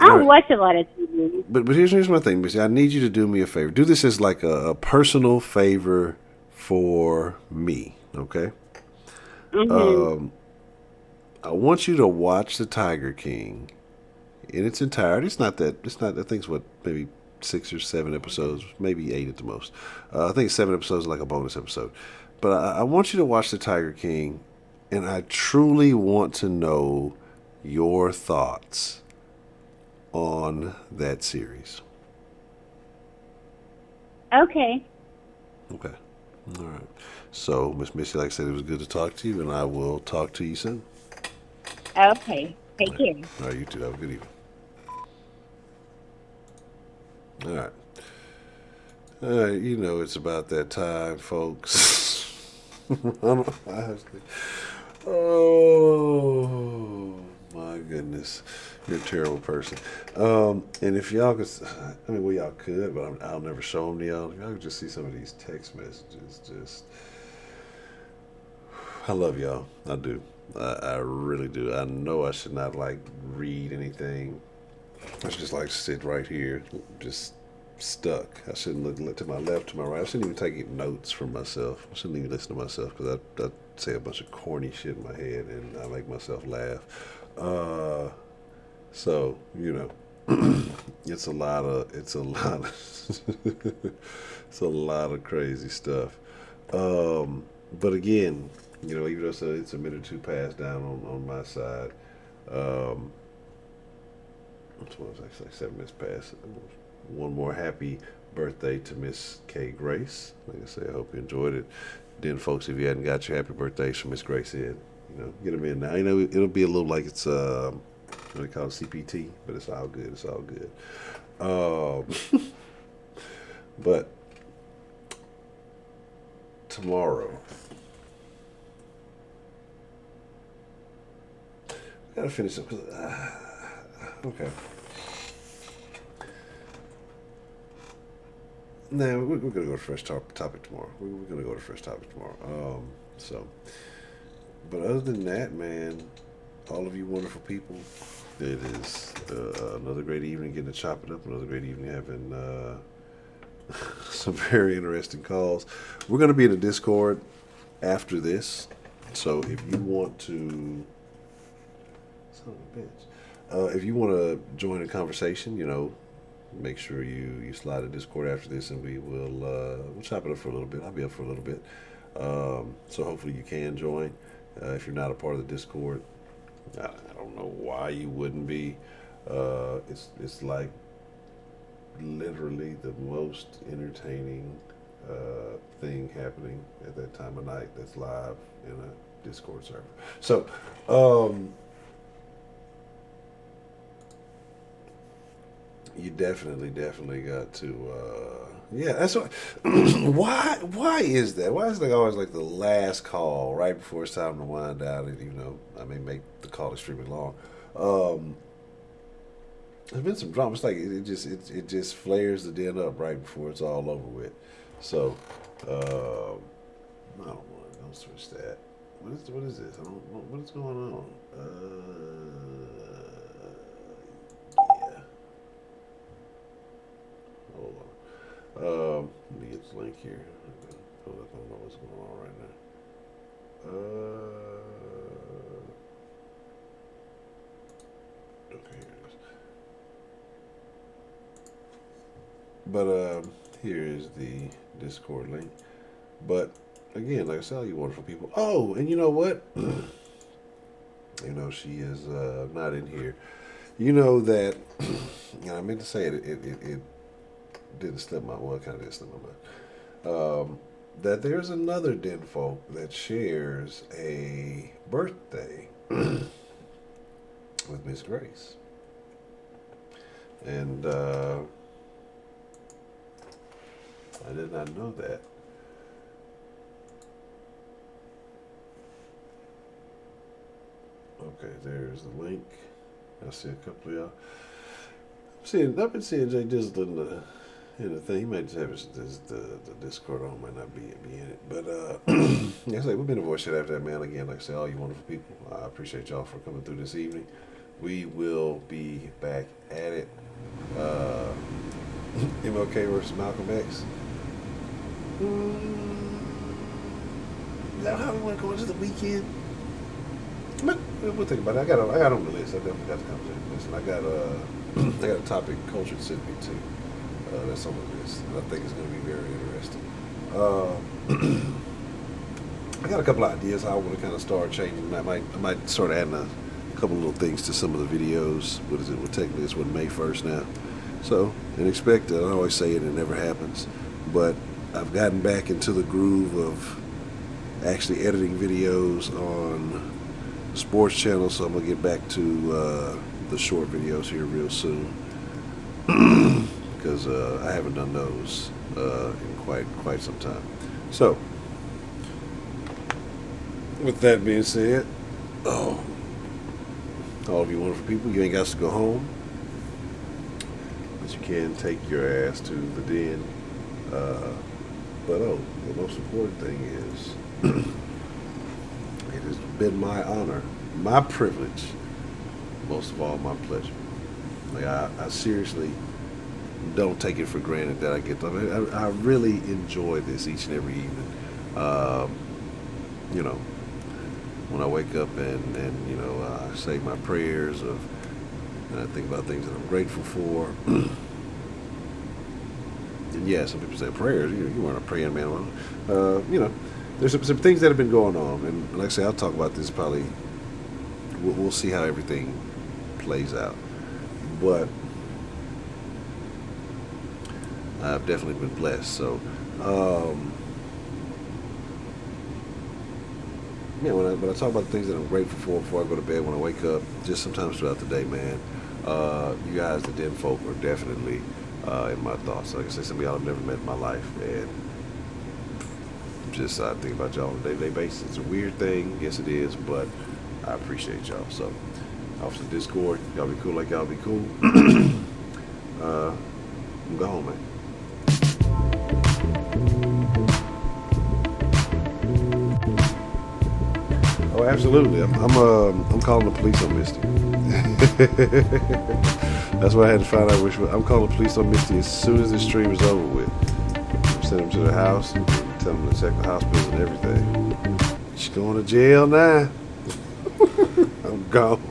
I don't watch a lot of TV. But here's my thing, Missy. I need you to do me a favor. Do this as like a personal favor for me, okay? Mm-hmm. I want you to watch The Tiger King in its entirety. I think it's maybe 6 or 7 episodes, maybe 8 at the most. I think 7 episodes is like a bonus episode. But I want you to watch The Tiger King, and I truly want to know your thoughts on that series. Okay. All right. So, Miss Missy, like I said, it was good to talk to you, and I will talk to you soon. Okay. Take care. All right, you too. Have a good evening. All right. It's about that time, folks. Oh, my goodness. You're a terrible person. And if y'all could, y'all could, but I'll never show them to y'all. Y'all could just see some of these text messages. I love y'all. I do. I really do. I know I should not read anything I should just like sit right here, just stuck. I shouldn't look to my left, to my right. I shouldn't even take notes from myself. I shouldn't even listen to myself because I say a bunch of corny shit in my head and I make myself laugh. So you know, it's a lot of it's a lot of crazy stuff. But again, you know, even though it's a minute or two past down on my side, it's actually like 7 minutes past. One more happy birthday to Miss K Grace. Like I say, I hope you enjoyed it. Then, folks, if you hadn't got your happy birthdays from Miss Grace in, you know, get them in now. You know, it'll be a little like it's what they call it, CPT, but it's all good. It's all good. But tomorrow, I gotta finish up. Okay. Nah, we're gonna go to fresh topic tomorrow. We're gonna go to fresh topic tomorrow. But other than that, man, all of you wonderful people, it is another great evening getting to chop it up. Another great evening having some very interesting calls. We're gonna be in the Discord after this, so if you want to, son of a bitch, if you want to join the conversation, you know, make sure you slide a Discord after this, and we'll chop it up for a little bit. I'll be up for a little bit, so hopefully you can join. If you're not a part of the Discord, I don't know why you wouldn't be. It's like literally the most entertaining thing happening at that time of night that's live in a Discord server. So. You definitely got to, yeah, that's what, why is that? Why is it always like the last call right before it's time to wind down and, you know, I may make the call extremely long. There's been some drama. It's like, it just flares the den up right before it's all over with. So, I don't switch that. What is this? I don't know, what is going on? Yeah. Hold on. Let me get the link here. I don't know what's going on right now. Okay, here it is. But here is the Discord link. But again, like I said, all you wonderful people. Oh, and you know what? You know, she is not in here. You know that, you know, I meant to say it didn't slip my, well, it kind of did slip my mind. That there's another den folk that shares a birthday with Miss Grace. And I did not know that. Okay, there's the link. I see a couple of y'all. I've been seeing Jay Dizzle in the thing. He might just have the Discord on, might not be in it. But like I say, we've been a voice chat after that, man. Again, like I say, all you wonderful people, I appreciate y'all for coming through this evening. We will be back at it. MLK versus Malcolm X. Is that how we want to go into the weekend? But we'll think about it. I got on the list. I definitely got the conversation. Listen, I got a topic culture sent me too. That's on the list. And I think it's going to be very interesting. I got a couple of ideas how I want to kind of start changing. I might start adding a couple little things to some of the videos. What is it? Well, technically it's May 1st now. So, and expect it. I always say it never happens. But I've gotten back into the groove of actually editing videos on sports channel, so I'm gonna get back to the short videos here real soon because I haven't done those in quite some time. So, with that being said, all of you wonderful people, you ain't got to go home, but you can take your ass to the den. But the most important thing is. It has been my honor, my privilege, most of all my pleasure. Like I seriously don't take it for granted that I get. I mean, I really enjoy this each and every evening. You know, when I wake up and you know I say my prayers and I think about things that I'm grateful for. And yeah, some people say prayers. You weren't a praying man. You know, there's some things that have been going on, and like I say, I'll talk about this probably. We'll see how everything plays out, but I've definitely been blessed. So, yeah, when I talk about the things that I'm grateful for before I go to bed, when I wake up, just sometimes throughout the day, man, you guys, the Den folk, are definitely in my thoughts. Like I said, some of y'all I've never met in my life, and just I think about y'all on a day-to-day basis. It's a weird thing, yes it is, but I appreciate y'all. So, off to Discord, y'all be cool like y'all be cool. Go home, man. Oh, absolutely. I'm calling the police on Misty. That's why I had to find out which one. I'm calling the police on Misty as soon as this stream is over with. I'm sending them to the house and tell them to check the hospital and everything. She's going to jail now. I'm gone.